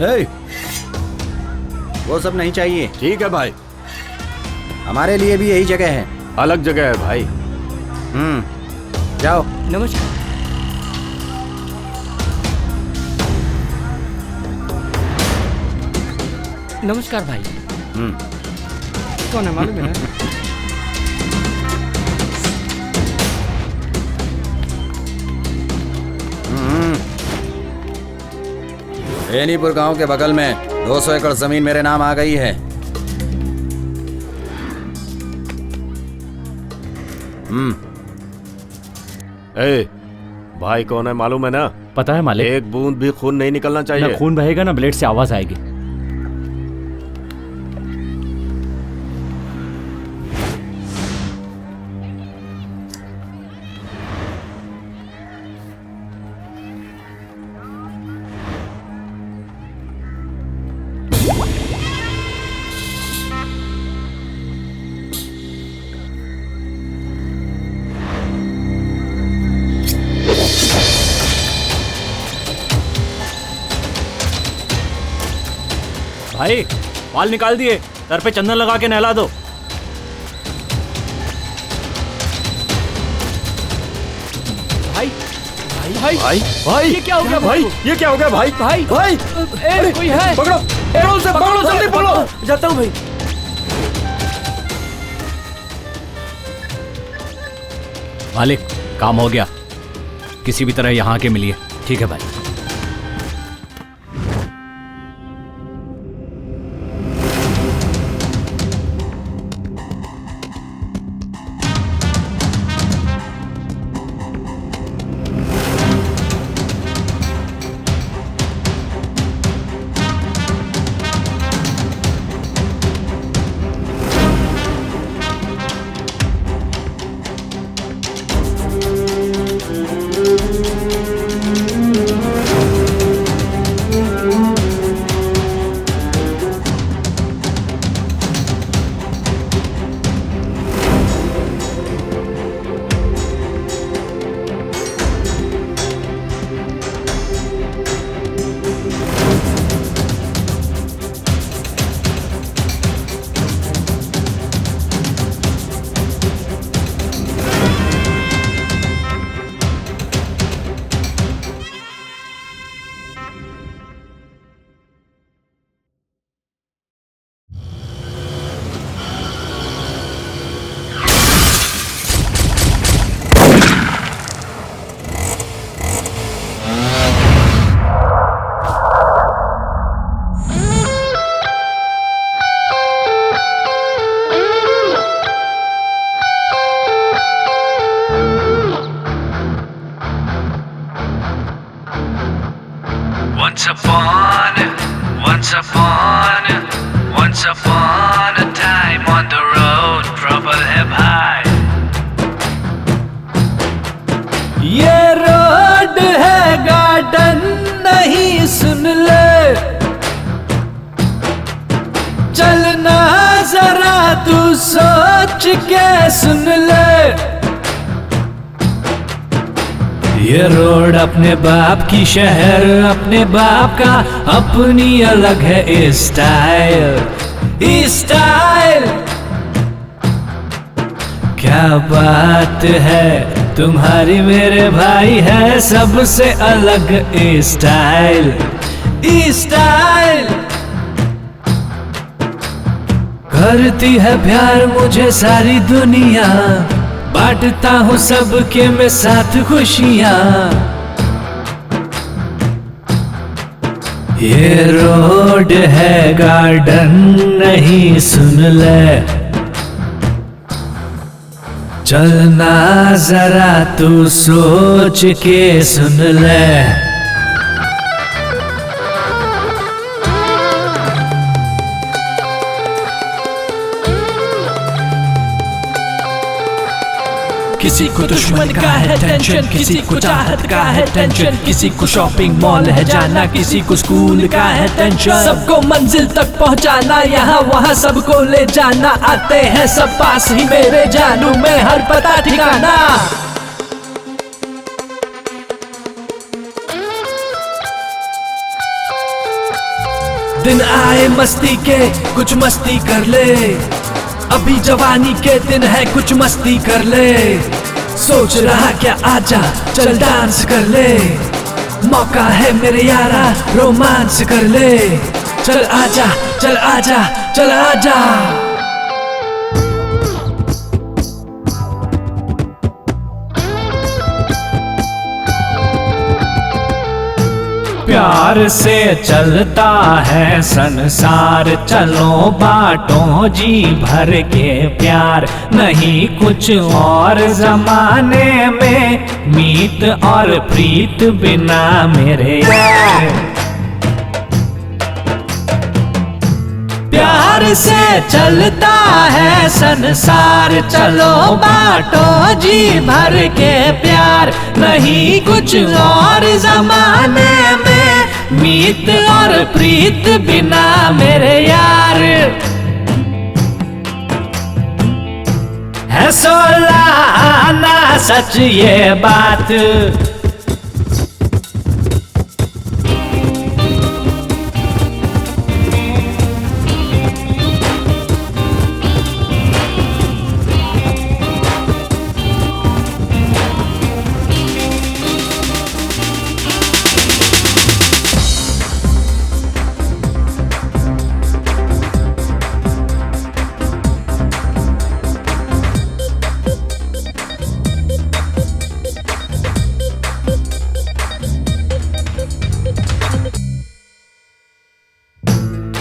हे, वो सब नहीं चाहिए। ठीक है भाई, हमारे लिए भी यही जगह है। अलग जगह है भाई। जाओ। नमस्कार। नमस्कार भाई। कौन है मालूम है ना? बेनीपुर गांव के बगल में 200 एकड़ जमीन मेरे नाम आ गई है। ए, भाई कौन है मालूम है ना? पता है मालिक। एक बूंद भी खून नहीं निकलना चाहिए। ना खून बहेगा ना ब्लेड से आवाज आएगी। भाई बाल निकाल दिए, सर पे चंदन लगा के नहला दो। भाई भाई भाई भाई भाई ये क्या हो गया भाई, ये क्या हो गया भाई? भाई भाई ए, कोई है? पकड़ो, पकड़ो से पकड़ो, जल्दी पकड़ो। जाता हूँ भाई। मालिक काम हो गया, किसी भी तरह यहाँ के मिलिए। ठीक है भाई। Once upon a time on the road, trouble है भाई। ये रोड है गार्डन नहीं, सुन ले चलना जरा तू सोच के सुन ले। ये रोड अपने बाप की शहर, अपने बाप का अपनी अलग है स्टाइल। स्टाइल क्या बात है, तुम्हारी मेरे भाई है सबसे अलग स्टाइल। स्टाइल करती है प्यार मुझे सारी दुनिया, बांटता हूँ सबके में साथ खुशियाँ। ये रोड है गार्डन नहीं, सुन ले चलना जरा तू सोच के सुन ले। किसी को दुश्मन का है टेंशन, किसी को चाहत का है टेंशन, किसी को शॉपिंग मॉल है जाना, किसी को स्कूल का है टेंशन। सबको मंजिल तक पहुंचाना, यहाँ वहाँ सबको ले जाना, आते हैं सब पास ही मेरे जानू में हर पता ठिकाना। दिन आए मस्ती के कुछ मस्ती कर ले, अभी जवानी के दिन है कुछ मस्ती कर ले। सोच रहा क्या आजा चल डांस कर ले, मौका है मेरे यारा रोमांस कर ले। चल आजा चल आजा चल आजा। प्यार से चलता है संसार, चलो बांटो जी भर के प्यार। नहीं कुछ और जमाने में मीत और प्रीत बिना मेरे यार। प्यार से चलता है संसार, चलो बांटो जी भर के प्यार। नहीं कुछ और जमाने में मीत और प्रीत बिना मेरे यार। है सोला आना सच ये बात,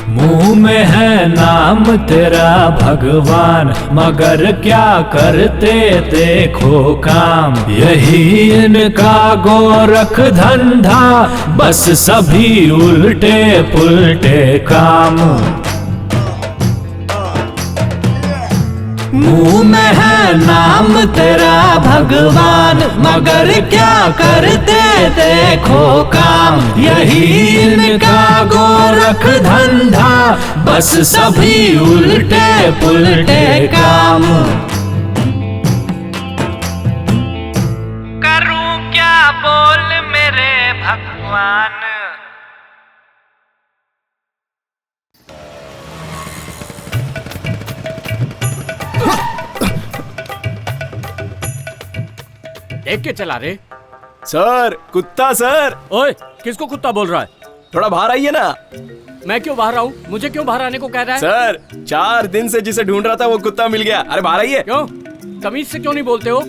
मुंह में है नाम तेरा भगवान, मगर क्या करते देखो काम। यही इनका गोरख धंधा, बस सभी उल्टे पुल्टे काम। मुंह में है नाम तेरा भगवान, मगर क्या करते देखो काम। यही इनका गोरख धंधा, बस सभी उल्टे पुल्टे काम। करूं क्या बोल मेरे भगवान। देख के चला रे। सर कुत्ता सर। ओए किसको कुत्ता बोल रहा है? थोड़ा बाहर आइए ना। मैं क्यों बाहर आऊं? मुझे क्यों बाहर आने को कह रहा है? सर 4 दिन से जिसे ढूंढ रहा था वो कुत्ता मिल गया। अरे बाहर आइए। क्यों? तमीज से क्यों नहीं बोलते हो?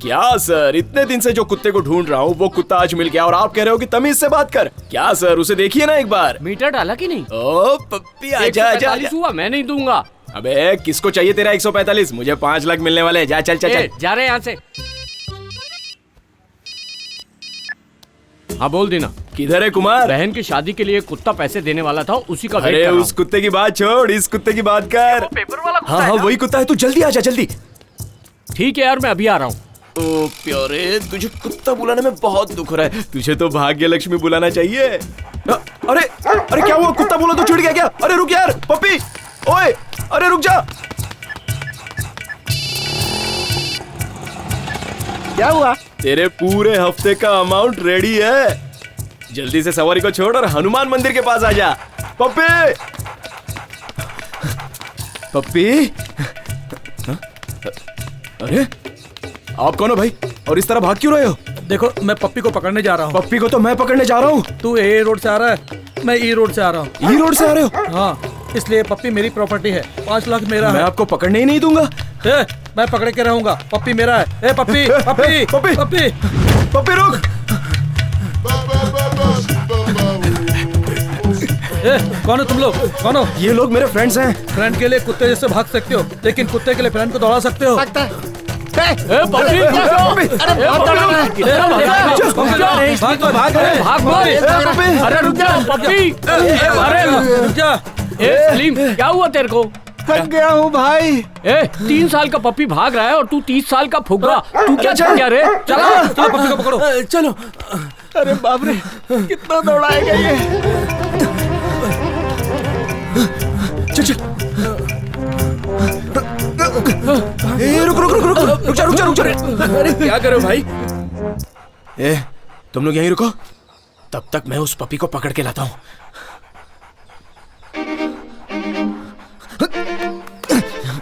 क्या सर, इतने दिन से जो कुत्ते को ढूंढ रहा हूँ वो कुत्ता आज मिल गया और आप कह रहे हो कि तमीज से बात कर। क्या सर, उसे देखिए ना एक बार। मीटर डाला कि नहीं? ओ पप्पी आजा आजा आजा। हुआ, मैं नहीं दूंगा। अबे किसको चाहिए तेरा 145? मुझे 5 लाख मिलने वाले हैं। जा चल चल चल। जा रहे यहाँ से। हाँ बोल देना। किधर है कुमार? बहन की शादी के लिए कुत्ता पैसे देने वाला था, उसी का वेट अरे कर रहा उस कुत्ते की बात छोड़, इस कुत्ते की बात कर। पेपर वाला कुत्ता हाँ है हाँ ना? वही कुत्ता है, तू जल्दी आजा जल्दी। ठीक है यार, मैं अभी आ रहा हूँ। ओ प्यारे, तुझे कुत्ता बुलाने में बहुत दुख हो रहा है। तुझे तो भाग्य लक्ष्मी बुलाना चाहिए। अरे अरे क्या हुआ? कुत्ता बोला तो छूट गया क्या? अरे रुक यार पप्पी, ओए अरे रुक जा। क्या हुआ? तेरे पूरे हफ्ते का अमाउंट रेडी है। जल्दी से सवारी को छोड़ और हनुमान मंदिर के पास आ जा। पप्पी पप्पी। अरे आप कौन हो भाई, और इस तरह भाग क्यों रहे हो? देखो मैं पप्पी को पकड़ने जा रहा हूँ। पप्पी को तो मैं पकड़ने जा रहा हूँ। तू ए रोड से आ रहा है, मैं ई रोड से आ रहा हूँ। ई रोड से आ रहे हो? हाँ, इसलिए पप्पी मेरी प्रॉपर्टी है। 5 लाख मेरा मैं है। आपको पकड़ने ही नहीं दूंगा। मैं पकड़ के रहूंगा। पप्पी मेरा है। ए पप्पी पप्पी पप्पी पप्पी पप्पी रुक। कौन हो तुम लोग? कौन हो? ये लोग मेरे फ्रेंड्स हैं। फ्रेंड के लिए कुत्ते जैसे भाग सकते हो, लेकिन कुत्ते के लिए फ्रेंड को दौड़ा सकते हो। अरे रुक जा पप्पी। अरे रुक जा। सलीम, क्या हुआ तेरे को? थक गया हूँ भाई। 3 साल का पप्पी भाग रहा है और तू 30 साल का फुग्गा। तू क्या चल गया रे? चला चलो पप्पी को पकड़ो। चलो। अरे बाप रे, कितना दौड़ाएगा ये। चल चल। रुक रुक रुक रुक रुक जा रुक जा रुक जा। अरे क्या करो भाई? तुम लोग यहीं रुको, तब तक मैं उस पपी को पकड़ के लाता हूँ।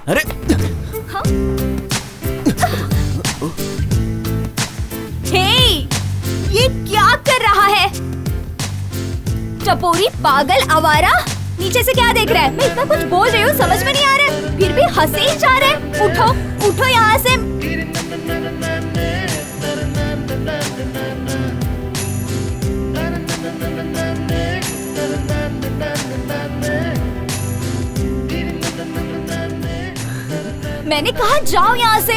अरे हे, ये क्या कर रहा है? टपोरी पागल आवारा, नीचे से क्या देख रहा है? मैं इतना कुछ बोल रही हूँ, समझ में नहीं आ रहा है, फिर भी हंसे ही जा रहा है। उठो उठो यहाँ से। मैंने कहा जाओ यहाँ से।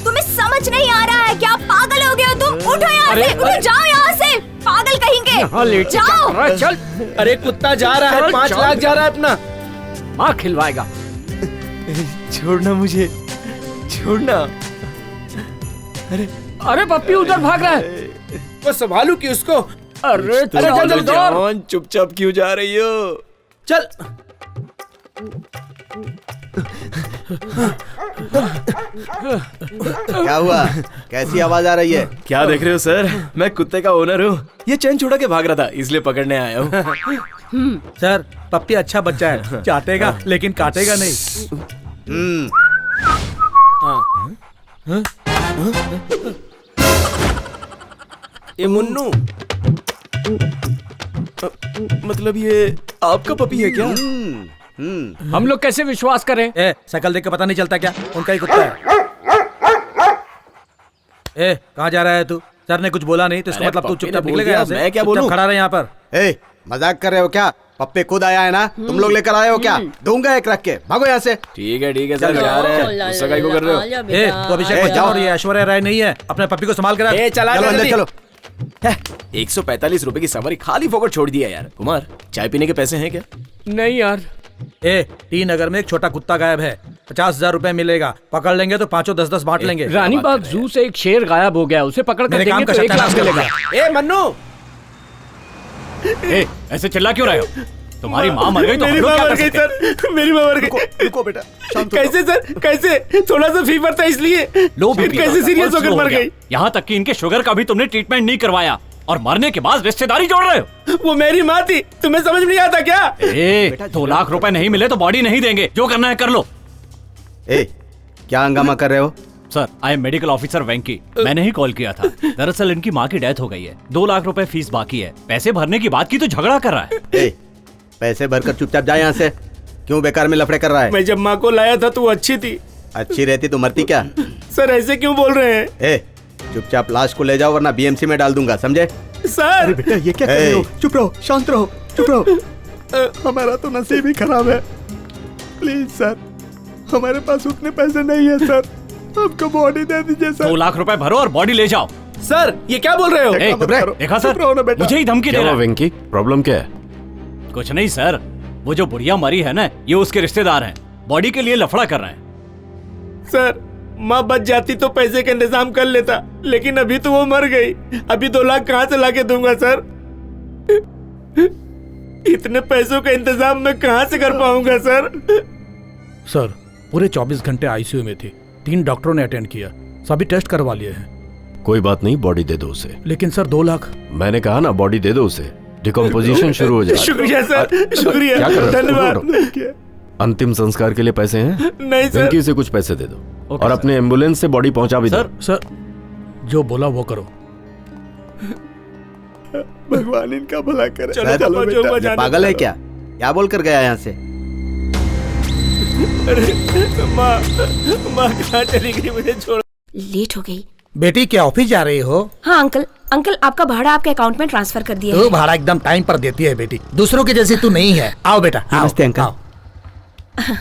तुम्हें समझ नहीं आ रहा है क्या? पागल हो गए हो तुम? उठो यहाँ से, उठो, जाओ यहाँ से, पागल कहेंगे। जाओ। चल। अरे कुत्ता जा रहा है, 5 लाख जा रहा है अपना। माँ खिलवाएगा। छोड़ना मुझे, छोड़ना। अरे पप्पी उधर भाग रहा है। वो संभालू कि उसको? अरे चल, चल, जान, चुपचाप क्यों जा रही हो? चल। क्या हुआ? कैसी आवाज आ रही है? क्या देख रहे हो सर? मैं कुत्ते का ओनर हूँ। ये चैन छुड़ा के भाग रहा था, इसलिए पकड़ने आया हूँ। सर, पप्पी अच्छा बच्चा है, चाटेगा लेकिन काटेगा नहीं। ये मुन्नू, मतलब ये आपका पपी है क्या? हम लोग कैसे विश्वास करें? ए, शकल देख के पता नहीं चलता क्या? उनका ही कुत्ता है। ए, कहाँ जा रहा है तू? सर ने कुछ बोला नहीं तो इसका अरे मतलब तू पप्पी ने चुपचाप बोल निकलेगा दिया, यहाँ से? मैं क्या चुपचाप बोलूं? खड़ा रहे यहाँ पर। ए, मजाक कर रहे हो क्या? पप्पे खुद आया है ना, तुम लोग लेकर आए हो क्या? दूंगा एक रख के, भागो यहाँ से। ठीक है सर, जा रहे हैं। गुस्सा काहे को कर रहे हो? ए, तो अभिषेक बच्चन और ये ऐश्वर्या राय नहीं है, अपने पप्पी को संभाल कर। चला चलो अंदर चलो। 145 रुपए की सवारी खाली फोकट छोड़ दिया यार। कुमार, चाय पीने के पैसे हैं क्या? नहीं यार। ए, टी नगर में एक छोटा कुत्ता गायब है, 50,000 रुपए मिलेगा। पकड़ लेंगे तो 5-10 बांट लेंगे। रानी बाग जू से एक शेर गायब हो गया, उसे पकड़ कर मेरे देंगे काम का तो 1 लाख सत्यानाश कर मिलेगा। दिया। ए मन्नू, ए, ऐसे चिल्ला क्यों रहे हो? तुम्हारी माँ मर गई तो हम मेरी लोग माँ क्या मर कर गई सकते हैं? सर, मेरी माँ मर गई। रुको बेटा, शांत हो जाओ। कैसे सर, कैसे? थोड़ा सा फीवर था इसलिए। लो फिर बीपी कैसे था, सीरियस पल्स होकर लो हो मर गया। गई? यहाँ तक कि इनके शुगर का भी तुमने ट्रीटमेंट नहीं करवाया और मरने के बाद रिश्तेदारी जोड़ रहे हो। वो मेरी माँ थी, तुम्हें समझ में नहीं आता क्या? ए, 2 लाख रुपए नहीं मिले तो बॉडी नहीं देंगे, जो करना है कर लो। ए, क्या हंगामा कर रहे हो? Sir, I am medical officer Venky. मैंने ही कॉल किया था। दरअसल इनकी माँ की डेथ हो गई है, 2 लाख रुपए फीस बाकी है। पैसे भरने की बात की तो झगड़ा कर रहा है। ए, पैसे भरकर चुपचाप जा यहाँ से। क्यों बेकार में लफड़े कर रहा है? मैं जब माँ को लाया था तो वो अच्छी थी। अच्छी रहती तो मरती क्या? सर ऐसे क्यों बोल रहे हैं? ए, चुपचाप लाश को ले जाओ वरना बीएमसी में डाल दूंगा, समझे? सर बेटा ये क्या कर रहे हो? चुप रहो, शांत रहो, चुप रहो। हमारा तो नसीब ही खराब है। प्लीज सर, हमारे पास उतने पैसे नहीं है सर, हमको बॉडी दे दीजिए सर। 2 लाख रुपए भरो और बॉडी ले जाओ। सर, ये क्या बोल रहे हो? ए, देखा सर, मुझे ही धमकी दे रहा है। वेंकी, प्रॉब्लम क्या है? कुछ नहीं सर, वो जो बुढ़िया मरी है ना, ये उसके रिश्तेदार हैं, बॉडी के लिए लफड़ा कर रहे हैं। सर, माँ बच जाती तो पैसे का इंतजाम कर लेता, लेकिन अभी तो वो मर गई। अभी 2 लाख कहाँ से लाके दूंगा सर? इतने पैसों का इंतजाम मैं कहाँ से कर पाऊंगा सर? सर, पूरे 24 घंटे आईसीयू में थी, 3 डॉक्टरों ने अटेंड किया, सभी टेस्ट करवा लिए हैं। कोई बात नहीं, बॉडी दे दो उसे। लेकिन सर 2 लाख। मैंने कहा ना, बॉडी दे दो उसे, डिकम्पोजिशन शुरू हो जाए। शुक्रिया सर, शुक्रिया, क्या कर रहे हो? धन्यवाद। अंतिम संस्कार के लिए पैसे हैं? नहीं सर। वेंकी से कुछ पैसे दे दो ओके, और अपने एम्बुलेंस से बॉडी पहुंचा भी दो। सर, जो बोला वो करो। भगवान इनका भला करे। चलो, चलो बेटा। ये पागल है क्या? क्या बोल कर गया यहाँ से? माँ कहाँ चली गई, मुझे छोड़। लेट हो गई। बेटी क्या ऑफिस जा रही हो? हाँ अंकल, अंकल आपका भाड़ा आपके अकाउंट में ट्रांसफर कर दिया तू है। भाड़ा एकदम टाइम पर देती है बेटी, दूसरों की जैसी तू नहीं है। आओ बेटा, आओ, नमस्ते अंकल। आओ।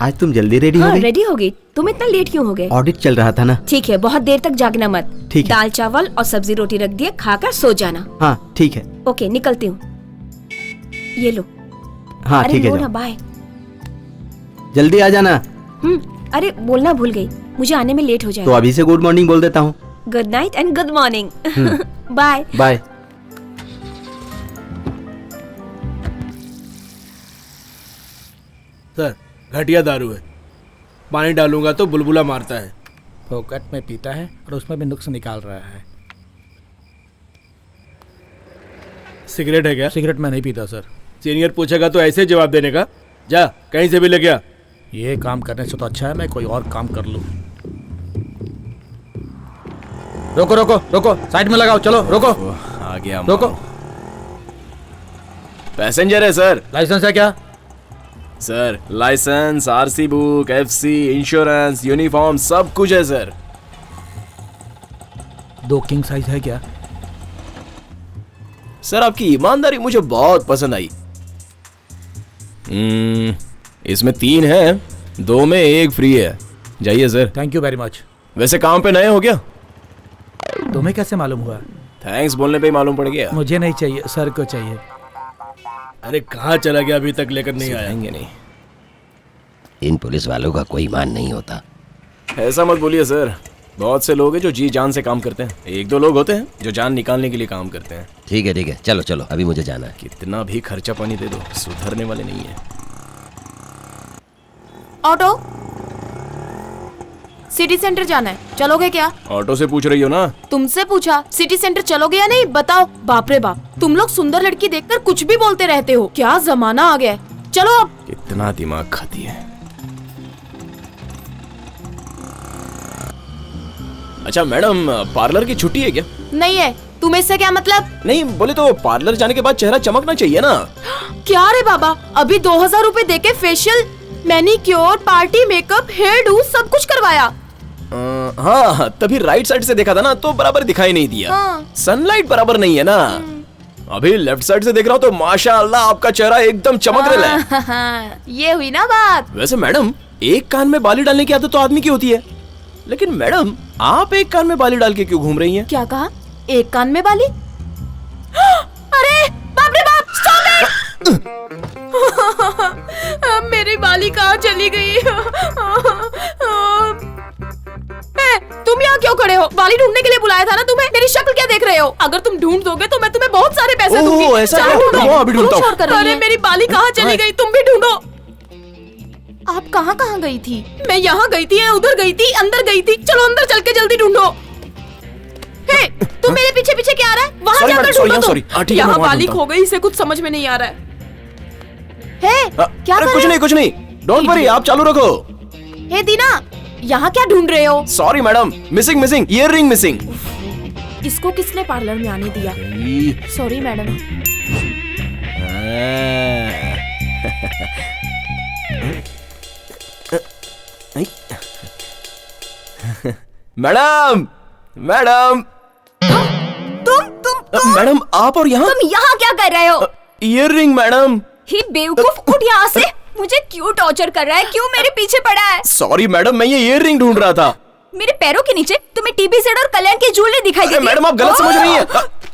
आज तुम जल्दी रेडी हो हाँ गई? रेडी हो गई। तुम इतना लेट क्यों हो गए? ऑडिट चल रहा था ना। ठीक है, बहुत देर तक जागना मत। ठीक है। दाल चावल और सब्जी रोटी रख दिए, खाकर सो जाना। हाँ ठीक है। ओके, निकलती हूँ। ये लो। हाँ अरे ठीक है, लो ना, जाओ। बाय। जल्दी आ जाना। अरे बोलना भूल गई, मुझे आने में लेट हो तो जाएगा। अभी से गुड मॉर्निंग बोल देता हूँ। Good night and good morning. Bye. Bye. Sir, घटिया दारू है, पानी डालूंगा तो बुलबुला मारता है। फोकट में पीता है और उसमें भी नुक्स निकाल रहा है। सिगरेट है क्या? सिगरेट में नहीं पीता सर। सीनियर पूछेगा तो ऐसे जवाब देने का? जा, कहीं से भी ले गया। ये काम करने से तो अच्छा है मैं कोई और काम कर लूं। रोको रोको रोको, साइड में लगाओ, चलो रोको आ गया रोको। पैसेंजर है सर। लाइसेंस है क्या? Sir licence, RC book, FC, insurance, uniform सब कुछ है सर। 2 किंग साइज है क्या? सर आपकी ईमानदारी मुझे बहुत पसंद आई। इसमें 3 है, 2 में 1 फ्री है। जाइए sir. Thank you very much. वैसे काम पे नए हो क्या? तुम्हें कैसे मालूम हुआ? थैंक्स बोलने पे ही मालूम पड़ गया। मुझे नहीं चाहिए, सर को चाहिए। अरे कहाँ चला गया, अभी तक लेकर नहीं आया? आएंगे नहीं। इन पुलिस वालों का कोई ईमान नहीं होता। ऐसा मत बोलिए सर, बहुत से लोग हैं जो जी जान से काम करते हैं। 1-2 लोग होते हैं जो जान निकालने के लिए काम करते हैं। ठीक है, चलो चलो, अभी मुझे जाना है। कितना भी खर्चा पानी दे दो, सुधरने वाले नहीं है। ऑटो, सिटी सेंटर जाना है, चलोगे क्या? ऑटो से पूछ रही हो ना? तुमसे पूछा, सिटी सेंटर चलोगे या नहीं बताओ। बाप रे बाप, तुम लोग सुंदर लड़की देखकर कुछ भी बोलते रहते हो। क्या जमाना आ गया है। चलो अब। कितना दिमाग खाती है। अच्छा मैडम, पार्लर की छुट्टी है क्या? नहीं है। तुम्हें इससे क्या मतलब? नहीं बोले तो पार्लर जाने के बाद चेहरा चमकना चाहिए ना। क्या रे बाबा, अभी 2000 रूपए देके facial, manicure, party makeup, hairdo सब कुछ करवाया। हाँ तभी राइट साइड से देखा था ना तो बराबर दिखाई नहीं दिया। हाँ। सनलाइट बराबर नहीं है ना। अभी लेफ्ट साइड से देख रहा हूँ तो माशाअल्लाह आपका चेहरा एकदम चमक रहा है। हाँ, ये हुई ना बात। वैसे मैडम, एक कान में बाली डालने की आदत तो आदमी की होती है, लेकिन मैडम आप एक कान में बाली डाल के क्यों घूम रही हैं? क्या कहा? एक कान में बाली? अरे बाप रे बाप, stop it! मेरी बाली कहाँ चली गई? तुम यहाँ क्यों खड़े हो? बाली ढूंढने के लिए बुलाया था ना तुम्हें। मेरी शक्ल क्या देख रहे हो? अगर तुम ढूंढ दोगे तो मैं तुम्हें बहुत सारे पैसे दूंगी। ऐसा जाओ है? ढूंढो। रुको, अभी ढूंढता हूँ। अरे मेरी बाली कहाँ चली गई? तुम भी ढूंढो। आप कहाँ गई थी? मैं यहाँ गई थी, उधर गई थी, अंदर गई थी। चलो अंदर चल के जल्दी ढूंढो। हे, तुम मेरे पीछे पीछे क्या आ रहा है? वहाँ जाकर ढूंढो तुम। यहाँ बाली खो गई, इसे कुछ समझ में नहीं आ रहा है। हे, क्या कर रहे हो? कुछ नहीं, डोंट वरी, आप चालू रखो। हे दीना, यहाँ क्या ढूंढ रहे हो? Sorry madam, missing earliness missing. इसको किसने पार्लर में आने दिया? Sorry madam. मैडम तुम मैडम, आप और यहाँ? तुम यहाँ क्या कर रहे हो? Earliness madam. ही बेवकूफ, उठ यहाँ से। मुझे क्यों टॉर्चर कर रहा है? क्यों मेरे पीछे पड़ा है? सॉरी मैडम, मैं ये ईयररिंग ढूंढ रहा था। मेरे पैरों के नीचे तुम्हें टीबी सेट और कल्याण की ज्वेलरी दिखाई देती है। मैडम आप गलत समझ रही हैं।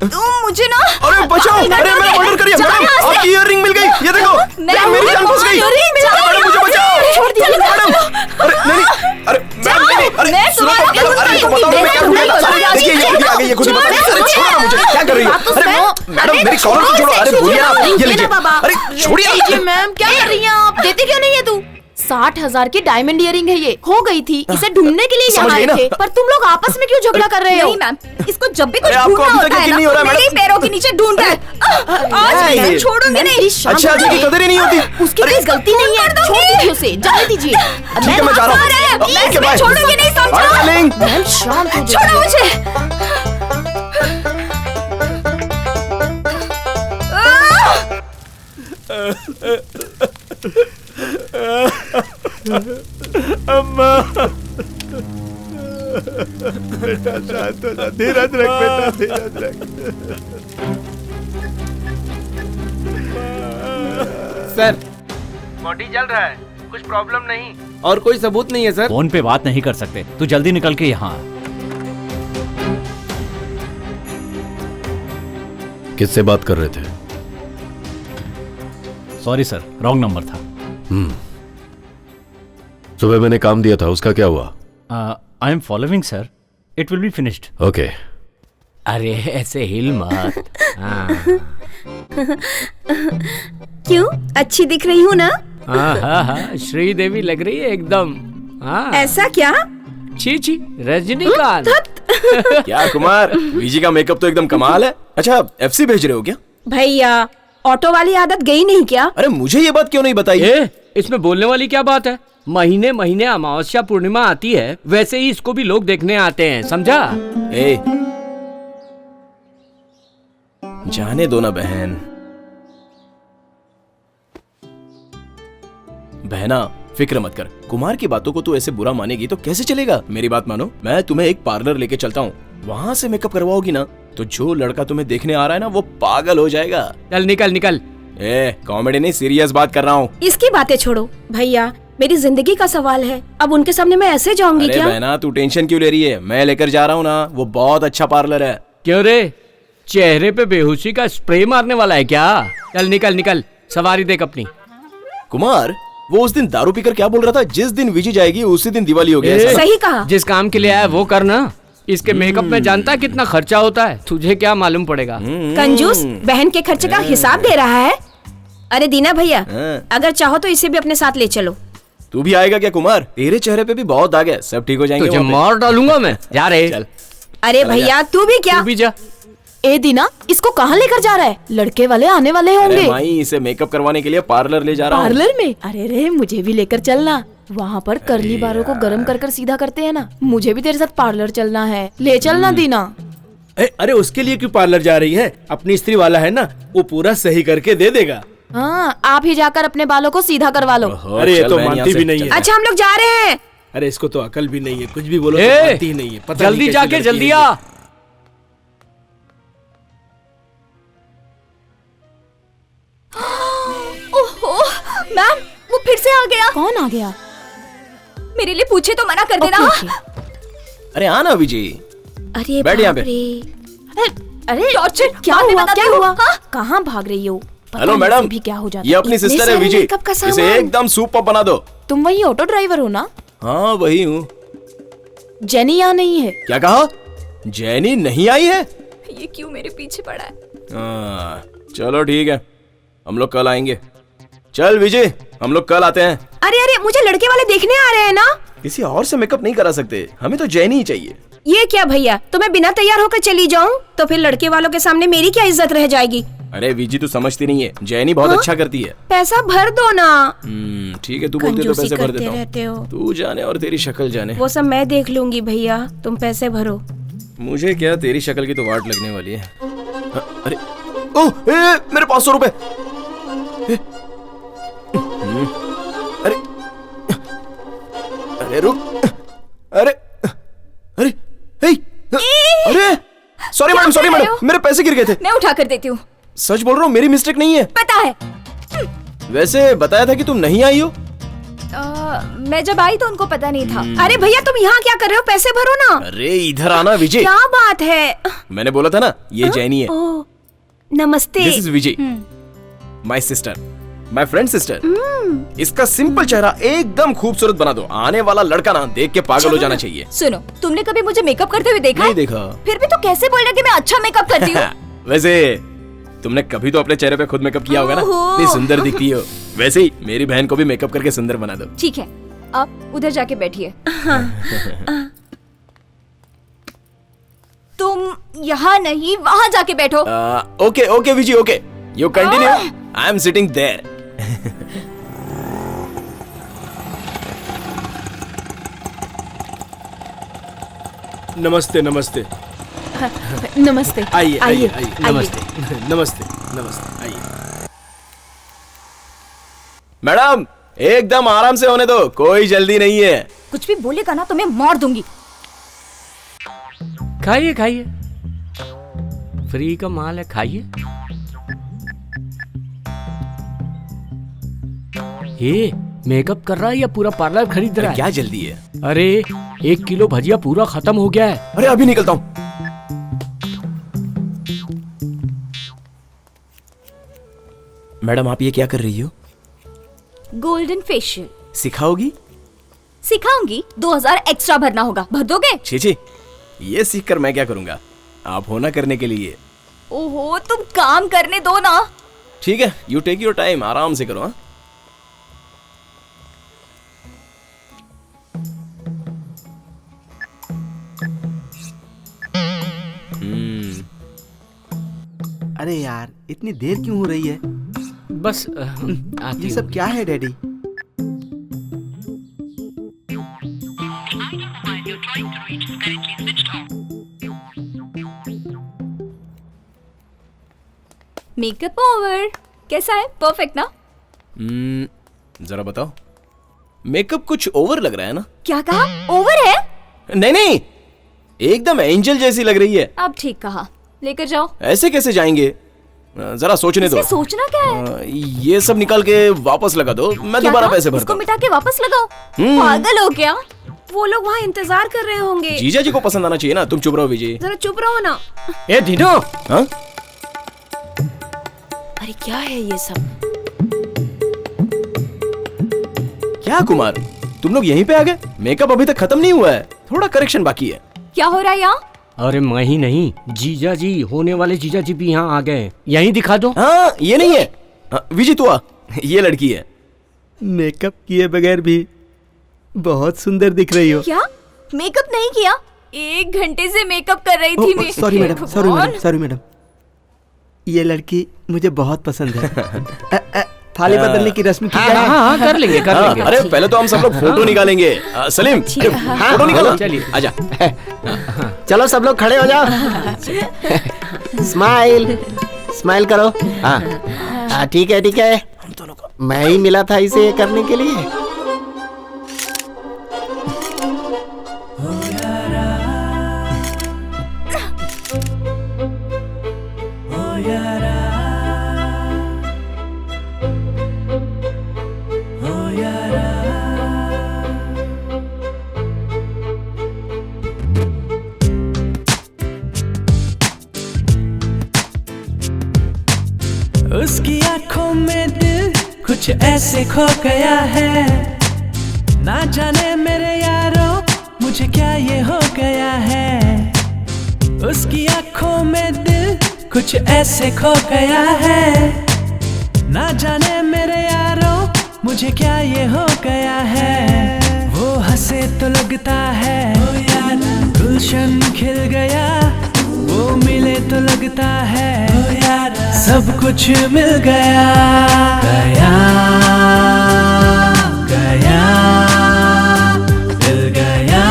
तुम मुझे ना। अरे बचाओ, अरे मैं ऑर्डर करिए मैडम, आपकी ईयररिंग मिल गई, ये देखो। मेरी जान फंस गई। मैडम मुझे बचाओ। छोड़ दीजिए मैडम, अरे नहीं, अरे मैडम नहीं, अरे सुनो मैडम, अरे इनको बताओ मैं क्या ढूंढ रहा था। देखिए ये खुद ही आ गई, ये खुद ही बता रही है। अरे छोड़ो मुझे, क्या कर रही है? अरे मैडम मेरी कॉलर तो छोड़ो। अरे भूलिए आप, ये लीजिए। अरे छोड़िए मैम, क्या कर रही हैं आप? देते क्यों नहीं है तू? 60,000 की डायमंड इयरिंग है ये, खो गई थी। इसे ढूंढने के लिए यहाँ आए थे, पर तुम लोग आपस में क्यों झगड़ा कर रहे हो? नहीं मैम, इसको जब भी कुछ ढूंढना होता है ना, मेरे पैरों के नीचे ढूंढ रहा है। आज मैं छोड़ूंगी नहीं। अच्छा की कदर ही नहीं होती। उसकी कोई गलती नहीं है, छोड़ दीजिए उसे, जाने दीजिए। मैं जा रहा हूँ। मैं छोड़ूंगी नहीं, समझो? मैम शांत हो जाओ। छोड़ो मुझे। अम्मा, बेटा शांत हो जा, धीरज रख बेटा, धीरज रख। सर बॉडी जल रहा है, कुछ प्रॉब्लम नहीं। और कोई सबूत नहीं है सर? फोन पे बात नहीं कर सकते, तू जल्दी निकल के यहाँ आ। किससे बात कर रहे थे? सॉरी सर, रॉन्ग नंबर था। सुबह मैंने काम दिया था, उसका क्या हुआ? I am following sir, it will be finished. Okay. अरे ऐसे हिल मत। क्यों, अच्छी दिख रही हूँ ना? हाँ, श्रीदेवी लग रही है एकदम। ऐसा क्या? छी रजनीकांत। क्या कुमार, बीजी का मेकअप तो एकदम कमाल है। अच्छा एफसी भेज रहे हो क्या? भैया, ऑटो वाली आदत गई नहीं क्या? अरे मुझे ये बात क्यों नहीं बताई? इसमें बोलने वाली क्या बात है? महीने महीने अमावस्या पूर्णिमा आती है, वैसे ही इसको भी लोग देखने आते हैं, समझा? ए, जाने दो ना बहन। बहना फिक्र मत कर, कुमार की बातों को तू ऐसे बुरा मानेगी तो कैसे चलेगा। मेरी बात मानो, मैं तुम्हें एक पार्लर लेके चलता हूँ, वहाँ से मेकअप करवाओगी ना तो जो लड़का तुम्हें देखने आ रहा है ना वो पागल हो जाएगा। चल निकल निकल। कॉमेडी नहीं, सीरियस बात कर रहा हूँ। इसकी बातें छोड़ो भैया, मेरी जिंदगी का सवाल है। अब उनके सामने मैं ऐसे जाऊंगी क्या? बहना तू टेंशन क्यों ले रही है, मैं लेकर जा रहा हूँ ना, वो बहुत अच्छा पार्लर है। क्यों रे, चेहरे पे बेहोशी का स्प्रे मारने वाला है क्या? चल निकल निकल, सवारी देख अपनी। कुमार, वो उस दिन दारू पीकर क्या बोल रहा था, जिस दिन विजी जाएगी उसी दिन दिवाली हो गया। सही कहा। जिस काम के लिए आया वो करना। इसके मेकअप में जानता है कितना खर्चा होता है, तुझे क्या मालूम पड़ेगा। कंजूस, बहन के खर्चे का हिसाब दे रहा है। अरे दीना भैया, अगर चाहो तो इसे भी अपने साथ ले चलो। तू भी आएगा क्या कुमार? तेरे चेहरे पे भी बहुत दाग है, सब ठीक हो जाएंगे। तुझे मार डालूंगा मैं, जा रहे। चल। अरे भैया तू भी क्या? तू भी जा। ए दीना, इसको कहाँ लेकर जा रहा है? लड़के वाले आने वाले होंगे। माई, इसे मेकअप करवाने के लिए पार्लर ले जा रहा हूँ। पार्लर में? अरे रे, मुझे भी लेकर चलना। वहाँ पर कर्ली बालों को गरम कर कर सीधा करते हैं ना, मुझे भी तेरे साथ पार्लर चलना है। ले चलना दीना। अरे उसके लिए क्यों पार्लर जा रही है? अपनी स्त्री वाला है ना, वो पूरा सही करके दे देगा। हाँ, आप ही जाकर अपने बालों को सीधा करवा लो। अरे ये तो मानती भी नहीं है। अच्छा हम लोग जा रहे हैं। अरे इसको तो अकल भी नहीं है, कुछ भी बोलो तो मानती ही नहीं है। पता जल्दी जाके जल्दी आ। ओहो मैम, वो फिर से आ गया। कौन आ गया? मेरे लिए पूछे तो मना कर देना। अरे आना विजय। अरे बैठ यहाँ पे। अरे टॉर्चर, क्या हुआ? क्या हुआ? कहाँ भाग रही हो? हेलो मैडम, भी क्या हो जाता? ये अपनी सिस्टर है विजय, इसे एकदम सुपर बना दो। तुम वही ऑटो ड्राइवर हो ना? हाँ वही हूँ। जेनी यहाँ नहीं है। क्या कहा? जेनी नहीं आई है? ये क्यों मेरे पीछे पड़ा है? चलो ठीक है, हम लोग कल आएंगे। चल विजय, हम लोग कल आते हैं। अरे अरे, मुझे लड़के वाले देखने आ रहे हैं ना। किसी और से मेकअप नहीं करा सकते, हमें तो जेनी ही चाहिए। ये क्या भैया, तो मैं बिना तैयार होकर चली जाऊं तो फिर लड़के वालों के सामने मेरी क्या इज्जत रह जाएगी? अरे विजी तू समझती नहीं है, जेनी बहुत अच्छा करती है। पैसा भर दो ना। ठीक है, तू बोलती है तो पैसे भर देता रहते हो। हूँ। तू जाने और तेरी शक्ल जाने। वो सब मैं देख लूंगी भैया, तुम पैसे भरो। मुझे क्या, तेरी शक्ल की तो वाट लगने वाली है। अरे ओह, मेरे 500 रुपए। अरे अरे रुक, अरे अरे अरे सॉरी मैडम, मेरे पैसे गिर गए थे। मैं उठा कर देती हूँ। सच बोल रहा हूँ, मेरी मिस्टेक नहीं है। पता है। वैसे बताया था कि तुम नहीं आई हो। मैं जब आई तो उनको पता नहीं था। अरे भैया तुम यहाँ क्या कर रहे हो? पैसे भरो ना। अरे इधर आना विजय। क्या बात है? मैंने बोला था ना, ये जेनी है। नमस्ते। This is Vijay, my sister, my friend sister. इसका सिंपल चेहरा एकदम खूबसूरत बना दो, आने वाला लड़का ना देख के पागल हो जाना चाहिए। सुनो, तुमने कभी मुझे मेकअप करते हुए देखा? नहीं देखा। फिर भी तो कैसे बोल रहे कि मैं अच्छा मेकअप करती हूँ? वैसे तुमने कभी तो अपने चेहरे पे खुद मेकअप किया होगा ना, इतनी सुंदर दिखती हो। वैसे ही मेरी बहन को भी मेकअप करके सुंदर बना दो। ठीक है, आप उधर जाके बैठिए। तुम यहाँ नहीं, वहाँ जाके बैठो। Okay okay Vijay, okay you continue, I am sitting there. नमस्ते नमस्ते। नमस्ते। आइए आइए आइए। नमस्ते। नमस्ते नमस्ते, आइए। मैडम एकदम आराम से होने दो, कोई जल्दी नहीं है। कुछ भी बोलेगा ना तो मैं मार दूंगी। खाइए खाइए, फ्री का माल है, खाइए। ये मेकअप कर रहा है या पूरा पार्लर खरीद रहा है? क्या जल्दी है? अरे 1 किलो भजिया पूरा खत्म हो गया है। अरे अभी निकलता हूँ। मैडम आप ये क्या कर रही हो? गोल्डन फेशियल सिखाओगी? सिखाऊंगी, 2000 एक्स्ट्रा भरना होगा, भर दोगे? छी, ये सीख कर मैं क्या करूंगा, आप होना करने के लिए। ओहो, तुम काम करने दो ना। ठीक है, यू टेक योर टाइम, आराम से करो। हाँ अरे यार, इतनी देर क्यों हो रही है? बस ये सब क्या है डैडी? Makeup over. कैसा है? परफेक्ट ना? जरा बताओ। मेकअप कुछ ओवर लग रहा है ना? क्या कहा? ओवर है? नहीं नहीं, एकदम एंजल जैसी लग रही है। अब ठीक कहा, लेकर जाओ। ऐसे कैसे जाएंगे? जरा सोचने दो। सोचना क्या है? ये सब निकाल के वापस लगा दो, मैं दोबारा पैसे भरता इसको हूँ। मिटा के वापस लगाओ? पागल हो क्या? वो लोग वहाँ इंतजार कर रहे होंगे। जीजा जी को पसंद आना चाहिए ना। तुम चुप रहो विजय। जरा चुप रहो ना। ए दीनो। हाँ? अरे क्या है ये सब? क्या कुमार, तुम लोग यहीं पे आ गए? मेकअप अभी तक खत्म नहीं हुआ है, थोड़ा करेक्शन बाकी है। क्या हो रहा है यहाँ? अरे मैं ही नहीं, जीजा जी, होने वाले जीजा जी भी यहाँ आ गए। यहीं दिखा दो। हाँ, ये नहीं है। विजय तू आ, ये लड़की है। मेकअप किए बगैर भी बहुत सुंदर दिख रही हो। क्या? मेकअप नहीं किया? 1 घंटे से मेकअप कर रही थी मैं। Sorry madam, sorry madam. ये लड़की मुझे बहुत पसंद है। थाली बदलने की रस्म की जाए? हाँ, कर लेंगे, कर लेंगे। अरे पहले तो हम सब लोग फोटो निकालेंगे। सलीम, फोटो निकालो। चलिए, आजा। चलो सब लोग खड़े हो जाओ। स्माइल स्माइल करो। हाँ ठीक है ठीक है। मैं ही मिला था इसे ये करने के लिए। उसकी आंखों में दिल कुछ ऐसे खो गया है, ना जाने मेरे यारों मुझे क्या ये हो गया है। उसकी आंखों में दिल कुछ ऐसे खो गया है, ना जाने मेरे यारों मुझे क्या ये हो गया है। वो हंसे तो लगता है गुलशन खिल गया, वो मिले तो लगता है सब कुछ मिल गया। गया गया मिल गया।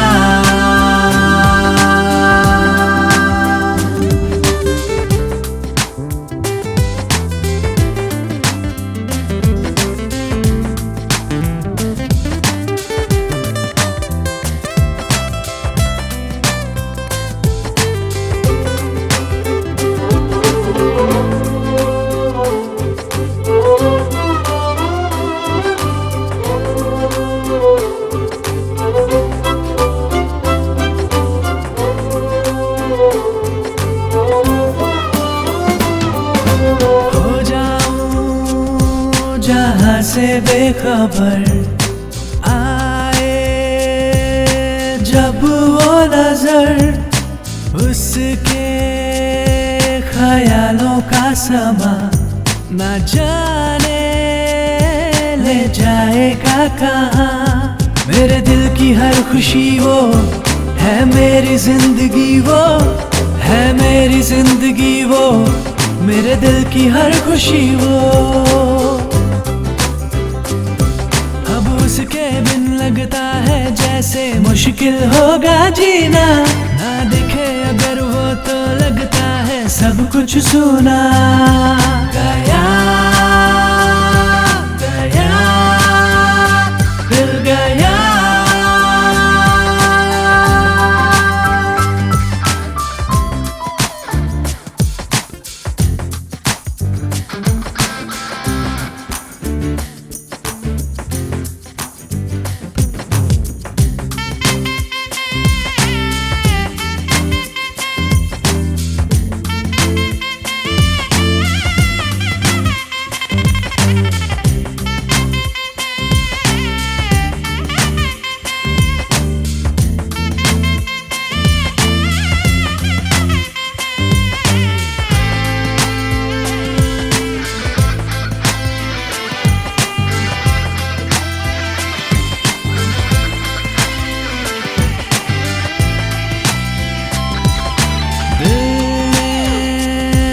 जहाँ से बेखबर आए जब वो नजर, उसके ख्यालों का समा न जाने ले जाएगा कहाँ। मेरे दिल की हर खुशी वो है, मेरी जिंदगी वो है, मेरी जिंदगी वो, मेरे दिल की हर खुशी वो। उसके बिन लगता है जैसे मुश्किल होगा जीना, ना दिखे अगर वो तो लगता है सब कुछ सुना। गया गया दिल गया।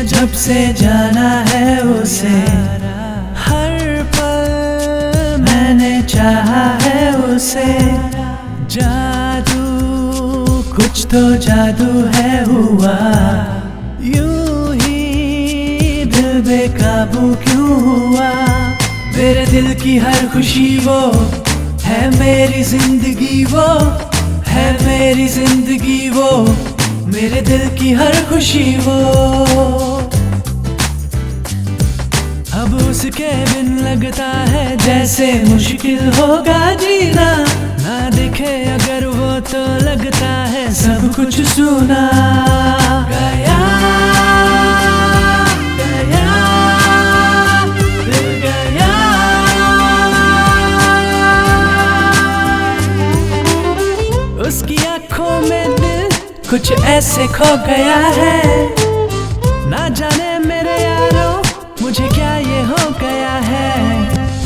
जब से जाना है उसे, हर पल मैंने चाहा है उसे। जादू कुछ तो जादू है हुआ, यूं ही दिल बेकाबू क्यों हुआ। मेरे दिल की हर खुशी वो है, मेरी जिंदगी वो है, मेरी जिंदगी वो, मेरे दिल की हर खुशी वो। अब उसके बिन लगता है जैसे मुश्किल होगा जीना, ना दिखे अगर वो तो लगता है सब कुछ सुना। गया गया दिल गया, उसकी आंखों में दिल कुछ ऐसे खो गया है, ना जाने मेरे यारों मुझे क्या ये हो गया है।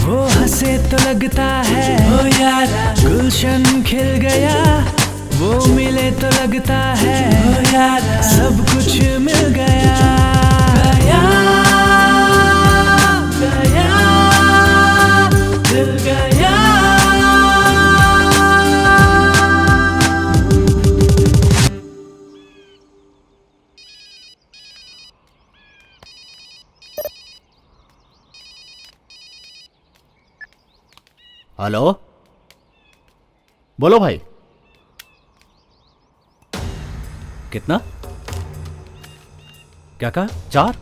वो हंसे तो लगता है ओ यारा गुलशन खिल गया, वो मिले तो लगता है ओ यारा सब कुछ मिल गया। गया गया दिल गया। हेलो, बोलो भाई। कितना? क्या कहा? 4?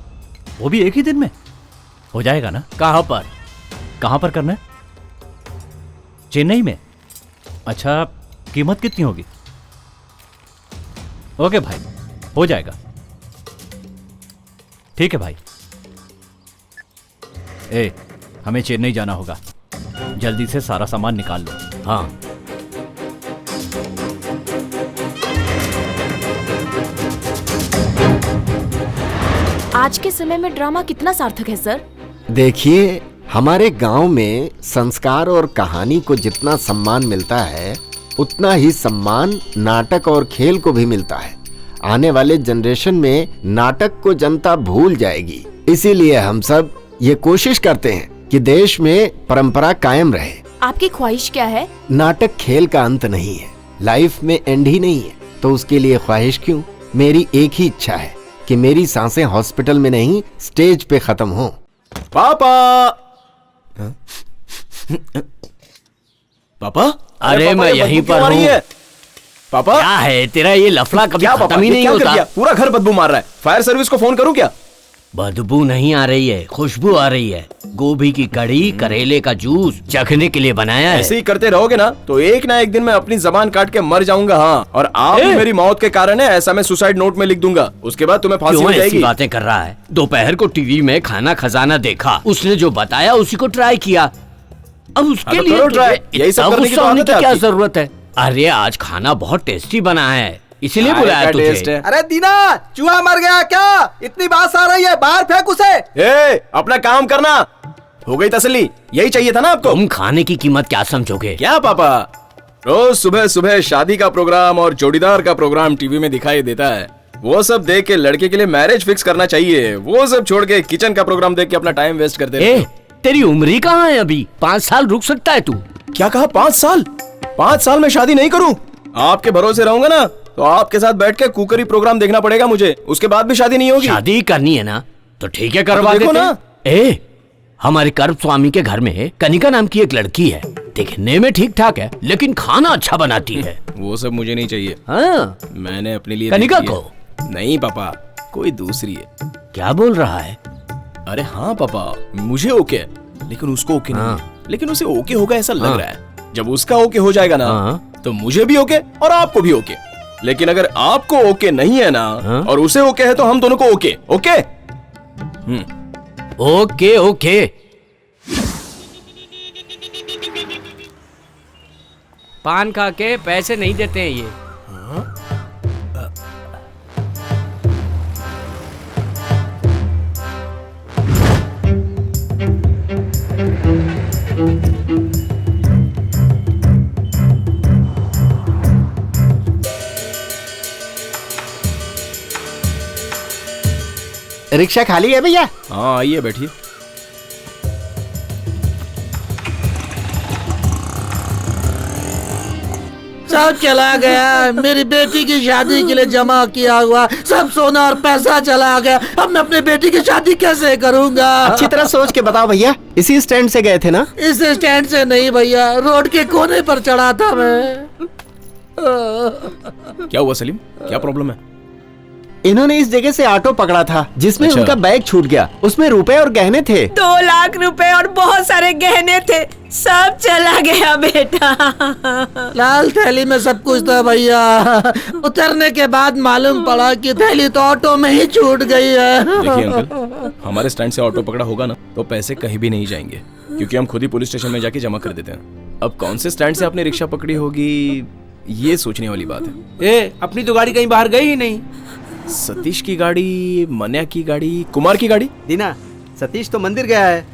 वो भी एक ही दिन में हो जाएगा ना? कहाँ पर? कहाँ पर करना है? चेन्नई में? अच्छा, कीमत कितनी होगी? ओके भाई, हो जाएगा। ठीक है भाई। हमें चेन्नई जाना होगा, जल्दी से सारा सामान निकाल लो। हाँ। आज के समय में ड्रामा कितना सार्थक है सर? देखिए, हमारे गांव में संस्कार और कहानी को जितना सम्मान मिलता है, उतना ही सम्मान नाटक और खेल को भी मिलता है। आने वाले जनरेशन में नाटक को जनता भूल जाएगी, इसीलिए हम सब ये कोशिश करते हैं कि देश में परंपरा कायम रहे। आपकी ख्वाहिश क्या है? नाटक खेल का अंत नहीं है, लाइफ में एंड ही नहीं है, तो उसके लिए ख्वाहिश क्यों? मेरी एक ही इच्छा है कि मेरी सांसें हॉस्पिटल में नहीं, स्टेज पे खत्म हो। पापा पापा, अरे मैं यहीं पर हूँ। पापा क्या है तेरा ये लफड़ा, कभी खत्म ही नहीं होता। पूरा घर बदबू मार रहा है। फायर सर्विस को फोन करूं क्या? बदबू नहीं आ रही है, खुशबू आ रही है। गोभी की कड़ी, करेले का जूस चखने के लिए बनाया है। ऐसे ही करते रहोगे ना तो एक ना एक दिन मैं अपनी जबान काट के मर जाऊंगा। हाँ, और आप भी मेरी मौत के कारण है ऐसा मैं सुसाइड नोट में लिख दूंगा। उसके बाद तुम्हें फांसी हो जाएगी। ऐसी बातें कर रहा है? दोपहर को टीवी में खाना खजाना देखा, उसने जो बताया उसी को ट्राई किया। अब उसके लिए यही सब करने की क्या जरूरत है? अरे आज खाना बहुत टेस्टी बना है, इसलिए बुलाया तुझे। अरे दीना, चूहा मर गया क्या? इतनी बात आ रही है, बाहर फेंक उसे। अपना काम करना। हो गई तसल्ली? यही चाहिए था ना आपको? तुम खाने की कीमत क्या समझोगे? क्या पापा, रोज सुबह सुबह शादी का प्रोग्राम और जोड़ीदार का प्रोग्राम टीवी में दिखाई देता है। वो सब देख के लड़के के लिए मैरिज फिक्स करना चाहिए। वो सब छोड़ के किचन का प्रोग्राम देख के अपना टाइम वेस्ट करते हैं। तेरी उम्र ही कहाँ है अभी? 5 साल रुक सकता है तू। क्या कहा? 5 साल? 5 साल में शादी नहीं करूं? आपके भरोसे रहूंगा ना तो आपके साथ बैठ के कुकरी प्रोग्राम देखना पड़ेगा मुझे। उसके बाद भी शादी नहीं होगी। शादी करनी है ना तो ठीक है, करवा देते ना। हमारे कर्म स्वामी के घर में कनिका नाम की एक लड़की है, दिखने में ठीक ठाक है लेकिन खाना अच्छा बनाती है। वो सब मुझे नहीं चाहिए। हाँ? मैंने अपने लिए कनिका को? नहीं पापा, कोई दूसरी है। क्या बोल रहा है? अरे हाँ पापा, मुझे ओके है लेकिन उसको ओके नहीं है। लेकिन उसे ओके होगा ऐसा लग रहा है। जब उसका ओके हो जाएगा ना तो मुझे भी ओके और आपको भी ओके। लेकिन अगर आपको ओके नहीं है ना और उसे ओके है तो हम दोनों को ओके। Okay okay okay. पान खा के पैसे नहीं देते हैं ये। रिक्शा खाली है भैया? हाँ आइए बैठिए। सब चला गया। मेरी बेटी की शादी के लिए जमा किया हुआ सब सोना और पैसा चला गया। अब मैं अपनी बेटी की शादी कैसे करूंगा? अच्छी तरह सोच के बताओ भैया, इसी स्टैंड से गए थे ना? इस स्टैंड से नहीं भैया, रोड के कोने पर चढ़ा था मैं। क्या हुआ सलीम, क्या प्रॉब्लम है? इन्होंने इस जगह से ऑटो पकड़ा था जिसमें अच्छा। उनका बैग छूट गया। उसमें रुपए और गहने थे। 2 लाख रुपए और बहुत सारे गहने थे, सब चला गया बेटा। लाल थैली में सब कुछ था भैया। उतरने के बाद मालूम पड़ा कि थैली तो ऑटो में ही छूट गई है। देखिए अंकल, हमारे स्टैंड से ऑटो पकड़ा होगा ना तो पैसे कहीं भी नहीं जाएंगे, क्योंकि हम खुद ही पुलिस स्टेशन में जाके जमा कर देते हैं। अब कौन से स्टैंड से आपने रिक्शा पकड़ी होगी, ये सोचने वाली बात है। अपनी तो गाड़ी कहीं बाहर गई ही नहीं। सतीश की गाड़ी, मन्या की गाड़ी, कुमार की गाड़ी। दीना, सतीश तो मंदिर गया है,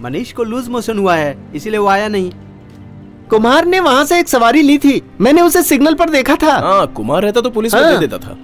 मनीष को लूज मोशन हुआ है इसीलिए वो आया नहीं। कुमार ने वहाँ से एक सवारी ली थी, मैंने उसे सिग्नल पर देखा था। हाँ, कुमार रहता तो पुलिस में दे देता था।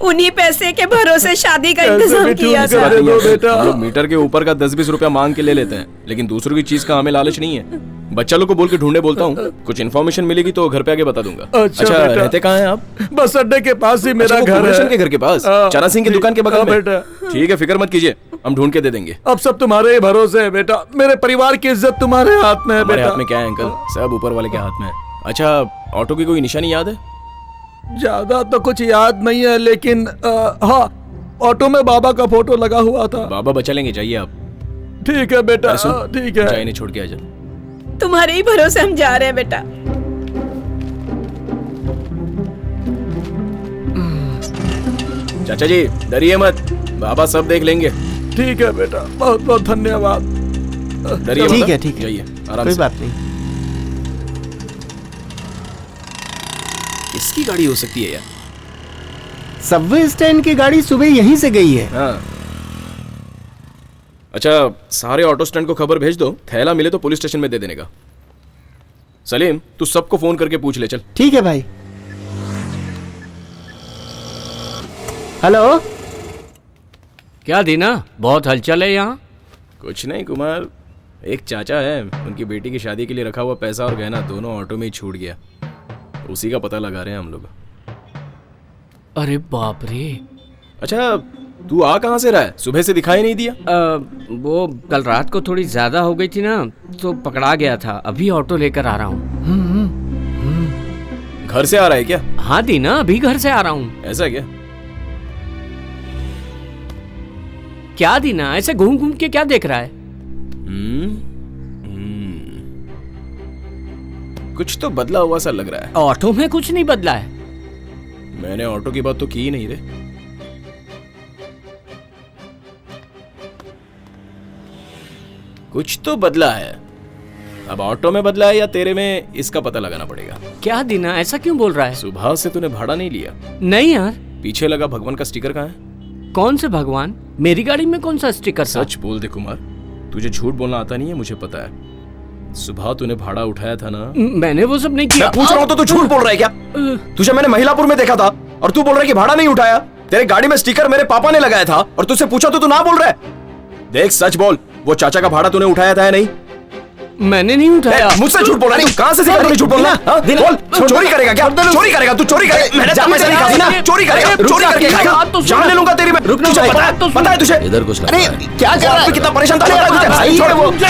उन्हीं पैसे के भरोसे शादी का इंतजाम किया था। हम लोग मीटर के ऊपर का 10-20 रुपया मांग के ले लेते हैं, लेकिन दूसरों की चीज का हमें लालच नहीं है। बच्चा लोग को बोल के ढूंढने बोलता हूँ, कुछ इन्फॉर्मेशन मिलेगी तो घर पे आके बता दूंगा। अच्छा अच्छा, बेटा। रहते कहाँ हैं आप? बस अड्डे के पास ही मेरा अच्छा, वो घर कुमरेशन है। के घर के पास, हाँ, चना सिंह की दुकान के बगल हाँ, में। बेटा। ठीक है, फिक्र मत कीजिए, हम ढूंढ के दे देंगे। अब सब तुम्हारे ही भरोसे है बेटा। मेरे परिवार की इज्जत तुम्हारे हाथ में है हमारे बेटा। हाथ में क्या है अंकल, सब ऊपर वाले के हाथ में है। अच्छा, ऑटो की कोई निशानी याद है? ज्यादा तो कुछ याद नहीं है, लेकिन हाँ, ऑटो में बाबा का फोटो लगा हुआ था। बाबा बचा लेंगे, जाइए आप। ठीक है बेटा, ठीक है। चाय नहीं छोड़ के आ जा। तुम्हारे ही भरोसे हम जा रहे हैं बेटा। चाचा जी डरिए मत, बाबा सब देख लेंगे। ठीक है बेटा, बहुत बहुत धन्यवाद। डरिए ठीक मत, है, ठीक है। जाइए आराम कोई से। बात नहीं। किसकी गाड़ी हो सकती है यार? सबवे स्टैंड की गाड़ी सुबह यहीं से गई है। हाँ। अच्छा, सारे ऑटो स्टैंड को खबर भेज दो, थैला मिले तो पुलिस स्टेशन में दे देने का। सलीम, तू सबको फोन करके पूछ ले, चल। ठीक है भाई। हेलो, क्या दीना, बहुत हलचल है यहाँ? कुछ नहीं कुमार, एक चाचा है, उनकी बेटी की शादी के लिए रखा हुआ पैसा और गहना दोनों ऑटो में ही छूट गया। उसी का पता लगा रहे हैं हम लोग। अरे बाप रे। अच्छा, तू आ कहाँ से रहा है? सुबह से दिखाई नहीं दिया। वो कल रात को थोड़ी ज्यादा हो गई थी ना, तो पकड़ा गया था। अभी ऑटो लेकर आ रहा हूँ। घर से आ रहा है क्या? हाँ दीना, अभी घर से आ रहा हूँ। ऐसा क्या? क्या दीना, ऐसे घूम घूम के क्या देख रहा है? कुछ तो बदला हुआ सा लग रहा है। ऑटो में कुछ नहीं बदला है। मैंने ऑटो की बात तो की ही नहीं रे। कुछ तो बदला है। अब ऑटो में बदला है या तेरे में, इसका पता लगाना पड़ेगा। क्या दीना, ऐसा क्यों बोल रहा है? सुबह से तूने भाड़ा नहीं लिया? नहीं यार। पीछे लगा भगवान का स्टिकर कहाँ है? कौन से भगवान? मेरी गाड़ी में कौन सा स्टिकर? सच बोल दे कुमार, तुझे झूठ बोलना आता नहीं है, मुझे पता है। सुबह तूने भाड़ा उठाया था ना? मैंने वो सब नहीं किया। मैं पूछ रहा हूँ तो तू झूठ बोल रहा है क्या? तुझे मैंने महिलापुर में देखा था और तू बोल रहा है कि भाड़ा नहीं उठाया। तेरे गाड़ी में स्टिकर मेरे पापा ने लगाया था और तुझसे पूछा तो तू ना बोल रहा है। देख सच बोल, वो चाचा का भाड़ा तूने उठाया था या नहीं? मैंने नहीं उठाया। मुझसे झूठ बोल रहा है? कहाँ से सीखा तूने झूठ बोलना? बोल, चोरी करेगा क्या? चोरी करेगा तू? चोरी करेगा? मैंने पैसे नहीं खाया ना? चोरी करेगा? चोरी करके खाएगा? जान ले लूंगा तेरी मैं। पता है तुझे? इधर कुछ अरे क्या कर रहा है? कितना परेशान था, नहीं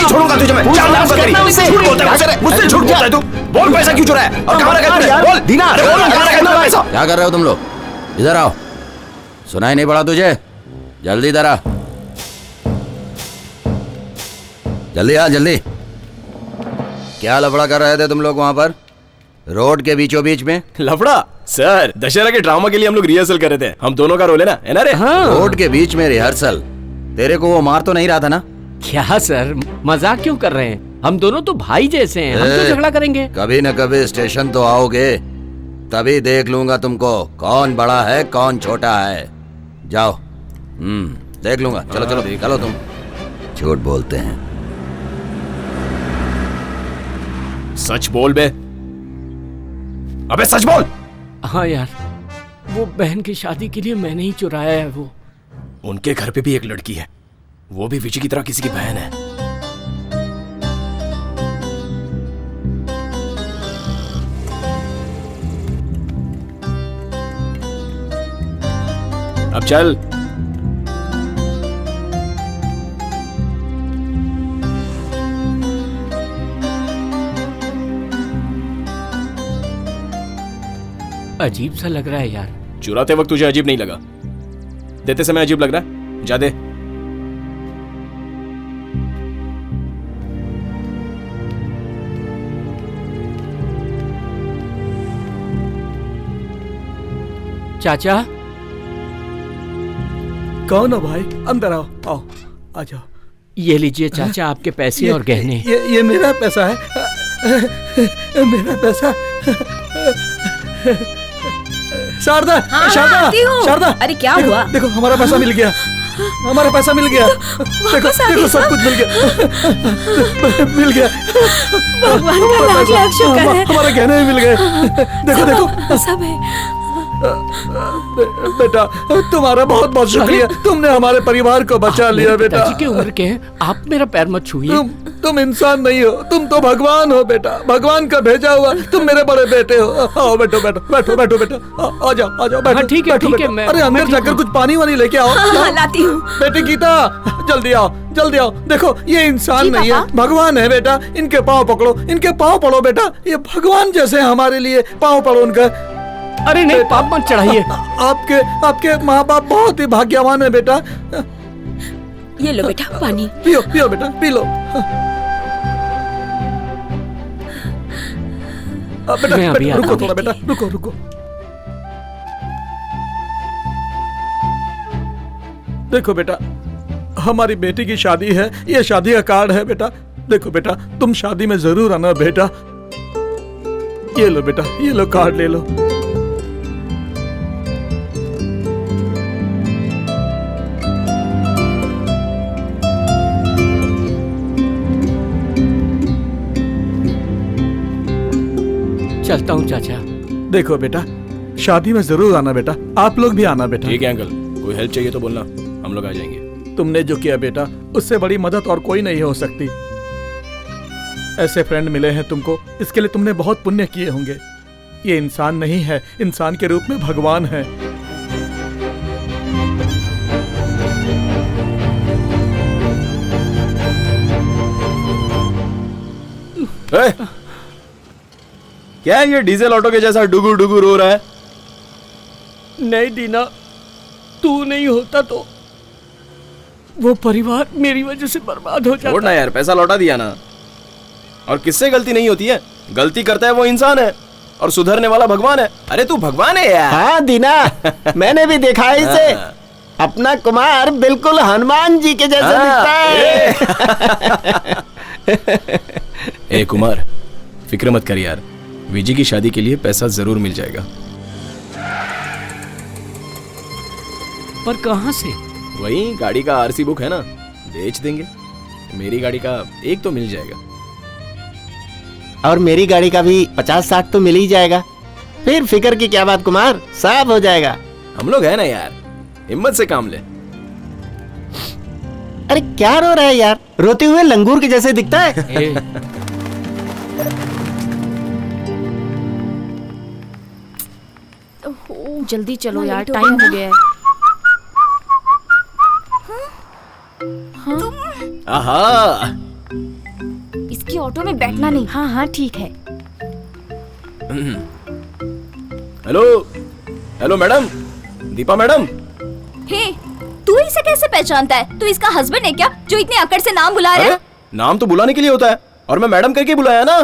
छोड़ूंगा तुझे मैं। जान ले लूंगा तेरी। झूठ बोलता है मुझसे, झूठ बोलता है तू। बोल, पैसा क्यों चुराया और कहाँ रखा तूने? बोल दीना, बोल कहाँ रखा तूने पैसा? क्या कर रहे हो तुम लोग? इधर आओ। सुनाई नहीं पड़ा तुझे? जल्दी इधर आ, जल्दी आ, जल्दी। क्या लफड़ा कर रहे थे तुम लोग वहां पर रोड के बीचों बीच में? लफड़ा? सर, दशहरा के ड्रामा के लिए हम लोग रिहर्सल कर रहे थे। हम दोनों का रोल है ना रे? हाँ। रोड के बीच में रिहर्सल? तेरे को वो मार तो नहीं रहा था ना? क्या सर, मजाक क्यों कर रहे हैं? हम दोनों तो भाई जैसे हैं, हम तो झगड़ा करेंगे। कभी न कभी स्टेशन तो आओगे, तभी देख लूंगा तुमको कौन बड़ा है कौन छोटा है। जाओ, देख लूंगा। चलो चलो चलो, तुम झूठ बोलते हैं। सच बोल बे। अबे सच बोल। हाँ यार, वो बहन की शादी के लिए मैंने ही चुराया है वो। उनके घर पे भी एक लड़की है, वो भी विजय की तरह किसी की बहन है। अब चल। अजीब सा लग रहा है यार। चुराते वक्त तुझे अजीब नहीं लगा, देते समय अजीब लग रहा है? जा दे। चाचा। कौन हो भाई? अंदर आओ, आओ, आ जाओ। ये लीजिए चाचा आपके पैसे और गहने। ये मेरा पैसा है, मेरा पैसा। शारदा, हाँ, शारदा, आती हूँ। शारदा। अरे क्या हुआ? देखो हमारा पैसा मिल गया, हमारा पैसा मिल गया। देखो देखो सब कुछ मिल गया, मिल गया। भगवान का लाख लाख शुक्र है। हमारे गहने भी मिल गए। देखो देखो सब है। बेटा तुम्हारा बहुत बहुत शुक्रिया, तुमने हमारे परिवार को बचा लिया बेटा। पिताजी की उम्र के हैं, आप मेरा पैर मत छूइए। तुम इंसान नहीं हो, तुम तो भगवान हो बेटा, भगवान का भेजा हुआ। तुम मेरे बड़े बेटे हो। आओ बैठो बैठो बैठो बैठो बेटा, आ जाओ आ जाओ बैठो। ठीक है ठीक है। मैं अरे अंदर जाकर कुछ पानी वानी लेके आओ। लाती हूँ। बेटी गीता जल्दी आओ जल्दी आओ। देखो ये इंसान नहीं है, भगवान है बेटा। इनके पाँव पकड़ो, इनके पाँव पड़ो बेटा। ये भगवान जैसे हमारे लिए, पाँव पड़ो उनका। अरे नहीं, पाप मत चढ़ाइए। आपके माँ बाप बहुत ही भाग्यवान है बेटा। ये लो बेटा पानी। पियो पियो बेटा, पी लो। बेटा, मैं अभी बेटा रुको आता थोड़ा बेटा, रुको रुको। देखो बेटा, हमारी बेटी की शादी है, ये शादी का कार्ड है बेटा। देखो बेटा, तुम शादी में जरूर आना बेटा। ये लो बेटा, ये लो कार्ड ले लो। चलता हूँ चाचा। देखो बेटा, शादी में जरूर आना बेटा, आप लोग भी आना बेटा। ठीक है अंकल, कोई हेल्प चाहिए तो बोलना, हम लोग आ जाएंगे। तुमने जो किया बेटा, उससे बड़ी मदद और कोई नहीं हो सकती। ऐसे फ्रेंड मिले हैं तुमको, इसके लिए तुमने बहुत पुण्य किए होंगे। ये इंसान नहीं है, इंसान के रूप में भगवान है। क्या है ये डीजल ऑटो के जैसा डुगु डुगु रो रहा है? नहीं दीना, तू नहीं होता तो वो परिवार मेरी वजह से बर्बाद हो जाता। छोड़ ना यार, पैसा लौटा दिया ना। और किससे गलती नहीं होती है? गलती करता है वो इंसान है और सुधरने वाला भगवान है। अरे तू भगवान है यार। हाँ दीना, मैंने भी देखा है इसे। अपना कुमार बिल्कुल हनुमान जी के जैसा दिखता है। ए कुमार, फिक्र मत कर यार, विजी की शादी के लिए पैसा जरूर मिल जाएगा। पर कहां से? वही गाड़ी का आरसी बुक है ना, बेच देंगे। मेरी गाड़ी का एक तो मिल जाएगा। और मेरी गाड़ी का भी 50-60 तो मिल ही जाएगा। फिर फिक्र की क्या बात कुमार, सब हो जाएगा। हम लोग है ना यार, हिम्मत से काम ले। अरे क्या रो रहा है यार, रोते हुए लंगूर के जैसे दिखता है। जल्दी चलो यार, टाइम हो गया है। आहा, इसकी ऑटो में बैठना नहीं। हाँ हाँ ठीक है। Hello hello madam, Deepa madam. Hey, तू इसे कैसे पहचानता है? तू इसका हस्बैंड है क्या, जो इतने अकड़ से नाम बुला रहा है? नाम तो बुलाने के लिए होता है, और मैं मैडम करके बुलाया ना।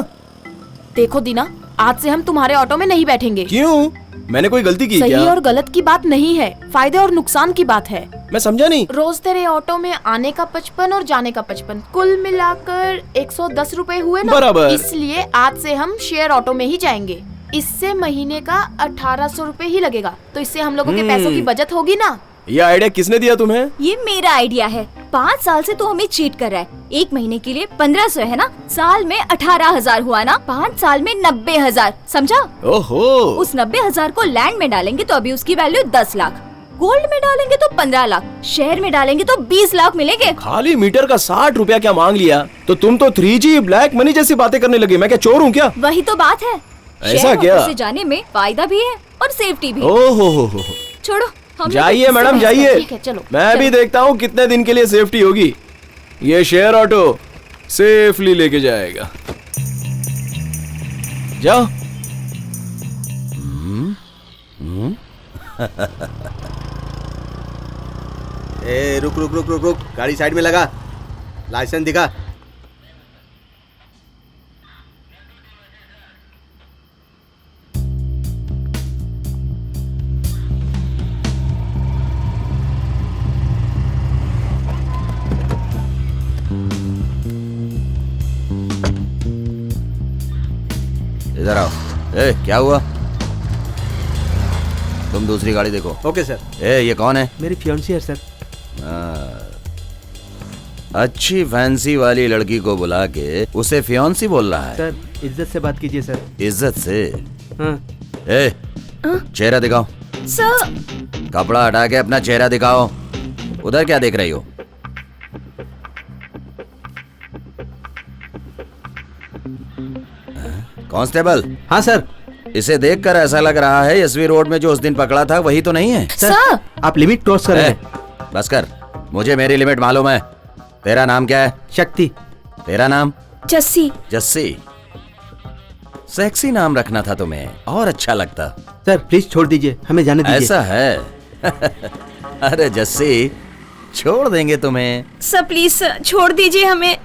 देखो दीना, आज से हम तुम्हारे ऑटो में नहीं बैठेंगे। क्यों? मैंने कोई गलती की सही क्या? और गलत की बात नहीं है, फायदे और नुकसान की बात है। मैं समझा नहीं। रोज तेरे ऑटो में आने का 55 और जाने का 55, कुल मिलाकर 110 रुपए हुए ना। बराबर। इसलिए आज से हम शेयर ऑटो में ही जाएंगे। इससे महीने का 1800 रुपए ही लगेगा, तो इससे हम लोगों के पैसों की बचत होगी ना। ये आइडिया किसने दिया तुम्हें? ये मेरा आइडिया है। 5 साल से तू हमें चीट कर रहा है। एक महीने के लिए 1500 है ना, साल में 18,000 हुआ ना, 5 साल में 90,000, समझा? ओहो। उस 90,000 को लैंड में डालेंगे तो अभी उसकी वैल्यू 10 लाख, गोल्ड में डालेंगे तो 15 लाख, शेयर में डालेंगे तो 20 लाख मिलेंगे। खाली मीटर का 60 रुपया क्या मांग लिया? तो तुम तो 3G ब्लैक मनी जैसी बातें करने लगे। मैं क्या चोर हूँ क्या? वही तो बात है। ऐसा क्या? से जाने में फायदा भी है और सेफ्टी भी। ओहो। छोड़ो, जाइए मैडम जाइए, ठीक है, चलो, मैं भी चलो। देखता हूँ कितने दिन के लिए सेफ्टी होगी। ये शेयर ऑटो सेफली लेके जाएगा। जाओ। ए रुक रुक रुक रुक रुक, गाड़ी साइड में लगा, लाइसेंस दिखा। इधर आओ। ए क्या हुआ? तुम दूसरी गाड़ी देखो। Okay sir. ए ये कौन है? मेरी फियांसी है सर। अच्छी फैंसी वाली लड़की को बुला के उसे फियांसी बोल रहा है? सर इज्जत से बात कीजिए सर। इज्जत से? हाँ। ए चेहरा दिखाओ। सर कपड़ा हटा के अपना चेहरा दिखाओ। उधर क्या देख रही हो? कांस्टेबल। हाँ सर। इसे देखकर ऐसा लग रहा है एसवी रोड में जो उस दिन पकड़ा था वही तो नहीं है। सर आप लिमिट क्रॉस कर रहे हैं। बस कर, मुझे मेरी लिमिट मालूम है। तेरा नाम क्या है? शक्ति। तेरा नाम? जस्सी। जस्सी। सेक्सी नाम रखना था तुम्हें, और अच्छा लगता। सर प्लीज छोड़ दीजिए, हमें जाने दीजिए। ऐसा है? अरे जस्सी, छोड़ देंगे तुम्हें। सर प्लीज सर, छोड़ दीजिए हमें।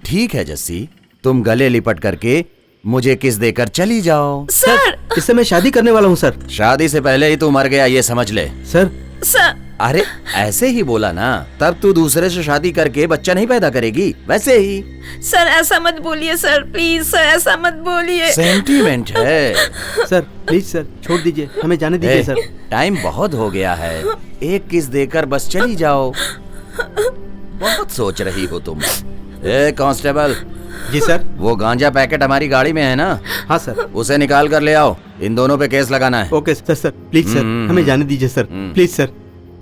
ठीक है जस्सी, तुम गले लिपट करके मुझे किस देकर चली जाओ। सर इससे मैं शादी करने वाला हूँ सर। शादी से पहले ही तू मर गया, ये समझ ले। सर सर अरे ऐसे ही बोला ना, तब तू दूसरे से शादी करके बच्चा नहीं पैदा करेगी, वैसे ही। सर ऐसा मत बोलिए सर, प्लीज सर ऐसा मत बोलिए। सेंटीमेंट है। सर प्लीज सर छोड़ दीजिए, हमें जाने दीजिए सर। टाइम बहुत हो गया है, एक किस देकर बस चली जाओ। बहुत सोच रही हो तुम। ए कांस्टेबल। जी सर। वो गांजा पैकेट हमारी गाड़ी में है ना? हाँ सर। उसे निकाल कर ले आओ, इन दोनों पे केस लगाना है। Okay sir. Sir please sir हमें जाने दीजिए सर, प्लीज सर।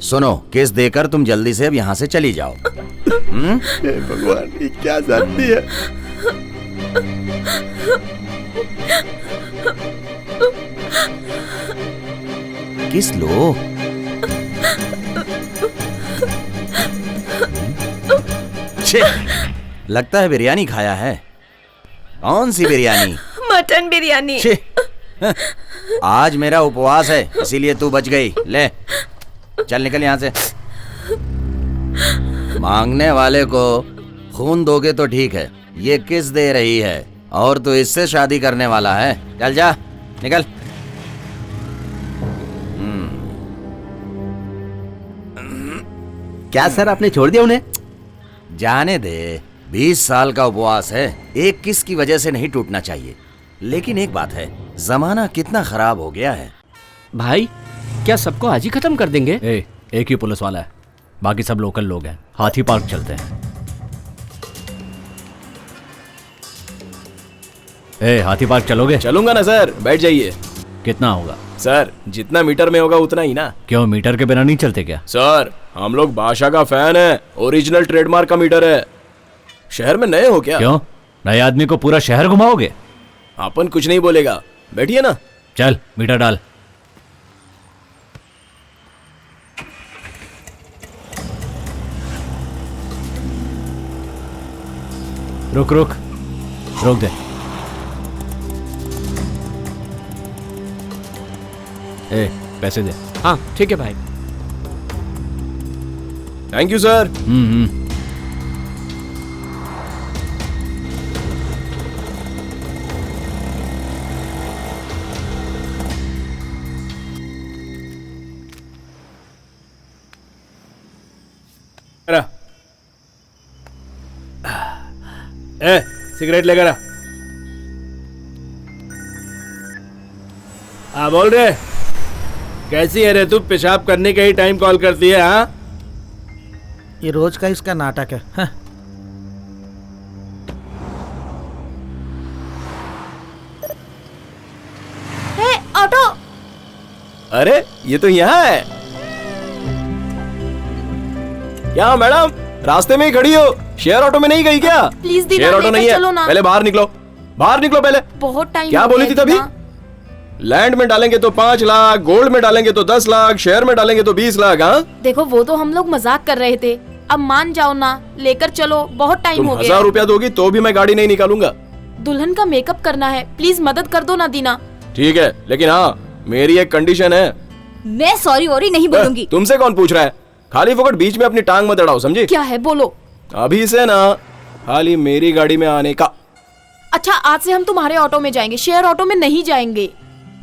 सुनो, केस देकर तुम जल्दी से अब यहाँ से चली जाओ। भगवान ये क्या जानती है। किस लो। लगता है बिरयानी खाया है। कौन सी बिरयानी? मटन बिरयानी। आज मेरा उपवास है, इसीलिए तू बच गई। ले चल निकल यहाँ से। मांगने वाले को खून दोगे तो ठीक है, ये किस दे रही है और तू इससे शादी करने वाला है? चल जा निकल। क्या सर आपने छोड़ दिया उन्हें? जाने दे, 20 साल का उपवास है, एक किस की वजह से नहीं टूटना चाहिए। लेकिन एक बात है, जमाना कितना खराब हो गया है। भाई क्या सबको आज ही खत्म कर देंगे? एक ही पुलिस वाला है, बाकी सब लोकल लोग हैं। हाथी पार्क चलते हैं। हाथी पार्क चलोगे? चलूंगा ना सर, बैठ जाइए। कितना होगा? सर जितना मीटर में होगा उतना ही ना। क्यों, मीटर के बिना नहीं चलते क्या? सर हम लोग बादशाह का फैन है, ओरिजिनल ट्रेडमार्क का मीटर है। शहर में नए हो क्या? क्यों, नए आदमी को पूरा शहर घुमाओगे? अपन कुछ नहीं बोलेगा, बैठिए ना। चल मीटर डाल। रुक रुक रोक दे। पैसे दे। हाँ ठीक है भाई। Thank you sir. सिगरेट लेकर आ। बोल रहे कैसी है रे तू? पेशाब करने का ही टाइम कॉल करती है? हाँ ये रोज का इसका नाटक है। हाँ। हे ऑटो। अरे ये तो यहाँ है। क्या मैडम, रास्ते में ही खड़ी हो? शेयर ऑटो में नहीं गई क्या? प्लीज शेयर ऑटो नहीं है, चलो ना। पहले बाहर निकलो, बाहर निकलो पहले। बहुत टाइम क्या बोली थी तभी? लैंड में डालेंगे तो 5 लाख, गोल्ड में डालेंगे तो 10 लाख, शेयर में डालेंगे तो 20 लाख। हाँ, देखो वो तो हम लोग मजाक कर रहे थे, अब मान जाओ ना, लेकर चलो, बहुत टाइम तुम हो गया। 1000 रुपया दोगी तो भी मैं गाड़ी नहीं निकालूंगा। दुल्हन का मेकअप करना है, प्लीज मदद कर दो ना दीना। ठीक है, लेकिन हाँ मेरी एक कंडीशन है। मैं सॉरी वॉरी नहीं बोलूंगी। तुमसे कौन पूछ रहा है? खाली फोकट बीच में अपनी टांग मत अड़ाओ, समझी? क्या है बोलो। अभी से ना खाली मेरी गाड़ी में आने का। अच्छा, आज से हम तुम्हारे ऑटो में जाएंगे, शेयर ऑटो में नहीं जाएंगे।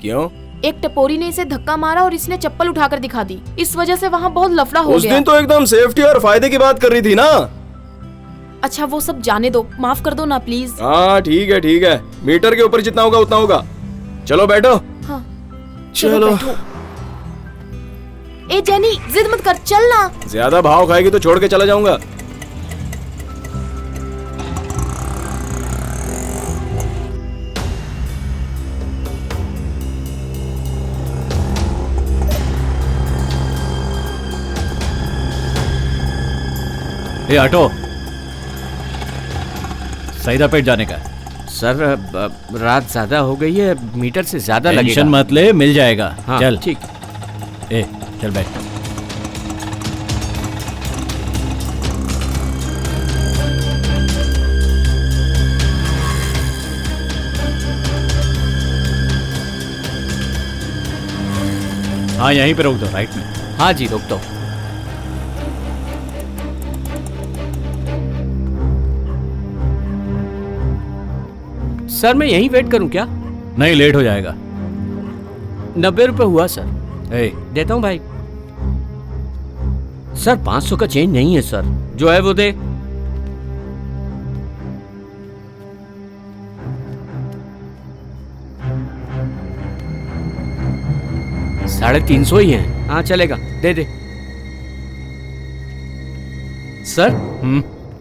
क्यों? एक टपोरी ने इसे धक्का मारा और इसने चप्पल उठाकर दिखा दी, इस वजह से वहाँ बहुत लफड़ा हो उस गया। दिन तो एकदम सेफ्टी और फायदे की बात कर रही थी ना। अच्छा वो सब जाने दो, माफ कर दो ना प्लीज। हाँ ठीक है, मीटर के ऊपर जितना होगा उतना होगा। चलो बैठो। हाँ चलो। बैठो। ए जेनी, जिद मत कर, चल ना। ज्यादा भाव खाएगी तो छोड़ के चला जाऊंगा। ए ऑटो, सईदापेट जाने का। सर रात ज्यादा हो गई है, मीटर से ज्यादा लगेगा। टेंशन मत ले, मिल जाएगा। हाँ, चल ठीक। ए चल बैठ। हाँ यहीं पे रोक दो, राइट में। हाँ जी, रोक दो। सर मैं यहीं वेट करूं क्या? नहीं, लेट हो जाएगा। 90 रुपए हुआ सर। ए देता हूं भाई। सर 500 का चेंज नहीं है सर, जो है वो दे। साढ़े 300 ही है। हाँ चलेगा, दे दे। सर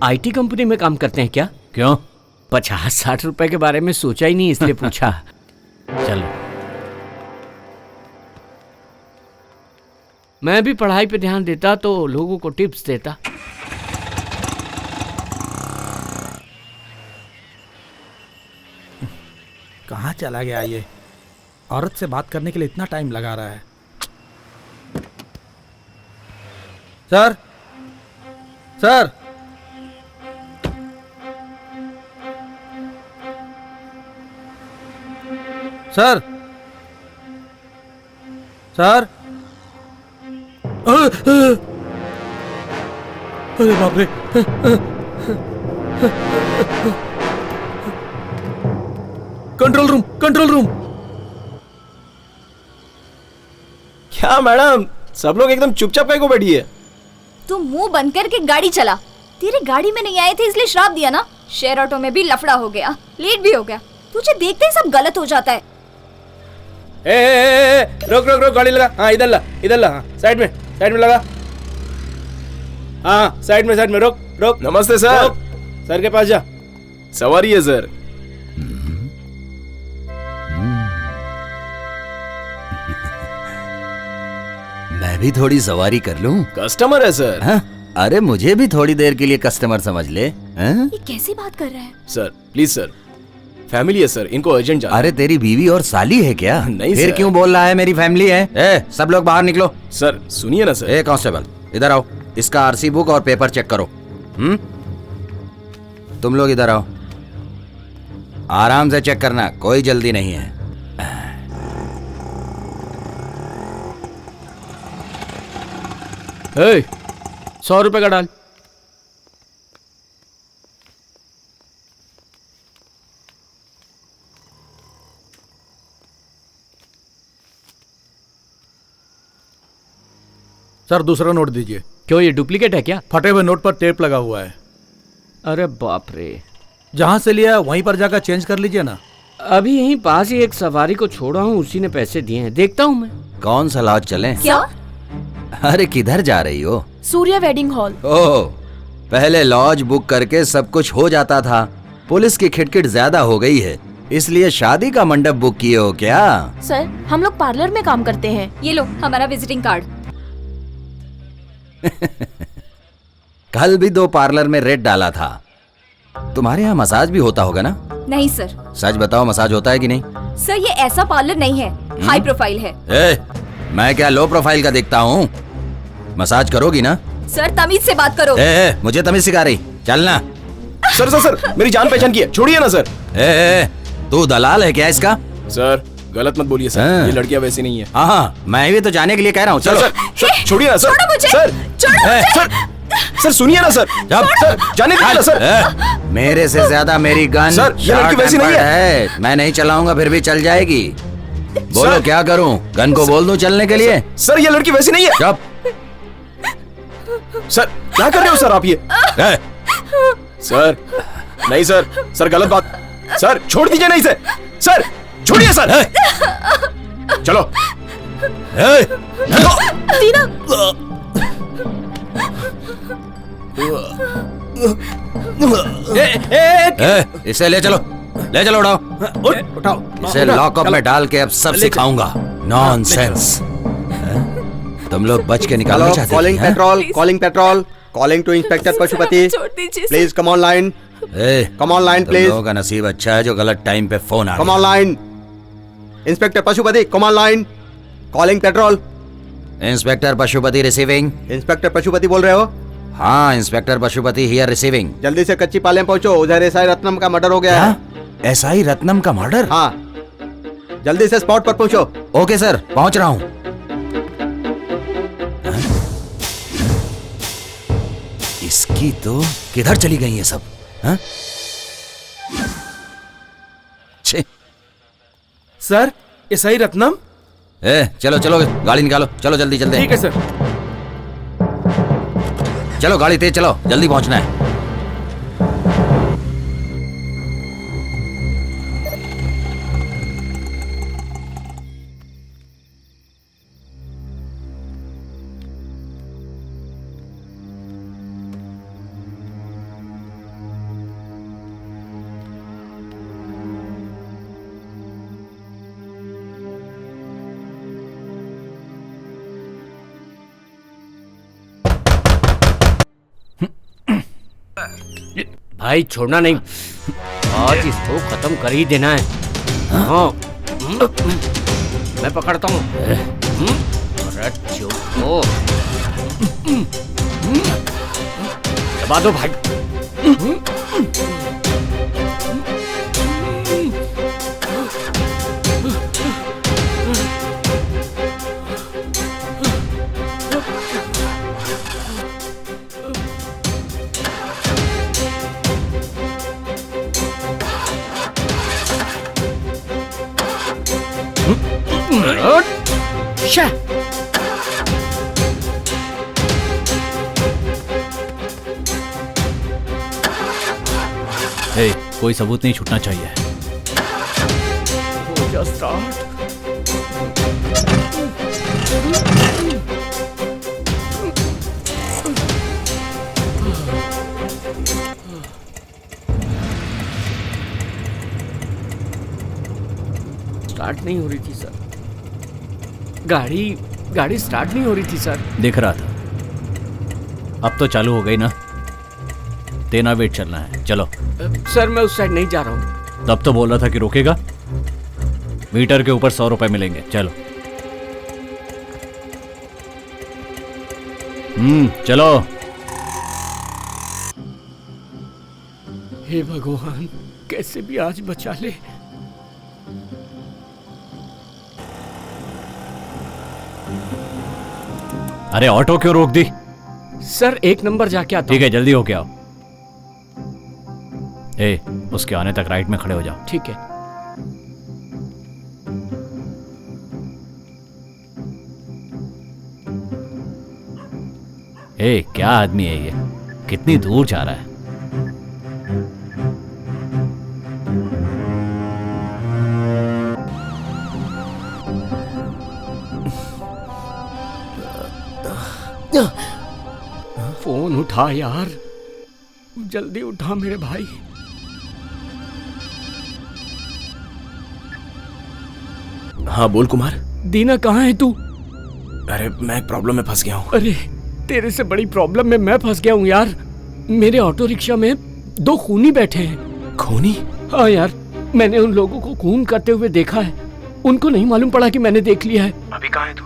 आईटी कंपनी में काम करते हैं क्या? क्यों? 50-60 रुपए के बारे में सोचा ही नहीं, इसलिए पूछा। चलो। मैं भी पढ़ाई पे ध्यान देता तो लोगों को टिप्स देता। कहाँ चला गया ये? औरत से बात करने के लिए इतना टाइम लगा रहा है। सर, सर, सर, सर, अरे बाप रे। Control room, control room. क्या मैडम, सब लोग एकदम चुपचाप काहे को बैठी है? तू मुंह बंद करके गाड़ी चला। तेरी गाड़ी में नहीं आए थे इसलिए श्राप दिया ना। शेयर ऑटो में भी लफड़ा हो गया, लेट भी हो गया। तुझे देखते ही सब गलत हो जाता है। रोक रोक रोक, गाड़ी लगा। हाँ इधर ला, हाँ साइड में लगा। हाँ साइड में रोक रोक। नमस्ते सर। सर के पास जा। सवारी है सर। मैं भी थोड़ी सवारी कर लूं? कस्टमर है सर। हाँ? अरे मुझे भी थोड़ी देर के लिए कस्टमर समझ ले। हाँ? ये कैसी बात कर रहा है? सर प्लीज सर, फैमिली है सर, इनको अर्जेंट जाना। अरे तेरी बीवी और साली है क्या? नहीं फिर सर। क्यों बोल रहा है मेरी फैमिली है? ए, सब लोग बाहर निकलो। सर सुनिए ना सर। ए कांस्टेबल, इधर आओ। इसका आरसी बुक और पेपर चेक करो। तुम लोग इधर आओ। आराम से चेक करना, कोई जल्दी नहीं है। 100 रुपए का डाल। सर दूसरा नोट दीजिए। क्यों, ये डुप्लीकेट है क्या? फटे हुए नोट पर टेप लगा हुआ है। अरे बाप रे। जहां से लिया वहीं पर जाकर चेंज कर लीजिए ना। अभी यहीं पास ही एक सवारी को छोड़ा हूँ, उसी ने पैसे दिए हैं, देखता हूँ मैं। कौन सा लॉज चले? क्या? अरे किधर जा रही हो? Surya wedding hall. ओह, पहले लॉज बुक करके सब कुछ हो जाता था। पुलिस की खिटखिट ज्यादा हो गई है, इसलिए शादी का मंडप बुक किए हो क्या? सर हम लोग पार्लर में काम करते हैं। ये लो हमारा विजिटिंग कार्ड। कल भी 2 पार्लर में रेट डाला था। तुम्हारे यहाँ मसाज भी होता होगा ना? नहीं सर। सच बताओ, मसाज होता है कि नहीं? सर ये ऐसा पार्लर नहीं है, हाई प्रोफाइल है। मैं क्या लो प्रोफाइल का दिखता हूँ? मसाज करोगी ना? सर तमीज से बात करो। मुझे तमीज सिखा रही, चलना। सर सर सर मेरी जान पहचान की है, छोड़िए ना सर। तू दलाल है क्या इसका? सर गलत मत बोलिए सर, ये लड़कियां वैसी नहीं है। हाँ, मैं भी तो जाने के लिए कह रहा हूँ। चलो सर छोड़िए ना सर। छोड़ो मुझे। सर सर सर सुनिए ना सर। सर जाने दीजिए ना सर। मेरे से ज्यादा मेरी गन सर, ये लड़की वैसी नहीं है। मैं नहीं चलाऊंगा फिर भी चल जाएगी। बोलो क्या करूं? गन को बोल दूं चलने के लिए? सर ये लड़की वैसी नहीं है। चुप। सर क्या कर रहे हो सर आप ये? सर नहीं सर, सर गलत बात। सर छोड़ दीजिए नहीं से। सर छोड़िए सर। चलो। दीना इसे ले चलो, ले चलो, उठाओ। इसे लॉकअप में डाल के अब सब सिखाऊंगा। नॉनसेंस। तुम लोग बच के निकालना चाहते हो? Calling patrol, calling patrol, calling to inspector Pashupati. Please come on line, come on line please. तुम लोगों का नसीब अच्छा है जो गलत टाइम पे फोन आ गया। कम on line. Inspector Pashupati come on line, calling petrol. Inspector Pashupati receiving. Inspector Pashupati बोल रहे हो? हाँ, इंस्पेक्टर पशुपति हियर रिसीविंग। जल्दी से कच्ची पाले पहुंचो, उधर एसआई रत्नम का मर्डर हो गया है। एसआई रत्नम का मर्डर? हाँ, जल्दी से स्पॉट पर पहुंचो। ओके सर, पहुंच रहा हूँ। इसकी तो किधर चली गई ये सब? हाँ? Sir SI Ratnam. चलो चलो गाड़ी निकालो, चलो जल्दी जल्दी। ठीक है सर। चलो गाड़ी तेज चलो, जल्दी पहुंचना है। भाई छोड़ना नहीं, आज इसको खत्म कर ही देना है। हाँ मैं पकड़ता हूँ। अरे चुप हो, दबा दो भाई। कोई सबूत नहीं छूटना चाहिए। हो जा स्टार्ट। स्टार्ट नहीं हो रही थी सर, गाड़ी स्टार्ट नहीं हो रही थी सर। देख रहा था, अब तो चालू हो गई ना। तेना वेट चलना है, चलो। सर मैं उस साइड नहीं जा रहा हूँ। तब तो बोल रहा था कि रोकेगा। मीटर के ऊपर 100 रुपए मिलेंगे, चलो। चलो। हे भगवान, कैसे भी आज बचा ले। अरे ऑटो क्यों रोक दी? सर 1 नंबर जाके आता। ठीक है, जल्दी होके आओ। उसके आने तक राइट में खड़े हो जाओ। ठीक है। क्या आदमी है ये, कितनी दूर जा रहा है। फोन उठा यार, जल्दी उठा मेरे भाई। हाँ बोल कुमार। दीना कहाँ है तू? अरे मैं एक प्रॉब्लम में फंस गया हूँ। अरे तेरे से बड़ी प्रॉब्लम में मैं फंस गया हूँ यार। मेरे ऑटो रिक्शा में 2 खूनी बैठे हैं। खूनी? हाँ यार, मैंने उन लोगों को खून करते हुए देखा है। उनको नहीं मालूम पड़ा कि मैंने देख लिया है। अभी कहाँ है तू?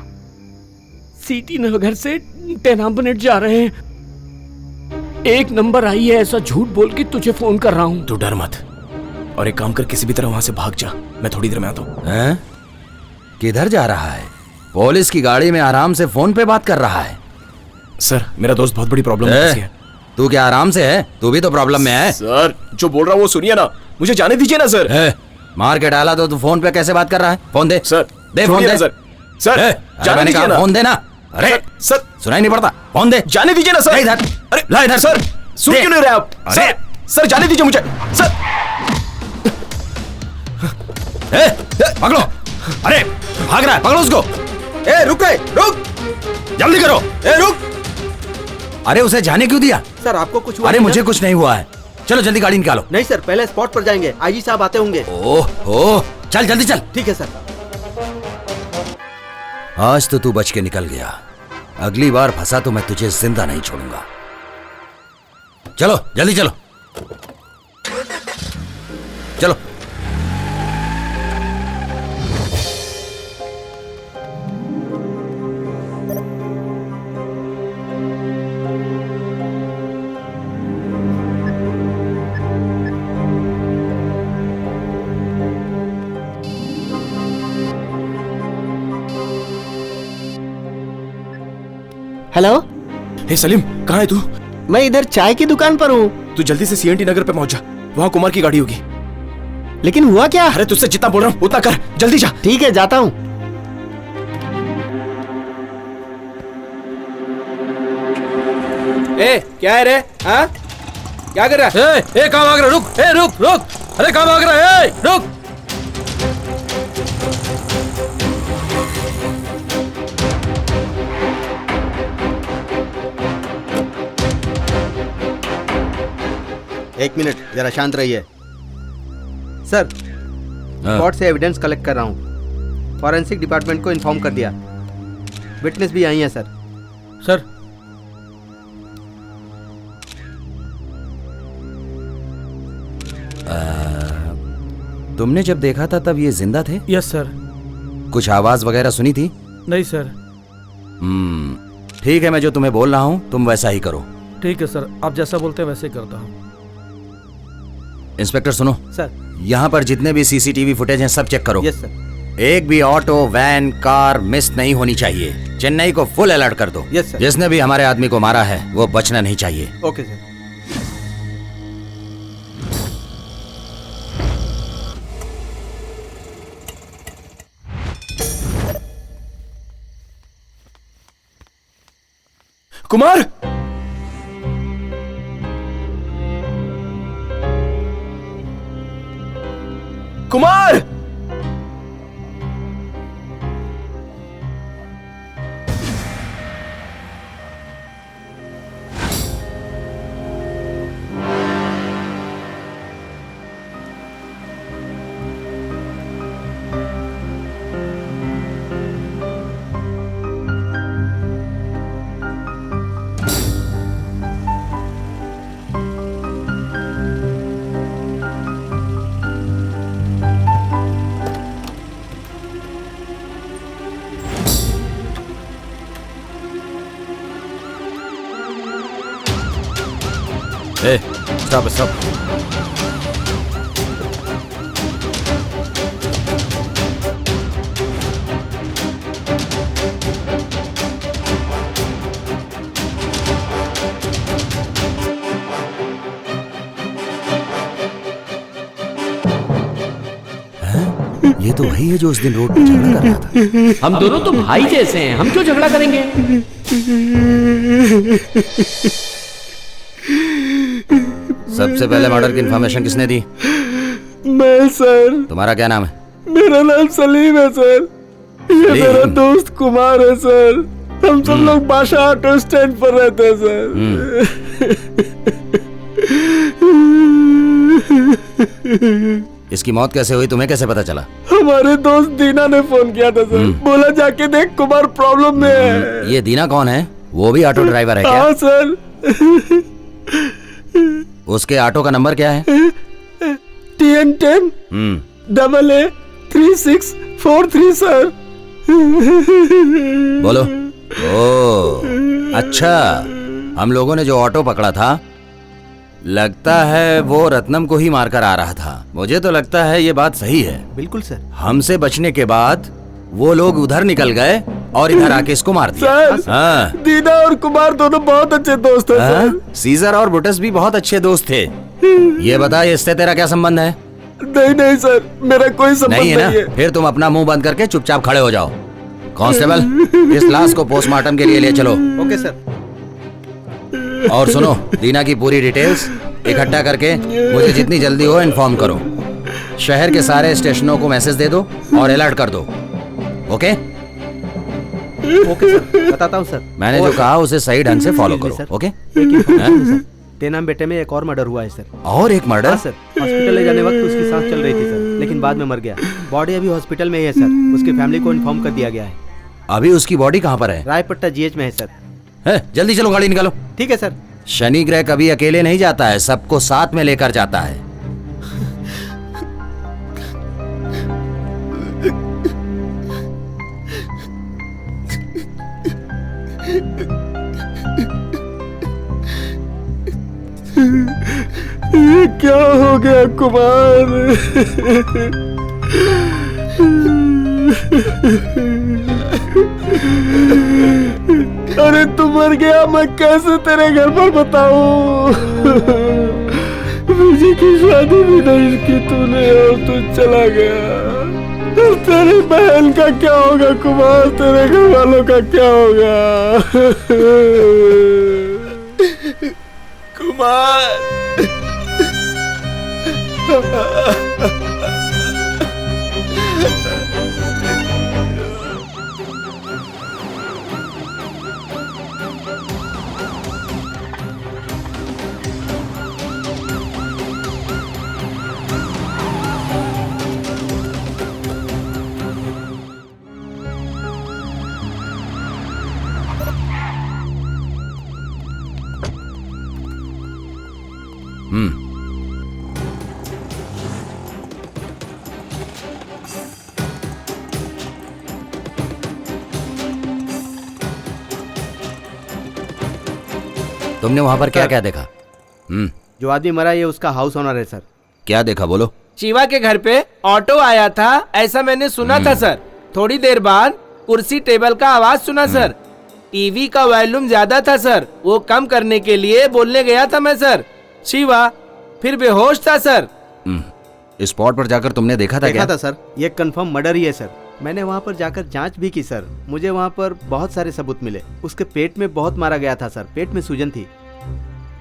सीटी नगर से टेनाम्बनेट जा रहे हैं। 1 नंबर आई है ऐसा झूठ बोल के तुझे फोन कर रहा हूँ। तू डर मत और एक काम कर, किसी भी तरह वहां से भाग जा। मैं थोड़ी देर में आता हूँ। किधर जा रहा है? पुलिस की गाड़ी में आराम से फोन पे बात कर रहा है। सर, मेरा दोस्त बहुत बड़ी प्रॉब्लम में फंसी है। तू क्या आराम से है? तू भी तो प्रॉब्लम में है। सर, जो बोल रहा हूँ वो सुनिए ना, मुझे जाने दीजिए ना सर। मार के डाला तो तू फोन पे कैसे बात कर रहा है? फोन दे सर। दे फोन दे सर। सर, जाने दीजिए ना। फोन दे ना। अरे सर, सुनाई नहीं पड़ता। फोन दे। जाने दीजिए ना सर। इधर। अरे ला इधर। सर, सुन क्यों नहीं रहे आप? सर, सर जाने दीजिए मुझे। सर पकड़ो। अरे भाग रहा है, पकड़ो उसको। रुक जल्दी करो। रुक। अरे उसे जाने क्यों दिया? सर आपको कुछ हुआ? अरे मुझे कुछ नहीं हुआ है। चलो जल्दी गाड़ी निकालो। नहीं सर, पहले स्पॉट पर जाएंगे, आईजी साहब आते होंगे। ओह, चल जल्दी चल। ठीक है सर। आज तो तू बच के निकल गया, अगली बार फंसा तो मैं तुझे जिंदा नहीं छोड़ूंगा। चलो जल्दी चलो। चलो। हेलो। हे सलीम, कहाँ है तू? मैं इधर चाय की दुकान पर हूँ। तू जल्दी से सीएनटी नगर पे पहुंच जा, वहाँ कुमार की गाड़ी होगी। लेकिन हुआ क्या? अरे तुझसे जितना बोल रहा हूँ उतना कर, जल्दी जा। ठीक है, जाता हूँ। क्या है रे? हाँ, क्या कर रहा है? कहाँ भाग रहा? रुक। रुक रुक। अरे कहाँ भाग रहा है? रुक। एक मिनट, जरा शांत रहिए। सर, स्पॉट से एविडेंस कलेक्ट कर रहा हूँ। फॉरेंसिक डिपार्टमेंट को इन्फॉर्म कर दिया। विटनेस भी आई है सर। सर, तुमने जब देखा था तब ये जिंदा थे? Yes sir. कुछ आवाज वगैरह सुनी थी? नहीं सर। ठीक है, मैं जो तुम्हें बोल रहा हूँ तुम वैसा ही करो। ठीक है सर, आप जैसा बोलते हैं वैसे ही करता हूँ। इंस्पेक्टर सुनो सर, यहाँ पर जितने भी सीसीटीवी फुटेज हैं सब चेक करो। Yes sir. एक भी ऑटो, वैन, कार मिस नहीं होनी चाहिए। चेन्नई को फुल अलर्ट कर दो। Yes sir. जिसने भी हमारे आदमी को मारा है वो बचना नहीं चाहिए। Okay sir. Kumar, Kumar, stop stop. ये तो वही है जो उस दिन रोड पे झगड़ा कर रहा था। हम दोनों तो भाई जैसे हैं, हम क्यों झगड़ा करेंगे? सबसे पहले मर्डर की इंफॉर्मेशन किसने दी? मैं सर। तुम्हारा क्या नाम है? मेरा नाम सलीम है सर। ये मेरा दोस्त कुमार है सर। हम सब लोग बादशाह ऑटो स्टैंड पर रहते हैं सर। इसकी मौत कैसे हुई, तुम्हें कैसे पता चला? हमारे दोस्त दीना ने फोन किया था सर। बोला जाके देख, कुमार प्रॉब्लम में है। ये दीना कौन है? वो भी ऑटो ड्राइवर है क्या? हाँ सर। उसके ऑटो का नंबर क्या है? TN10 AA3643 sir. बोलो। ओ अच्छा, हम लोगों ने जो ऑटो पकड़ा था, लगता है वो रत्नम को ही मारकर आ रहा था। मुझे तो लगता है ये बात सही है। बिल्कुल सर। हमसे बचने के बाद वो लोग उधर निकल गए और इधर आके इसको मार दिया। सर, हाँ। दीना और कुमार दोनों बहुत अच्छे दोस्त हैं सर। सीजर और बुटस भी बहुत अच्छे दोस्त थे। ये बता, इससे तेरा क्या संबंध है? नहीं सर, मेरा कोई संबंध नहीं है ना? फिर तुम अपना मुंह बंद करके चुपचाप खड़े हो जाओ। कांस्टेबल, इस लाश को पोस्टमार्टम के लिए ले चलो। Okay sir. और सुनो, दीना की पूरी डिटेल्स इकट्ठा करके मुझे जितनी जल्दी हो इन्फॉर्म करो। शहर के सारे स्टेशनों को मैसेज दे दो और अलर्ट कर दो। ओके? ओके सर, बताता हूँ सर। मैंने जो कहा उसे सही ढंग से फॉलो करो। ओके? तेनाम बेटे में एक और मर्डर हुआ है सर। और एक मर्डर? हाँ सर, हॉस्पिटल ले जाने वक्त उसकी सांस चल रही थी सर, लेकिन बाद में मर गया। बॉडी अभी हॉस्पिटल में ही है सर। उसकी फैमिली को इन्फॉर्म कर दिया गया है। अभी उसकी बॉडी कहाँ पर है? रायपट्टा GH में है सर। जल्दी चलो, गाड़ी निकालो। ठीक है सर। शनि ग्रह कभी अकेले नहीं जाता है, सबको साथ में लेकर जाता है। ये क्या हो गया कुमार? अरे तू मर गया, मैं कैसे तेरे घर पर बताऊं? मुझे की शादी भी नहीं की तूने और तू चला गया। तेरी बहन का क्या होगा कुमार? तेरे घर वालों का क्या होगा? कुमार। तुमने वहां पर क्या क्या देखा? जो आदमी मरा ये उसका हाउस ओनर है सर। क्या देखा बोलो? शिवा के घर पे ऑटो आया था, ऐसा मैंने सुना था सर। थोड़ी देर बाद कुर्सी टेबल का आवाज सुना सर। टीवी का वॉल्यूम ज्यादा था सर, वो कम करने के लिए बोलने गया था मैं सर। शिवा फिर बेहोश था सर। स्पॉट पर जाकर तुमने देखा था? देखा था सर, ये कंफर्म मर्डर ही है सर। मैंने वहाँ पर जाकर जांच भी की सर। मुझे वहाँ पर बहुत सारे सबूत मिले। उसके पेट में बहुत मारा गया था सर, पेट में सूजन थी।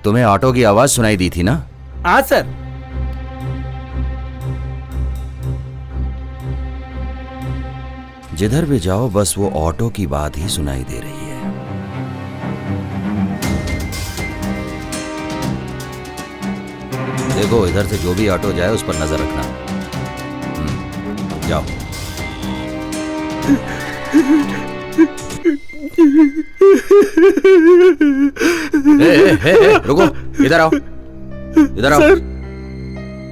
तुम्हें ऑटो की आवाज सुनाई दी थी ना? हाँ सर। जिधर भी जाओ बस वो ऑटो की बात ही सुनाई दे रही है। देखो, इधर से जो भी ऑटो जाए उस पर नजर रखना। जाओ। रुको, इधर आओ, इधर आओ।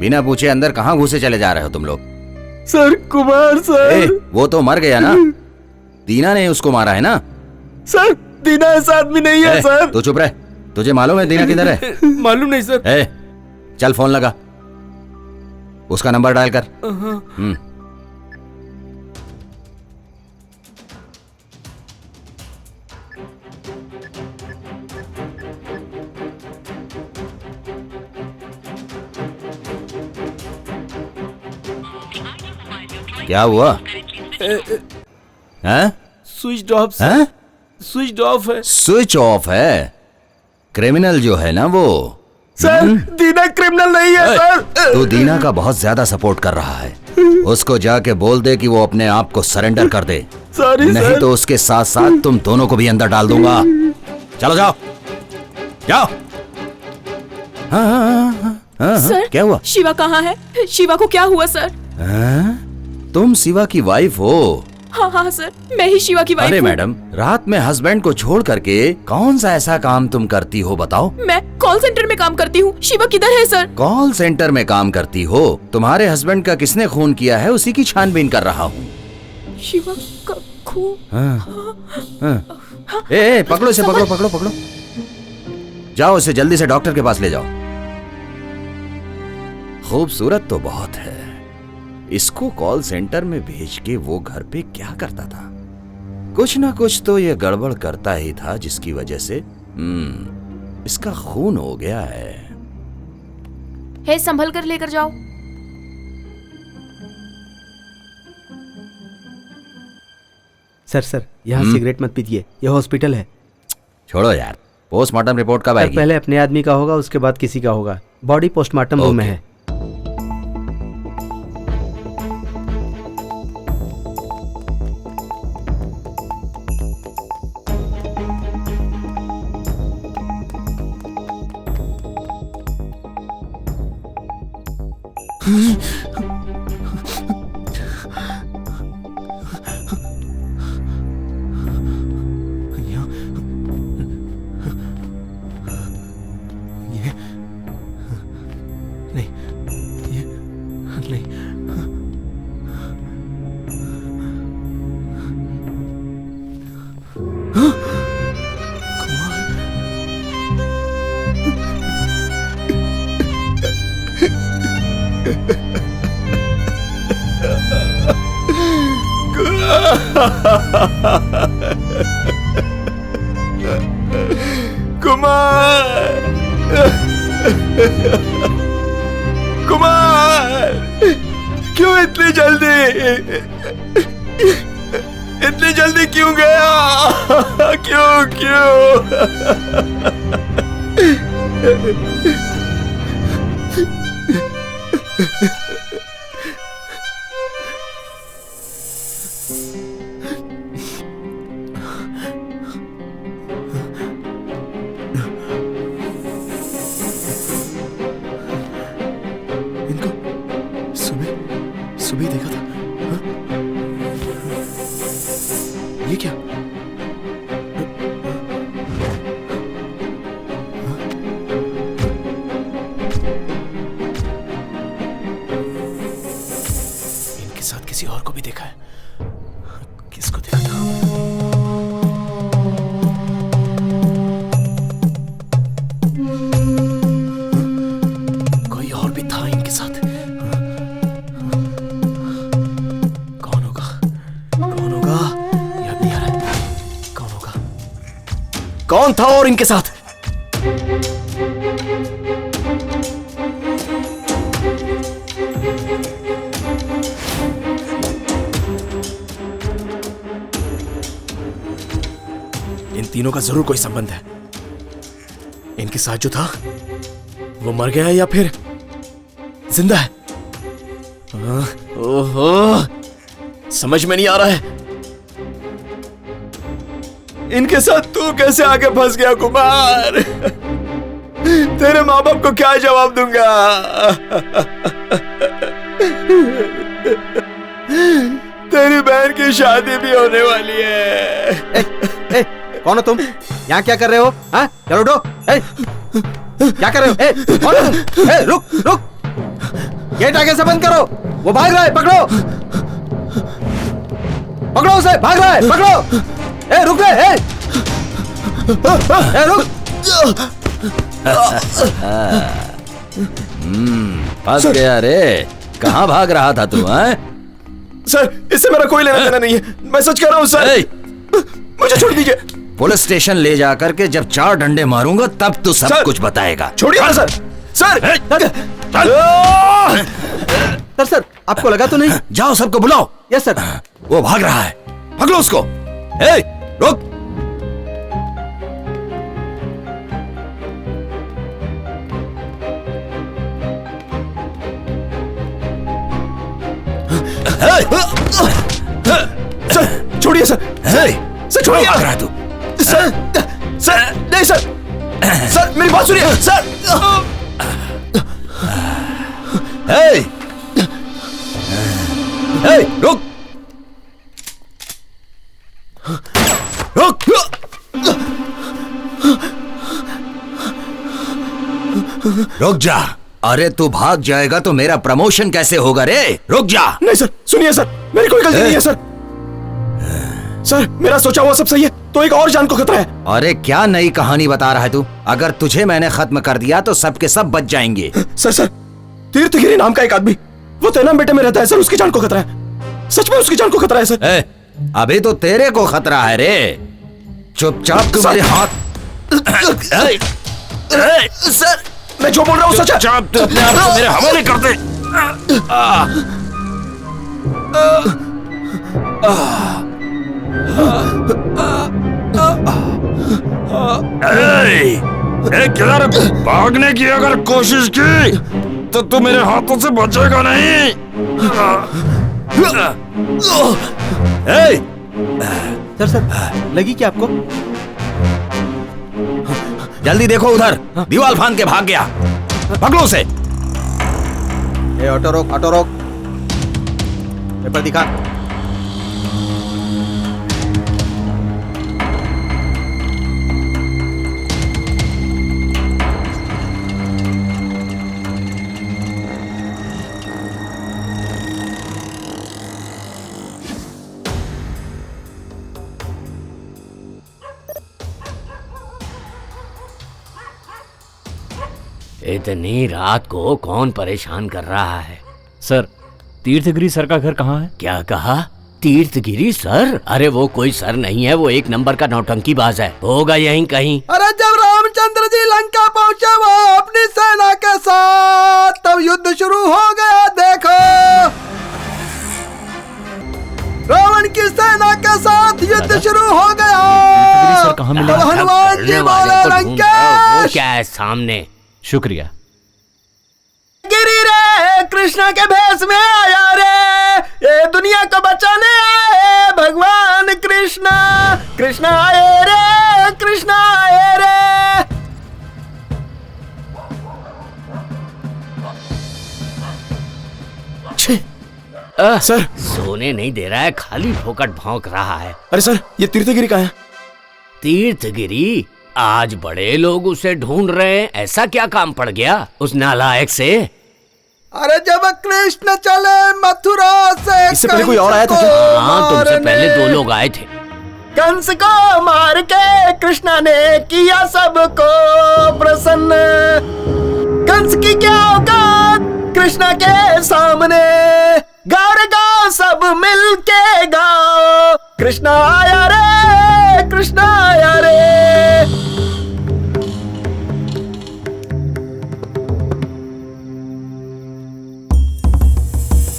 बिना पूछे अंदर कहाँ घुसे चले जा रहे हो तुम लोग? Sir Kumar sir. वो तो मर गया ना, दीना ने उसको मारा है ना? सर दीना ऐसा आदमी नहीं है सर। तो चुप रह, तुझे मालूम है दीना किधर है? मालूम नहीं सर। चल फोन लगा, उसका नंबर डायल कर। क्या हुआ? Switch off sir. Switch off है। स्विच ऑफ है? क्रिमिनल जो है ना वो। सर दीना क्रिमिनल नहीं है सर। तू दीना का बहुत ज्यादा सपोर्ट कर रहा है। उसको जाके बोल दे कि वो अपने आप को सरेंडर कर दे। नहीं तो उसके साथ साथ तुम दोनों को भी अंदर डाल दूंगा। चलो जाओ, जाओ। सर, क्या हुआ? शिवा कहाँ है? शिवा को क्या हुआ सर? तुम शिवा की वाइफ हो, हाँ हाँ सर, मैं ही शिवा की वाइफ अरे हूँ। मैडम, रात में हस्बैंड को छोड़ करके कौन सा ऐसा काम तुम करती हो बताओ? मैं कॉल सेंटर में काम करती हूँ। शिवा किधर है सर? कॉल सेंटर में काम करती हो? तुम्हारे हस्बैंड का किसने खून किया है उसी की छानबीन कर रहा हूँ। शिवा का खून? ए, पकड़ो इसे, पकड़ो पकड़ो पकड़ो। जाओ इसे जल्दी से डॉक्टर के पास ले जाओ। खूबसूरत तो बहुत है, इसको कॉल सेंटर में भेज के वो घर पे क्या करता था? कुछ ना कुछ तो ये गड़बड़ करता ही था जिसकी वजह से इसका खून हो गया है। हे, संभल कर लेकर जाओ। सर यहाँ सिगरेट मत पीजिए, ये हॉस्पिटल है। छोड़ो यार, पोस्टमार्टम रिपोर्ट कब आएगी? पहले अपने आदमी का होगा, उसके बाद किसी का होगा। बॉडी पोस्टमार्टम रूम में है। कुमार, क्यों इतनी जल्दी क्यों गया? क्यों? सुबह देखा था। हाँ? ये क्या? इनके साथ किसी और को भी देखा है। किसको देखा था? कोई और भी था इनके साथ। कौन था और इनके साथ? इन तीनों का जरूर कोई संबंध है। इनके साथ जो था वो मर गया है या फिर जिंदा है? ओहो, समझ में नहीं आ रहा है। इनके साथ तू कैसे आके फंस गया कुमार? तेरे माँ बाप को क्या जवाब दूंगा? तेरी बहन की शादी भी होने वाली है। कौन हो तुम? यहाँ क्या कर रहे हो? हाँ, चलो उठो। क्या कर रहे हो? कौन हो तुम? रुक, गेट आगे से बंद करो। वो भाग रहा है, पकड़ो उसे, भाग रहा है, पकड़ो। रुक रे, रुक। फंस गया रे। कहाँ भाग रहा था तू? सर, इससे मेरा कोई लेना देना नहीं है, मैं सच कह रहा हूँ सर। मुझे छोड़ दीजिए। पुलिस स्टेशन ले जाकर के जब 4 डंडे मारूंगा तब तू सब कुछ बताएगा। छोड़िए सर। सर, आपको लगा तो नहीं? जाओ सबको बुलाओ। Yes sir. वो भाग रहा है, पकड़ो उसको। रुक। सर, छोड़िए सर। सर छोड़िए। भाग रहा है तू? सर नहीं सर, मेरी बात सुनिए सर। रुक। रुक। रुक जा। अरे तू भाग जाएगा तो मेरा प्रमोशन कैसे होगा रे? रुक जा। नहीं सर, सुनिए सर, मेरी कोई गलती नहीं है सर। सर मेरा सोचा हुआ सब सही है, तो एक और जान को खतरा है। अरे क्या नई कहानी बता रहा है तू? अगर तुझे मैंने खत्म कर दिया तो सबके सब बच जाएंगे। सर तीर्थगिरी नाम का एक आदमी वो तेनाम बेटे में रहता है सर, उसकी जान को खतरा है। सच में उसकी जान को खतरा है सर। अभी तो तेरे को खतरा है रे। चुपचाप तुम्हारे हाथ। सर मैं जो बोल रहा हूँ सच है। चुपचाप तू अपने आप को मेरे हवाले कर दे। किधर भागने की अगर कोशिश की तो तू मेरे हाथों से बचेगा नहीं। सर लगी क्या आपको? जल्दी देखो उधर, दीवार फांद के भाग गया। पकड़ो उसे। ऑटो रोक, ऑटो रोक। पेपर दिखा। इतनी रात को कौन परेशान कर रहा है? सर तीर्थगिरी सर का घर कहाँ है? क्या कहा? तीर्थगिरी सर? अरे वो कोई सर नहीं है, वो एक नंबर का नौटंकीबाज है। होगा यहीं कहीं। अरे जब रामचंद्र जी लंका पहुँचे वो अपनी सेना के साथ, तब युद्ध शुरू हो गया। देखो रावण की सेना के साथ युद्ध शुरू हो गया। सर कहाँ मिले? तब हनुमान जी बोले लंकेश। क्या है सामने? शुक्रिया। गिरी रे कृष्णा के भेष में आया रे, ये दुनिया को बचाने आए भगवान कृष्णा। कृष्णा आए रे, कृष्णा आए रे। सर सोने नहीं दे रहा है, खाली फोकट भौंक रहा है। अरे सर ये तीर्थगिरी कहाँ है? तीर्थगिरी? आज बड़े लोग उसे ढूंढ रहे हैं। ऐसा क्या काम पड़ गया उस नालायक से? अरे जब कृष्ण चले मथुरा से, इससे पहले कोई और आया था? हाँ तुमसे पहले 2 लोग आए थे। कंस को मार के कृष्णा ने किया सबको प्रसन्न। कंस की क्या औकात कृष्णा के सामने। गाओ रे गाओ सब मिल के गाओ, कृष्णा आया रे, कृष्णा आया रे।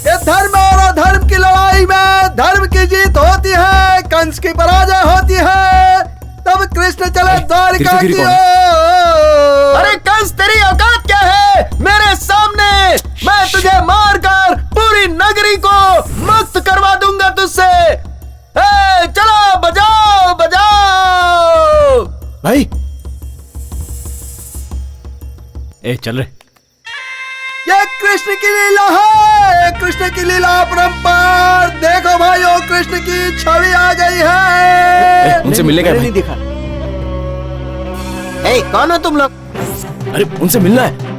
ये धर्म और अधर्म की लड़ाई में धर्म की जीत होती है, कंस की पराजय होती है। तब कृष्ण चले द्वारिका की ओर। अरे कंस तेरी औकात क्या है मेरे सामने? मैं तुझे मारकर पूरी नगरी को मुक्त करवा दूंगा तुझसे। चलो बजाओ बजाओ। भाई चल रहे। ये कृष्ण की लीला है, कृष्ण की लीला अपरंपार। देखो भाइयों कृष्ण की छवि आ गई है। उनसे मिलने का नहीं दिखा। कौन हो तुम लोग? अरे उनसे मिलना है।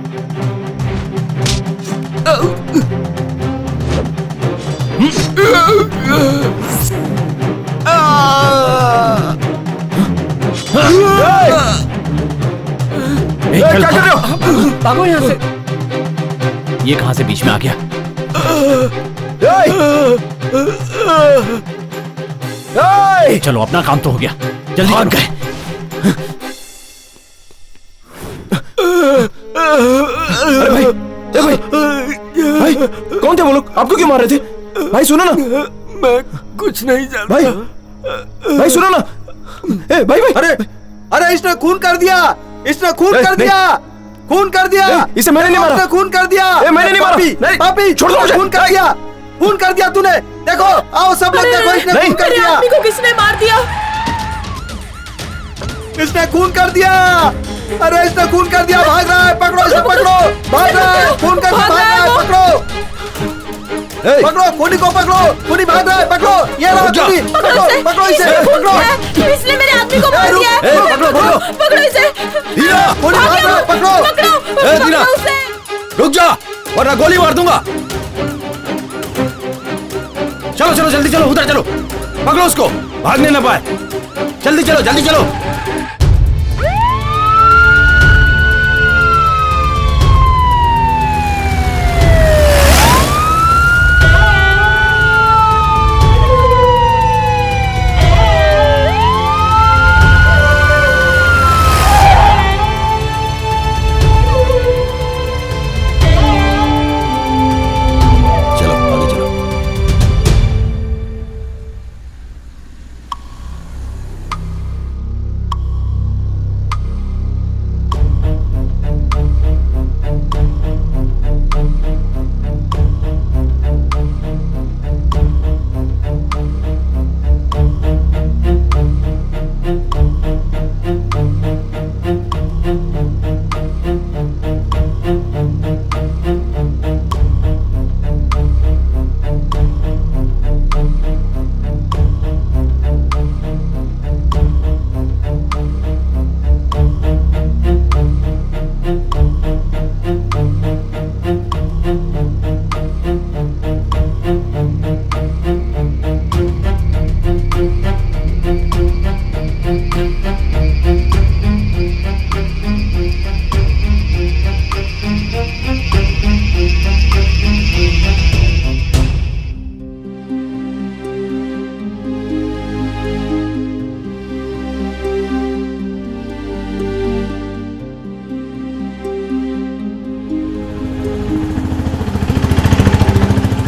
क्या कर रहे हो? भागो यहाँ से। ये कहां से बीच में आ गया? चलो अपना काम तो हो गया, जल्दी भाग गए। भाई भाई कौन थे वो लोग? आपको क्यों मार रहे थे? भाई सुनो ना। मैं कुछ नहीं जानता। भाई सुनो ना। भाई अरे अरे इसने खून कर दिया, इसने खून कर दिया, खून कर दिया। इसे मैंने नहीं मारा। खून कर दिया। मैंने नहीं मारा। पापी छोड़ दो मुझे। खून कर दिया, खून कर दिया तूने। देखो आओ सब लोग देखो, इसने खून कर दिया। आदमी को किसने मार दिया? इसने खून कर दिया। अरे इसने खून कर दिया, भाग रहा है। पकड़ो इसे, पकड़ो। भाग रहा है, खून कर दिया, भाग रहा है। पकड़ो पकड़ो खूनी को, पकड़ो। खूनी भाग रहा है, पकड़ो। ये रहा खूनी, पकड़ो पकड़ो इसे, पकड़ो। दीना, रुक जा वरना गोली मार दूंगा। चलो चलो जल्दी चलो, उधर चलो, पकड़ो उसको, भागने ना पाए। जल्दी चलो जल्दी चलो।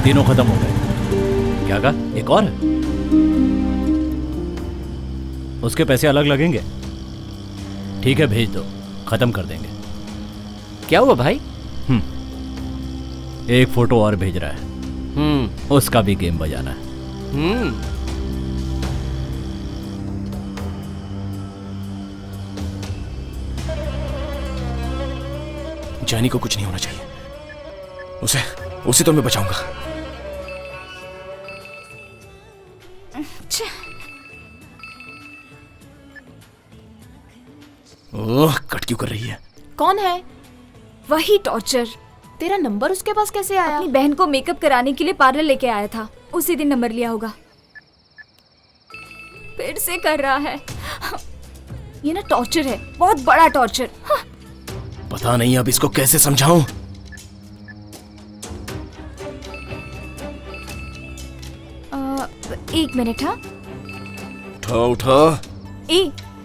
तीनों खत्म हो गए। क्या कहा? एक और? उसके पैसे अलग लगेंगे। ठीक है भेज दो, खत्म कर देंगे। क्या हुआ भाई? एक फोटो और भेज रहा है। उसका भी गेम बजाना है। जानी को कुछ नहीं होना चाहिए। उसे तो मैं बचाऊंगा। ओह, कट क्यों कर रही है? कौन है? वही टॉर्चर। तेरा नंबर उसके पास कैसे आया? अपनी बहन को मेकअप कराने के लिए पार्लर लेके आया था, उसी दिन नंबर लिया होगा। फिर से कर रहा है। ये ना टॉर्चर है, बहुत बड़ा टॉर्चर। पता नहीं अब इसको कैसे समझाऊं। एक मिनट। हाँ उठा उठा।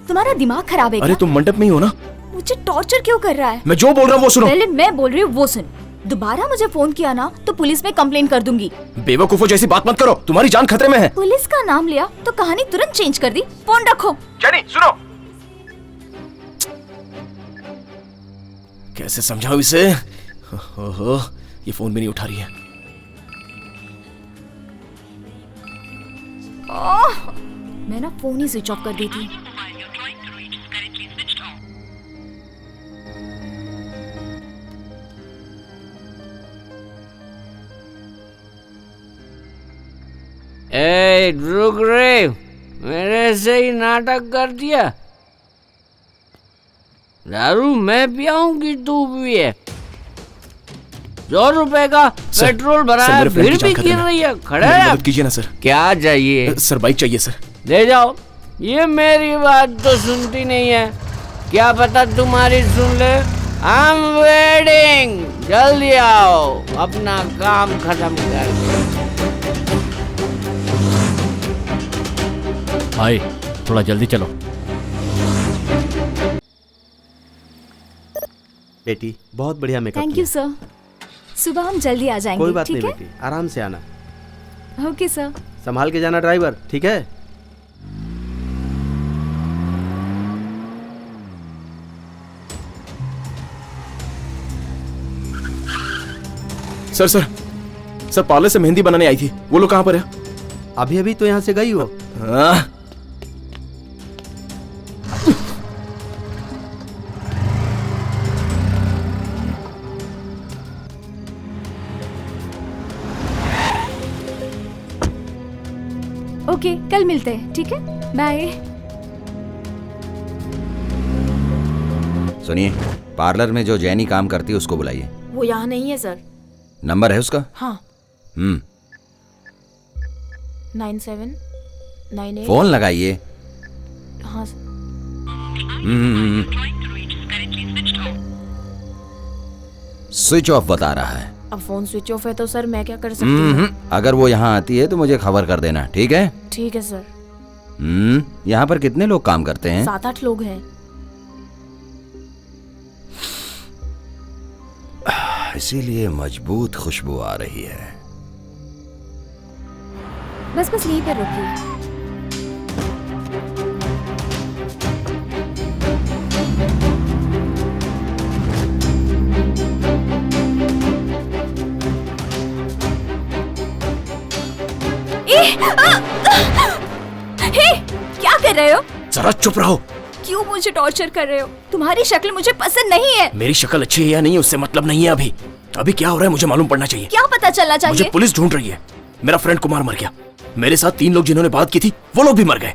तुम्हारा दिमाग खराब है क्या? अरे तुम मंडप में ही हो ना? मुझे टॉर्चर क्यों कर रहा है? मैं जो बोल रहा हूँ वो सुनो। पहले मैं बोल रही हूँ वो सुन। दोबारा मुझे फोन किया ना तो पुलिस में कंप्लेन कर दूंगी। बेवकूफों जैसी बात मत करो, तुम्हारी जान खतरे में है। पुलिस का नाम लिया तो कहानी तुरंत चेंज कर दी। फोन रखो। जेनी सुनो। कैसे समझाऊं इसे? ओहो, ये फोन भी नहीं उठा रही है। मैं ना फोन ही स्विच ऑफ कर दी थी। ए रुक रे, मेरे से ही नाटक कर दिया। दारू मैं पियाऊंगी तू पिए। 100 रुपए का पेट्रोल भराया फिर भी गिर रही है। खड़े मदद कीजिए ना सर। क्या चाहिए? सर बाइक चाहिए सर। ले जाओ। ये मेरी बात तो सुनती नहीं है, क्या पता तुम्हारी सुन ले। आई एम वेटिंग, जल्दी आओ, अपना काम खत्म कर। भाई थोड़ा जल्दी चलो। बेटी बहुत बढ़िया मेकअप। Thank you sir. सुबह हम जल्दी आ जाएंगे। कोई बात नहीं है? बेटी, आराम से आना। Okay sir. संभाल के जाना ड्राइवर, ठीक है? सर पार्लर से मेहंदी बनाने आई थी, वो लोग कहाँ पर है? अभी अभी तो यहाँ से गई हो। ओके, कल मिलते हैं, ठीक है? बाय। सुनिए, पार्लर में जो जैनी काम करती है उसको बुलाइए। वो यहाँ नहीं है सर। नंबर है उसका? हाँ। 9798। फोन लगाइए। हाँ। स्विच ऑफ बता रहा है। अब फोन स्विच ऑफ है तो सर मैं क्या कर सकती हूँ? अगर वो यहाँ आती है तो मुझे खबर कर देना, ठीक है? ठीक है सर। यहाँ पर कितने लोग काम करते हैं? 7-8 लोग हैं। इसीलिए मजबूत खुशबू आ रही है। बस यहीं पर रुकिए। हे, क्या कर रहे हो? जरा चुप रहो। क्यों मुझे टॉर्चर कर रहे हो? तुम्हारी शक्ल मुझे पसंद नहीं है। मेरी शक्ल अच्छी है या नहीं उससे मतलब नहीं है। अभी क्या हो रहा है मुझे मालूम पड़ना चाहिए। क्या पता चलना चाहिए? मुझे पुलिस ढूंढ रही है। मेरा फ्रेंड कुमार मर गया। मेरे साथ 3 लोग जिन्होंने बात की थी वो लोग भी मर गए।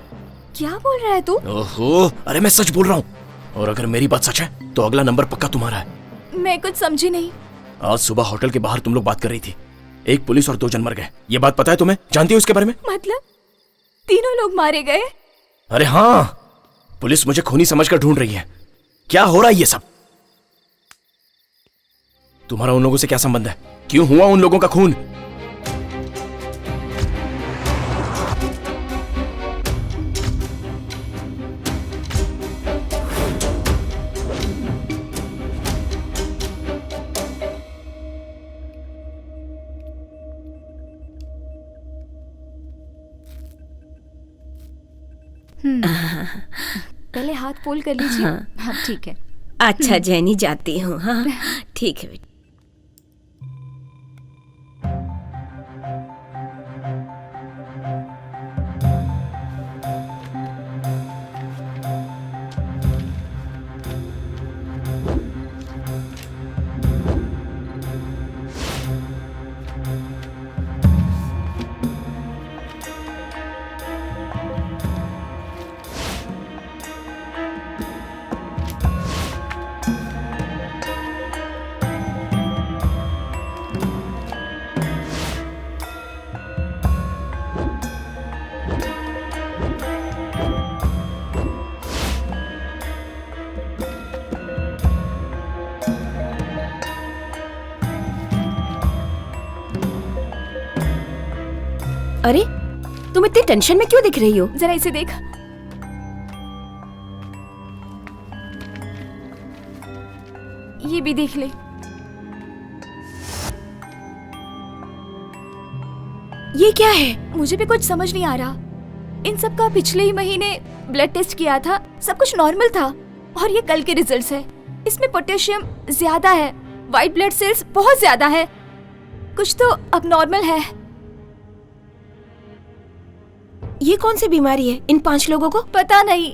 क्या बोल रहा है तू? ओहो, अरे मैं सच बोल रहा हूँ। और अगर मेरी बात सच है तो अगला नंबर पक्का तुम्हारा है। मैं कुछ समझी नहीं। आज सुबह होटल के बाहर तुम लोग बात कर रही थी। एक पुलिस और 2 जन मर गए। ये बात पता है तुम्हें? जानती हो इसके बारे में? मतलब तीनों लोग मारे गए? अरे हाँ, पुलिस मुझे खूनी समझकर ढूंढ रही है। क्या हो रहा है ये सब? तुम्हारा उन लोगों से क्या संबंध है? क्यों हुआ उन लोगों का खून? पहले हाथ फोल्ड कर लीजिए। हाँ ठीक है। अच्छा जैनी, जाती हूँ। हाँ ठीक है बेटा। अरे तुम इतनी टेंशन में क्यों दिख रही हो? जरा इसे देख। ये भी देख ले। ये क्या है? मुझे भी कुछ समझ नहीं आ रहा। इन सब का पिछले ही महीने ब्लड टेस्ट किया था, सब कुछ नॉर्मल था। और ये कल के रिजल्ट्स है। इसमें पोटेशियम ज्यादा है, व्हाइट ब्लड सेल्स बहुत ज्यादा है। कुछ तो अब नॉर्मल है। ये कौन सी बीमारी है इन 5 लोगों को? पता नहीं।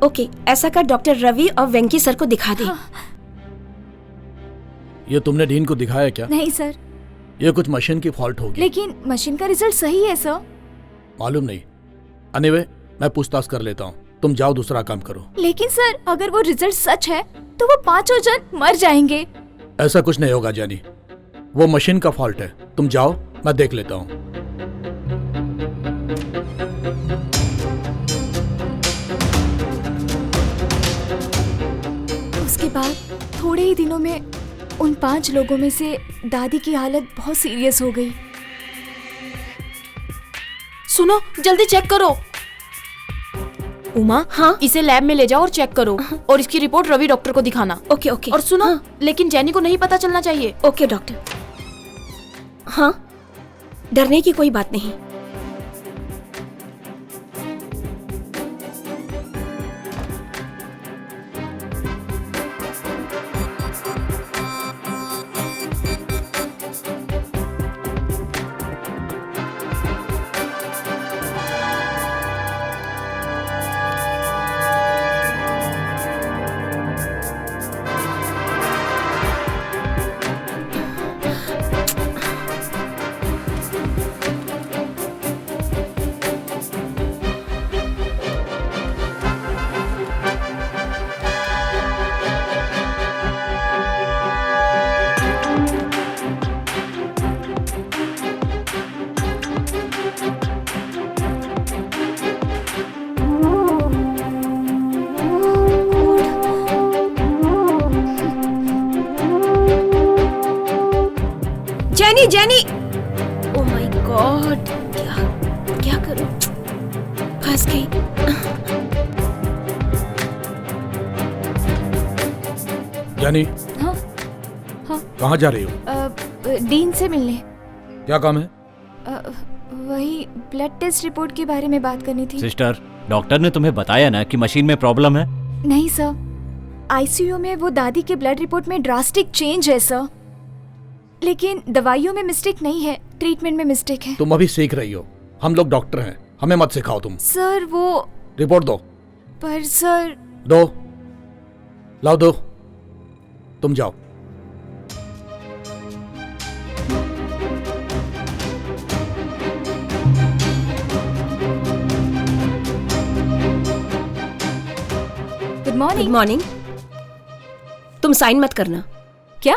ओके, ऐसा कर डॉक्टर रवि और वेंकी सर को दिखा दे। ये तुमने डीन को दिखाया क्या? नहीं सर। ये कुछ मशीन की फॉल्ट होगी। लेकिन मशीन का रिजल्ट सही है सर। मालूम नहीं। एनीवे, मैं पूछताछ कर लेता हूँ। तुम जाओ दूसरा काम करो। लेकिन सर अगर वो रिजल्ट सच है तो वो 5 जन मर जाएंगे। ऐसा कुछ नहीं होगा जैनी, वो मशीन का फॉल्ट है। तुम जाओ, मैं देख लेता हूँ। उसके बाद थोड़े ही दिनों में उन 5 लोगों में से दादी की हालत बहुत सीरियस हो गई। सुनो, जल्दी चेक करो। उमा, हाँ? इसे लैब में ले जाओ और चेक करो। और इसकी रिपोर्ट रवि डॉक्टर को दिखाना। Okay okay. और सुनो, लेकिन जैनी को नहीं पता चलना चाहिए। Okay doctor. हाँ, डरने की कोई बात नहीं। जैनी, ओ माय गॉड, क्या क्या करूं? फंस गई। यानी हाँ हाँ कहाँ जा रही हो? डीन से मिलने। क्या काम है? वही ब्लड टेस्ट रिपोर्ट के बारे में बात करनी थी। सिस्टर, डॉक्टर ने तुम्हें बताया ना कि मशीन में प्रॉब्लम है? नहीं सर, आईसीयू में वो दादी के ब्लड रिपोर्ट में ड्रास्टिक चेंज है सर, लेकिन दवाइयों में मिस्टेक नहीं है, ट्रीटमेंट में मिस्टेक है। तुम अभी सीख रही हो, हम लोग डॉक्टर हैं, हमें मत सिखाओ तुम। सर वो रिपोर्ट दो। पर सर। दो, लाओ दो, तुम जाओ। Good morning. Good morning. तुम साइन मत करना। क्या?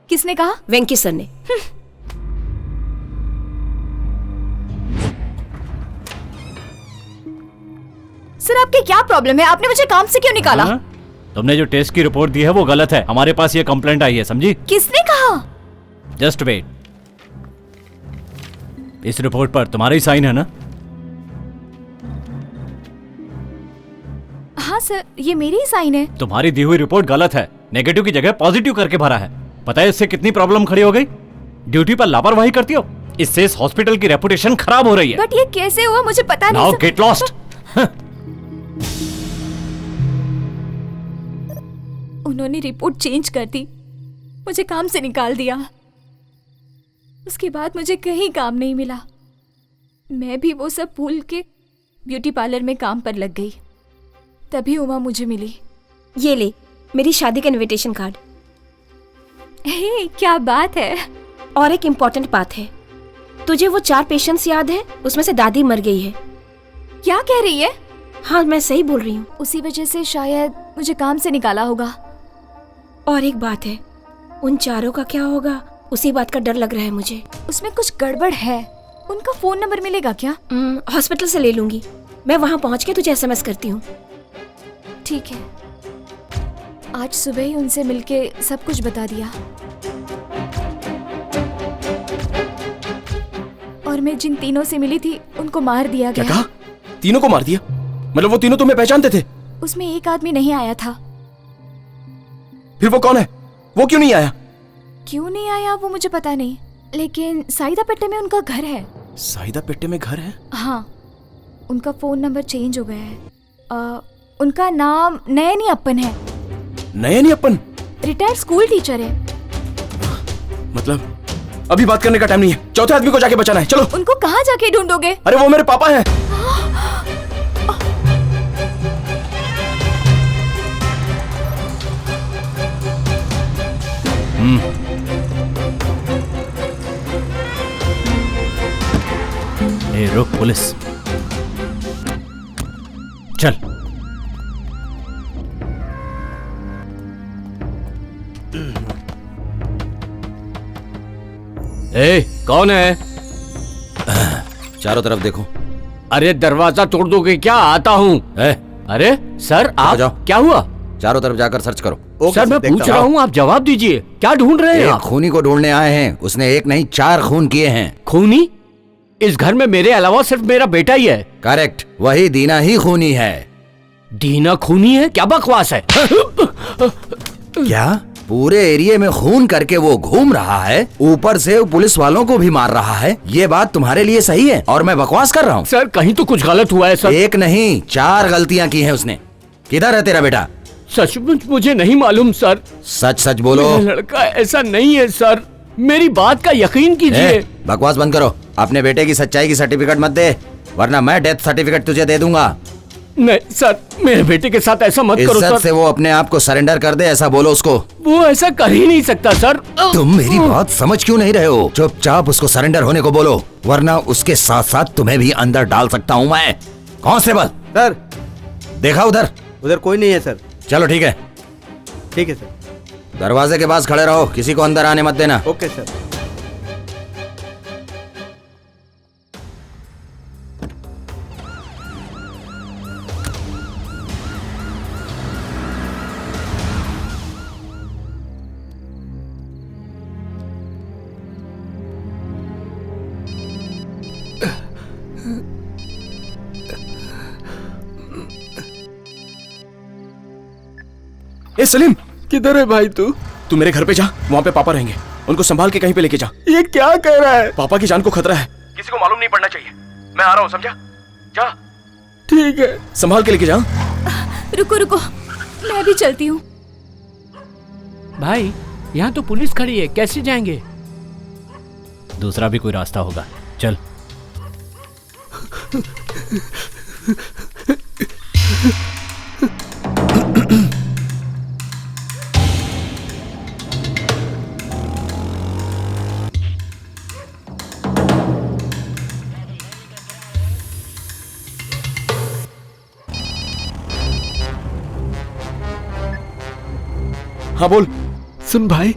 किसने कहा? वेंकी सर ने। सर आपके क्या प्रॉब्लम है? आपने मुझे काम से क्यों निकाला? तुमने जो टेस्ट की रिपोर्ट दी है वो गलत है, हमारे पास ये कंप्लेंट आई है, समझी? किसने कहा? जस्ट वेट, इस रिपोर्ट पर तुम्हारा ही साइन है ना? हाँ सर, ये मेरी ही साइन है। तुम्हारी दी हुई रिपोर्ट गलत है, नेगेटिव की जगह पॉजिटिव करके भरा है। पता है इससे कितनी प्रॉब्लम खड़ी हो गई? ड्यूटी पर लापरवाही करती हो, इससे इस हॉस्पिटल की रेपुटेशन खराब हो रही है। बट ये कैसे हुआ मुझे पता नहीं। Now get lost. उन्होंने रिपोर्ट चेंज कर दी, मुझे काम से निकाल दिया। उसके बाद मुझे कहीं काम नहीं मिला। मैं भी वो सब भूल के ब्यूटी पार्लर में काम पर लग गई। तभी उमा मुझे मिली। ये ले मेरी शादी का इनविटेशन कार्ड। हे, क्या बात है। और एक इम्पोर्टेंट बात है, तुझे वो 4 पेशेंट्स याद है? उसमें से दादी मर गई है। क्या कह रही है? हाँ मैं सही बोल रही हूँ। उसी वजह से शायद मुझे काम से निकाला होगा। और एक बात है, उन 4 का क्या होगा, उसी बात का डर लग रहा है मुझे। उसमें कुछ गड़बड़ है। उनका फोन नंबर मिलेगा क्या? हॉस्पिटल से ले लूंगी। मैं वहाँ पहुँच के तुझे SMS करती हूँ। ठीक है, आज सुबह ही उनसे मिलके सब कुछ बता दिया। और मैं जिन तीनों से मिली थी उनको मार दिया गया। क्या कहा? तीनों को मार दिया? मतलब वो तीनों तुम्हें पहचानते थे? उसमें एक आदमी नहीं आया था। फिर वो कौन है? वो क्यों नहीं आया? क्यों नहीं आया वो मुझे पता नहीं, लेकिन साइदा पेट्टे में उनका घर है। साइदा पेट्टे में घर है? हाँ, उनका फोन नंबर चेंज हो गया है। उनका नाम नयनी अप्पन है। नयनी अप्पन? रिटायर्ड स्कूल टीचर है। मतलब अभी बात करने का टाइम नहीं है, चौथे आदमी को जाके बचाना है। चलो। उनको कहाँ जाके ढूंढोगे? अरे वो मेरे पापा हैं। ए रुक पुलिस, चल। ए, कौन है? चारों तरफ देखो। अरे दरवाजा तोड़ दोगे क्या? आता हूँ। अरे सर आप जाओ। क्या हुआ? चारों तरफ जाकर सर्च करो। सर मैं पूछ रहा हूँ, आप जवाब दीजिए। क्या ढूंढ रहे हैं एक आप? खूनी को ढूंढने आए हैं, उसने एक नहीं 4 खून किए हैं। खूनी? इस घर में मेरे अलावा सिर्फ मेरा बेटा ही है। करेक्ट, वही दीना ही खूनी है। दीना खूनी है? क्या बकवास है? क्या? पूरे एरिया में खून करके वो घूम रहा है, ऊपर से पुलिस वालों को भी मार रहा है। ये बात तुम्हारे लिए सही है और मैं बकवास कर रहा हूँ? सर कहीं तो कुछ गलत हुआ है सर। एक नहीं 4 गलतियाँ की हैं उसने। किधर है तेरा बेटा? सचमुच मुझे नहीं मालूम सर। सच सच बोलो। मेरा लड़का ऐसा नहीं है सर, मेरी बात का यकीन कीजिए। बकवास बंद करो। अपने बेटे की सच्चाई की सर्टिफिकेट मत दे, वरना मैं डेथ सर्टिफिकेट तुझे दे दूंगा। नहीं सर, मेरे बेटे के साथ ऐसा मत करो सर। इज्जत से वो अपने आप को सरेंडर कर दे, ऐसा बोलो उसको। वो ऐसा कर ही नहीं सकता सर। तुम मेरी बात समझ क्यों नहीं रहे हो? चुपचाप उसको सरेंडर होने को बोलो, वरना उसके साथ साथ तुम्हें भी अंदर डाल सकता हूँ मैं। कांस्टेबल। सर। देखा उधर? उधर कोई नहीं है सर। चलो ठीक है। ठीक है सर। दरवाजे के पास खड़े रहो, किसी को अंदर आने मत देना। Okay sir. ए सलीम, किधर है भाई तू? तू मेरे घर पे जा, वहाँ पे पापा रहेंगे, उनको संभाल के कहीं पे लेके जा। ये क्या कह रहा है? पापा की जान को खतरा है, किसी को मालूम नहीं पड़ना चाहिए। मैं आ रहा हूँ, समझा? जा। ठीक है, संभाल के लेके जा। रुको रुको, मैं भी चलती हूँ। भाई यहाँ तो पुलिस खड़ी है, कैसे जाएंगे? दूसरा भी कोई रास्ता होगा, चल। हाँ बोल। सुन भाई,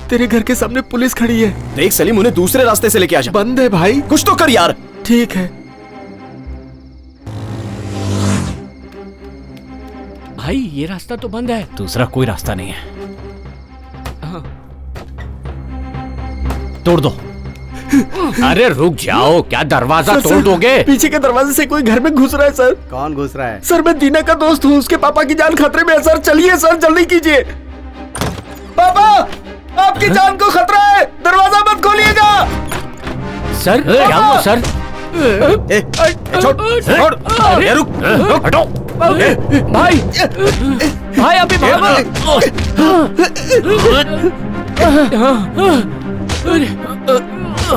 तेरे घर के सामने पुलिस खड़ी है। देख सलीम, उन्हें दूसरे रास्ते से लेके आ जा। बंद है भाई। कुछ तो कर यार। ठीक है भाई, ये रास्ता तो बंद है। दूसरा कोई रास्ता नहीं है। तोड़ दो। अरे रुक जाओ, क्या दरवाजा तोड़ दोगे? पीछे के दरवाजे से कोई घर में घुस रहा है सर। कौन घुस रहा है? सर, मैं दीना का दोस्त हूँ, उसके पापा की जान खतरे में है सर। चलिए सर, जल्दी कीजिए। पापा, आपकी जान को खतरा है, दरवाजा मत खोलिएगा। सर, क्या हुआ सर? छोड़, रुक, हटो। भाई, भाई अभी भागो।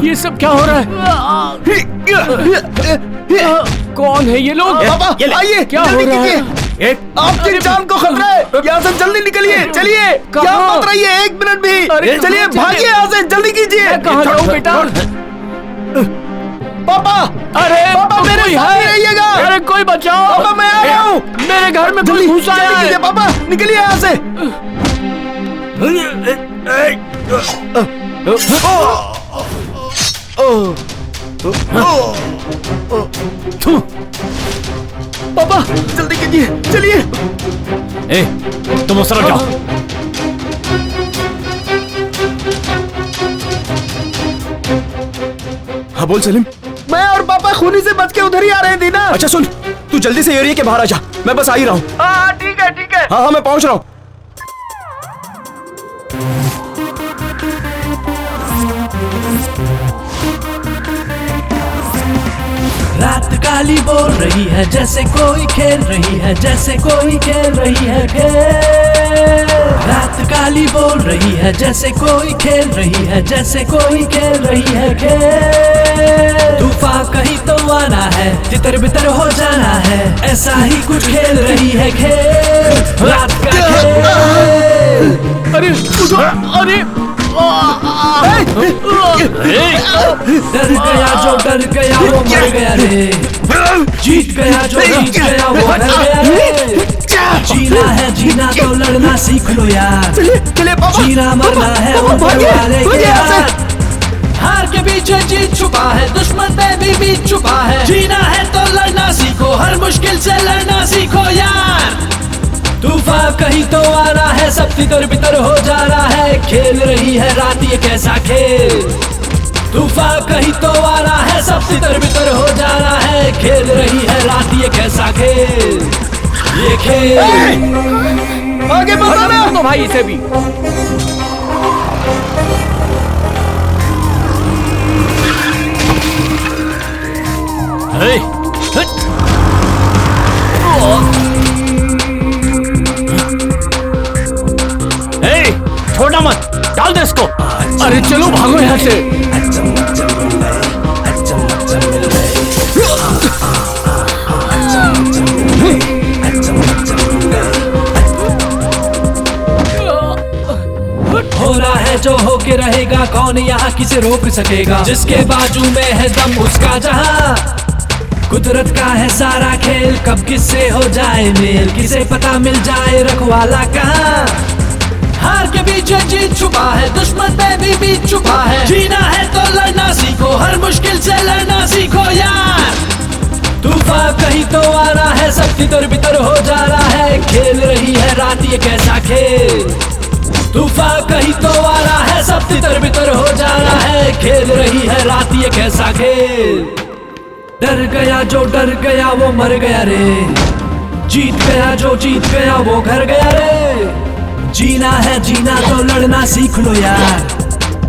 ये सब क्या हो रहा है? कौन है ये लोग? पापा आइए, क्या हो रहा है? आपकी जान को खतरा है, यहाँ से जल्दी निकलिए। चलिए, यहाँ मत रहिए एक मिनट भी। चलिए, भागिए यहाँ से, जल्दी कीजिए। कहाँ जाऊँ बेटा? पापा, अरे पापा मेरे साथ ही रहिएगा। अरे कोई बचाओ। पापा मैं आ रहा हूँ। मेरे घर में कोई घुसा है। पापा निकलिए यहाँ से। पापा जल्दी कीजिए, चलिए। ए, तुम उस तरफ जाओ। हाँ बोल सलीम। मैं और पापा खूनी से बच के उधर ही आ रहे हैं दीना। अच्छा सुन, तू जल्दी से एरिया के बाहर आ जा, मैं बस आ ही रहा हूँ। हाँ ठीक है, ठीक है। हाँ हाँ मैं पहुँच रहा हूँ। रात काली बोल रही है जैसे कोई खेल रही है, जैसे कोई खेल रही है खेल। रात काली बोल रही है जैसे कोई खेल रही है, जैसे कोई खेल रही है खेल। तूफान कहीं तो आना है, तितर बितर हो जाना है, ऐसा ही कुछ खेल रही है खेल। रात का खेल। अरे अरे डर गया जो डर गया वो मर गया रे, जीत गया जो जीत गया वो हार गया रे। जीना है जीना तो लड़ना सीख लो यार, जीना मरना है वो वाले के यार। हार के पीछे जीत छुपा है, दुश्मन में भी बीत छुपा है। जीना है तो लड़ना सीखो, हर मुश्किल से लड़ना सीखो यार। तूफान कहीं तो आ रहा है, सब तितर बितर हो जा रहा है, खेल रही है रात ये कैसा खेल। तूफान कहीं तो आ रहा है, सब तितर बितर हो जा रहा है, खेल रही है रात ये कैसा खेल। ये खेल आगे बढ़ाना तो भाई इसे भी। छोड़ना मत, डाल दे इसको। अरे चलो भागो यहाँ से। हो रहा है जो होके रहेगा, कौन यहाँ किसे रोक सकेगा। जिसके बाजू में है दम उसका जहां, कुदरत का है सारा खेल, कब किससे हो जाए मेल, किसे पता मिल जाए रखवाला कहाँ। हार के पीछे जीत छुपा है, दुश्मन में भी बीत छुपा है। जीना है तो लड़ना सीखो, हर मुश्किल से लड़ना सीखो यार। तूफान कहीं तो आ रहा है, सब तितर बितर हो जा रहा है, खेल रही है रात ये कैसा खेल। तूफान कहीं तो आ रहा है, सब तितर बितर हो जा रहा है, खेल रही है रात ये कैसा खेल। डर गया जो डर गया वो मर गया रे, जीत गया जो जीत गया वो घर गया रे। जीना है जीना तो लड़ना सीख लो यार,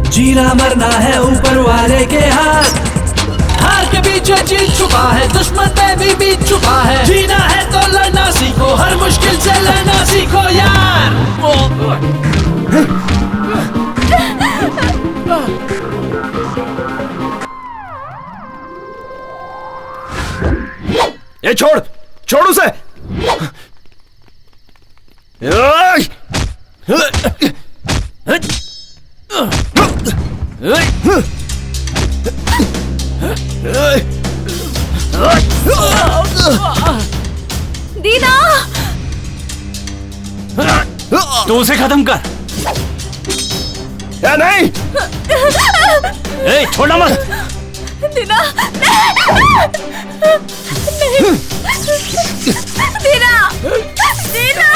जीना मरना है ऊपर वाले के हाथ। हार के पीछे जीत छुपा है, दुश्मन में भी बीत छुपा है। जीना है तो लड़ना सीखो, हर मुश्किल से लड़ना सीखो यार। ये छोड़ छोड़ उसे। दीना, तू उसे खत्म कर। या नहीं। ए, छोड़ना मत। दीना, नहीं, दीना, दीना।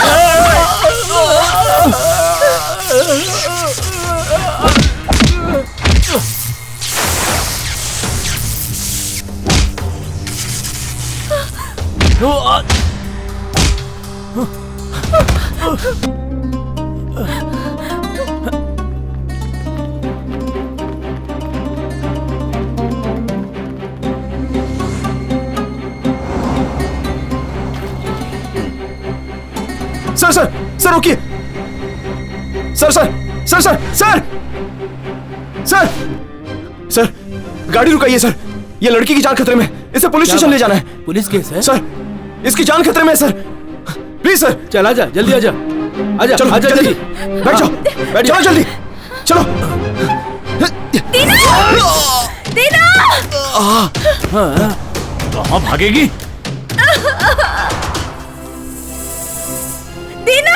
सर सर सर रुकिए। Sir sir sir sir sir sir sir गाड़ी रुकाइए सर, ये लड़की की जान खतरे में, इसे पुलिस स्टेशन ले जाना है। पुलिस केस है सर, इसकी जान खतरे में है सर, प्लीज सर। चल आजा, जल्दी आजा, आजा, चलो आजा जल्दी, जल्दी। बैठ जाओ, बैठ जाओ जल्दी, चलो। दीना, दीना। कहाँ भागेगी? दीना।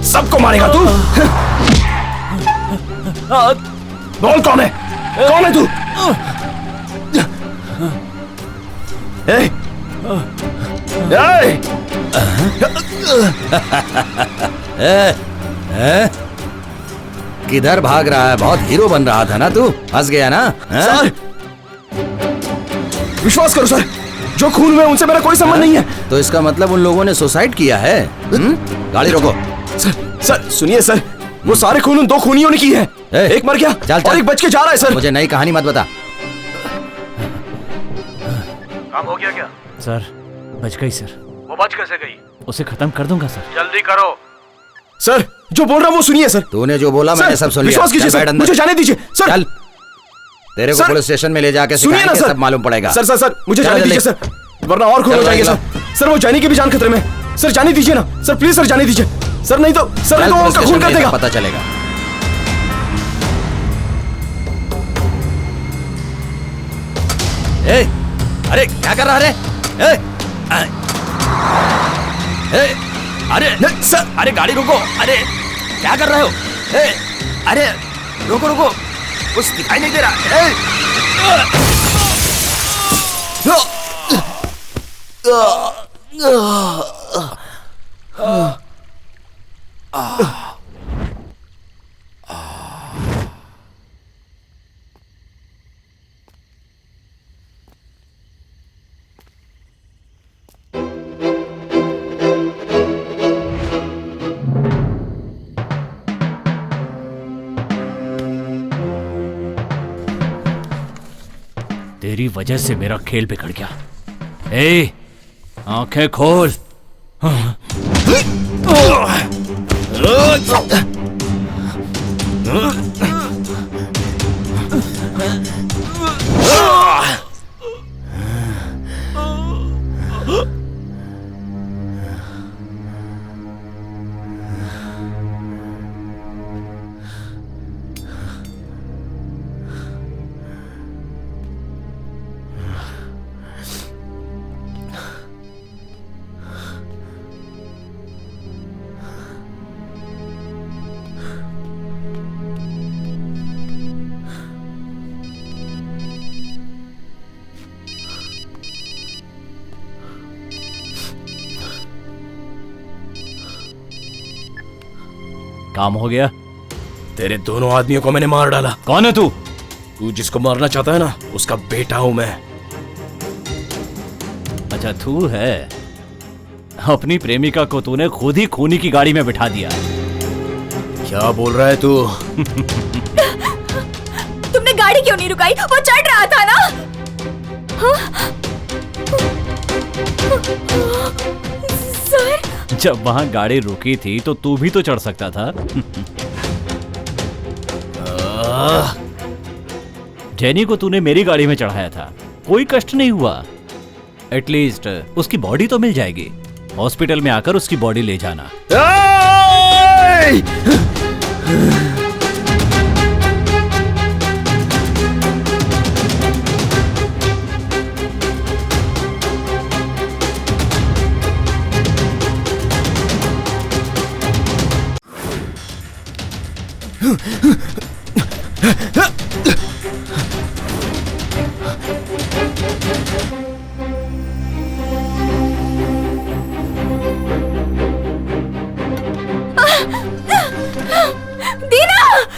सबको मारेगा तू? बोल कौन है, कौन है तू? ए, किधर भाग रहा है? बहुत हीरो बन रहा था ना तू, फंस गया ना? सर, विश्वास करो सर, जो खून हुए उनसे मेरा कोई संबंध नहीं है। तो इसका मतलब उन लोगों ने सुसाइड किया है? गाड़ी रोको। सर सुनिए सर, वो सारे खून उन दो खूनियों ने की है। एक मर गया और एक बच के जा रहा है सर। मुझे नई कहानी मत बता। काम हो गया क्या? सर बच गई सर। वो बच कैसे गई? उसे खत्म कर दूंगा सर। जल्दी करो सर, जो बोल रहा हूँ वो सुनिए सर। तूने जो बोला मैंने सब सुन लिया। विश्वास कीजिए सर, मुझे जाने दीजिए सर। चल, तेरे को पुलिस स्टेशन में ले जाके सुनिए ना सिखाएंगे, सर, सब मालूम पड़ेगा। सर सर सर मुझे जाने दीजिए सर, वरना और खून हो जाएंगे सर। सर वो जानी की भी जान खतरे में। सर जाने दीजिए ना सर, प्लीज सर जाने दीजिए सर, नहीं तो सर तो उनका खून कर देगा। पता चलेगा। ए, अरे क्या कर रहा है? अरे सर, अरे गाड़ी रोको। अरे क्या कर रहे हो? अरे रोको रोको, कुछ दिखाई नहीं दे रहा। तेरी वजह से मेरा खेल बिगड़ गया। ए, आंखें खोल। काम हो गया। तेरे दोनों आदमियों को मैंने मार डाला। कौन है तू? तू जिसको मारना चाहता है ना, उसका बेटा हूं मैं। अच्छा तू है। अपनी प्रेमिका को तूने खुद ही खूनी की गाड़ी में बिठा दिया। क्या बोल रहा है तू? तुमने गाड़ी क्यों नहीं रुकाई? वो चढ़ रहा था ना। सर, जब वहां गाड़ी रुकी थी तो तू भी तो चढ़ सकता था। जेनी को तूने मेरी गाड़ी में चढ़ाया था, कोई कष्ट नहीं हुआ। एटलीस्ट उसकी बॉडी तो मिल जाएगी। हॉस्पिटल में आकर उसकी बॉडी ले जाना।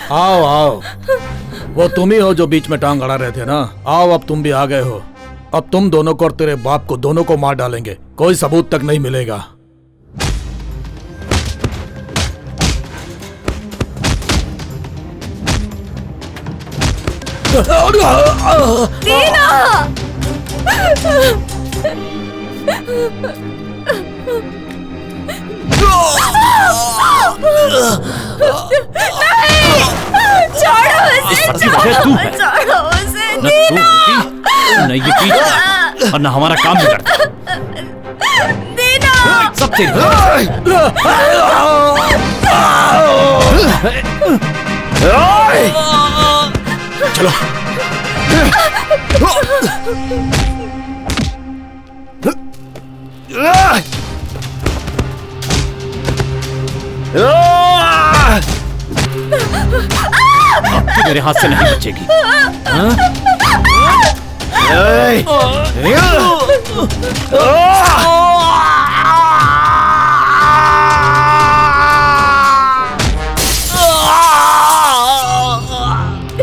आओ आओ, वो तुम ही हो जो बीच में टांग अड़ा रहे थे ना। आओ, अब तुम भी आ गए हो। अब तुम दोनों को और तेरे बाप को दोनों को मार डालेंगे, कोई सबूत तक नहीं मिलेगा। दीना! नहीं! छोड़ो उसे! छोड़ो उसे! दीना! न ये पीछे और न हमारा काम बिगड़ता। दीना! सब तेरी। चलो। तू मेरे हाथ से नहीं बचेगी।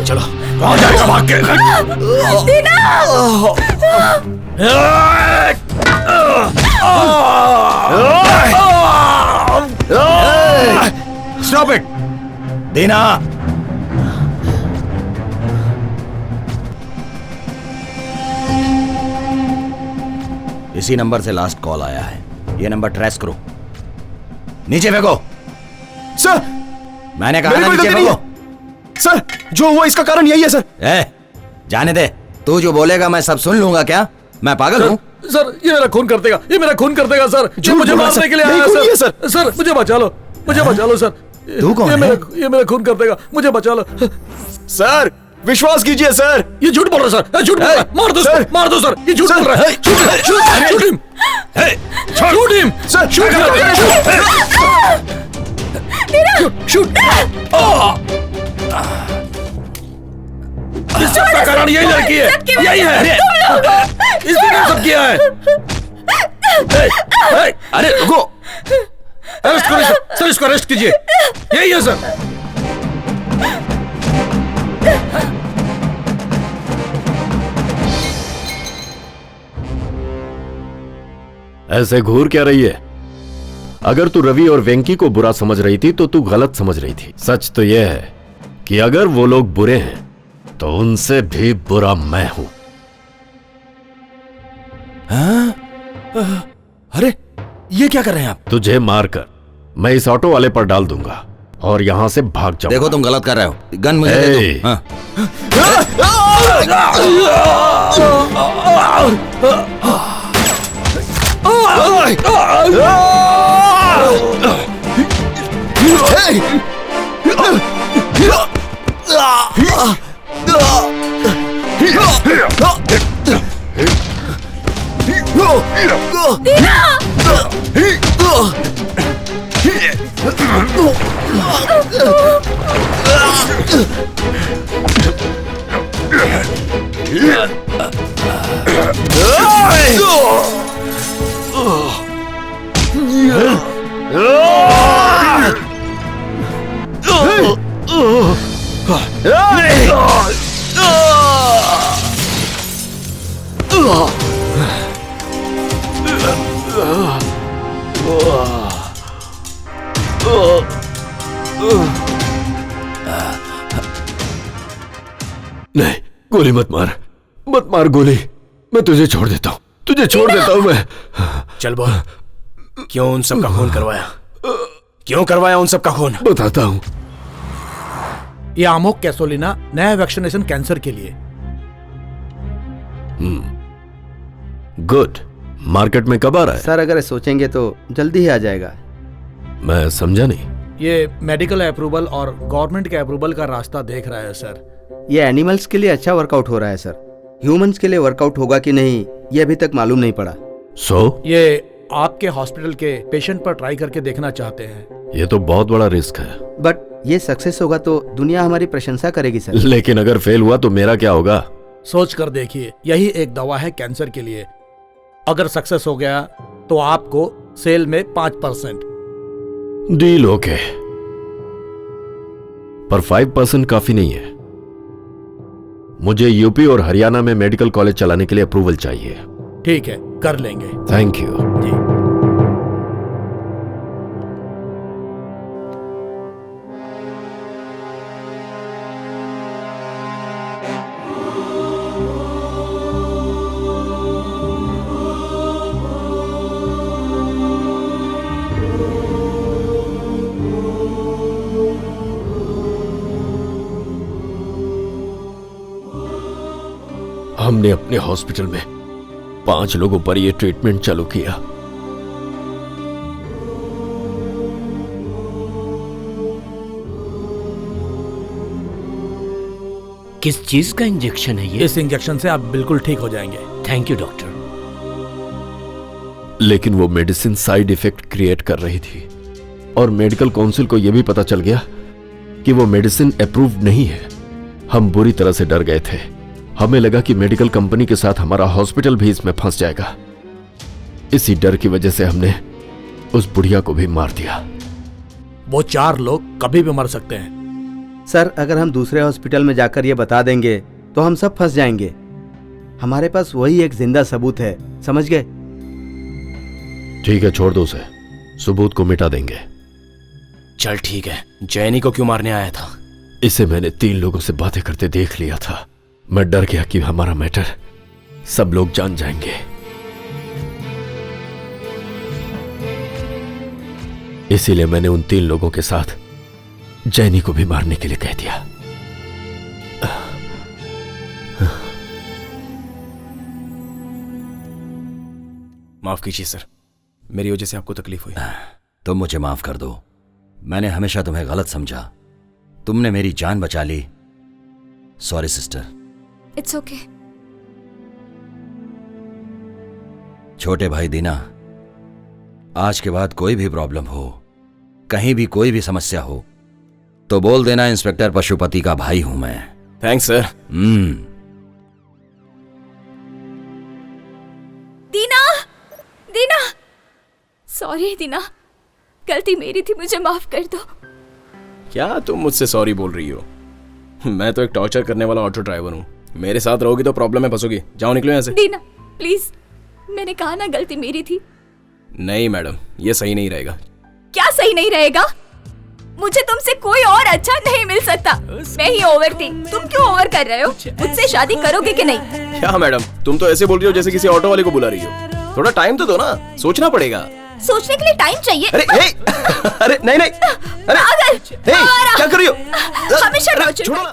चलो, कहाँ जाएगा भाग के? दीना! Stop it! दीना! इसी नंबर से लास्ट कॉल आया है। ये नंबर ट्रेस करो। नीचे फेंको। सर, मैंने कहा ना नीचे फेंको। सर, जो हुआ इसका कारण यही है सर। जाने दे। तू जो बोलेगा मैं सब सुन लूंगा क्या? मैं पागल हूँ? सर, ये मेरा खून कर देगा, ये मेरा खून कर देगा सर। जो मुझे मारने के लिए आया है सर। सर, मुझे बचा लो, मुझे बचा लो सर। तू कौन है? ये मेरा खून कर देगा, मुझे बचा लो सर। विश्वास कीजिए सर। ये झूठ बोल रहा है सर, झूठ बोल रहा है। मार दो सर, मार दो सर। ये झूठ बोल रहा है। Shoot him, shoot him sir, shoot shoot. इस सब का कारण यही लड़की है, यही है। इसने सब किया है। अरे रुको, अरेस्ट करो सर, इसको अरेस्ट कीजिए। यही है सर। ऐसे घूर क्या रही है? अगर तू रवि और वेंकी को बुरा समझ रही थी तो तू गलत समझ रही थी। सच तो यह है कि अगर वो लोग बुरे हैं तो उनसे भी बुरा मैं हूं। अरे ये क्या कर रहे हैं आप? तुझे मारकर मैं इस ऑटो वाले पर डाल दूंगा और यहाँ से भाग जाऊंगा। देखो तुम गलत कर रहे हो, गन मुझे दे दो। हाँ। नहीं, गोली मत मार गोली। मैं तुझे छोड़ देता हूँ, तुझे छोड़ देता हूँ मैं। चल बोल, क्यों उन सब का खून करवाया? क्यों करवाया उन सब का खून? बताता हूँ। ये आमोक कैसोलिना नया वैक्सीनेशन कैंसर के लिए। गुड। मार्केट में कब आ रहा है? सर अगर सोचेंगे तो जल्दी ही आ जाएगा। मैं समझा नहीं। ये मेडिकल अप्रूवल और गवर्नमेंट के अप्रूवल का रास्ता देख रहा है सर। ये एनिमल्स के लिए अच्छा वर्कआउट हो रहा है सर, ह्यूमंस के लिए वर्कआउट होगा कि नहीं ये अभी तक मालूम नहीं पड़ा। ये आपके हॉस्पिटल के पेशेंट पर ट्राई करके देखना चाहते हैं। ये तो बहुत बड़ा रिस्क है। बट ये सक्सेस होगा तो दुनिया हमारी प्रशंसा करेगी सर। लेकिन अगर फेल हुआ तो मेरा क्या होगा? सोच कर देखिए, यही एक दवा है कैंसर के लिए। अगर सक्सेस हो गया तो आपको सेल में 5%। डील ओके, पर 5% काफी नहीं है। मुझे यूपी और हरियाणा में मेडिकल कॉलेज चलाने के लिए अप्रूवल चाहिए। ठीक है, कर लेंगे। Thank you. हमने अपने हॉस्पिटल में 5 लोगों पर यह ट्रीटमेंट चालू किया। किस चीज का इंजेक्शन है ये? इस इंजेक्शन से आप बिल्कुल ठीक हो जाएंगे। Thank you doctor. लेकिन वो मेडिसिन साइड इफेक्ट क्रिएट कर रही थी और मेडिकल काउंसिल को यह भी पता चल गया कि वो मेडिसिन अप्रूव्ड नहीं है। हम बुरी तरह से डर गए थे। हमें लगा कि मेडिकल कंपनी के साथ हमारा हॉस्पिटल भी इसमें फंस जाएगा। इसी डर की वजह से हमने उस बुढ़िया को भी मार दिया। वो 4 लोग कभी भी मर सकते हैं। सर अगर हम दूसरे हॉस्पिटल में जाकर ये बता देंगे तो हम सब फंस जाएंगे। हमारे पास वही एक जिंदा सबूत है, समझ गए? ठीक है, छोड़ दो उसे, सबूत को मिटा देंगे। चल ठीक है, जैनी को क्यों मारने आया था? इसे मैंने 3 लोगों से बातें करते देख लिया था। मैं डर गया कि हमारा मैटर सब लोग जान जाएंगे। इसीलिए मैंने उन 3 लोगों के साथ जैनी को भी मारने के लिए कह दिया। माफ कीजिए सर, मेरी वजह से आपको तकलीफ हुई। तुम मुझे माफ कर दो। मैंने हमेशा तुम्हें गलत समझा। तुमने मेरी जान बचा ली। Sorry sister. It's okay. छोटे भाई दीना, आज के बाद कोई भी प्रॉब्लम हो, कहीं भी कोई भी समस्या हो तो बोल देना इंस्पेक्टर पशुपति का भाई हूं मैं। Thanks sir. Dina, Dina, sorry Dina, गलती मेरी थी, मुझे माफ कर दो। क्या तुम मुझसे सॉरी बोल रही हो? मैं तो एक टॉर्चर करने वाला ऑटो ड्राइवर हूँ। मेरे साथ रहोगी तो प्रॉब्लम में फंसोगी। जाओ, निकलो यहाँ से। दीना प्लीज, मैंने कहा ना गलती मेरी थी। नहीं मैडम, ये सही नहीं रहेगा। क्या सही नहीं रहेगा? मुझे तुमसे कोई और अच्छा नहीं मिल सकता। मैं ही ओवर थी, तुम क्यों ओवर कर रहे हो? मुझसे शादी करोगे कि नहीं? क्या मैडम, तुम तो ऐसे बोल रही हो जैसे किसी ऑटो वाले को बुला रही हो। थोड़ा टाइम तो दो ना, सोचना पड़ेगा। सोचने के लिए टाइम चाहिए। अरे नहीं अरे पागल, क्या कर रही हो? हमेशा टॉर्चर करता है।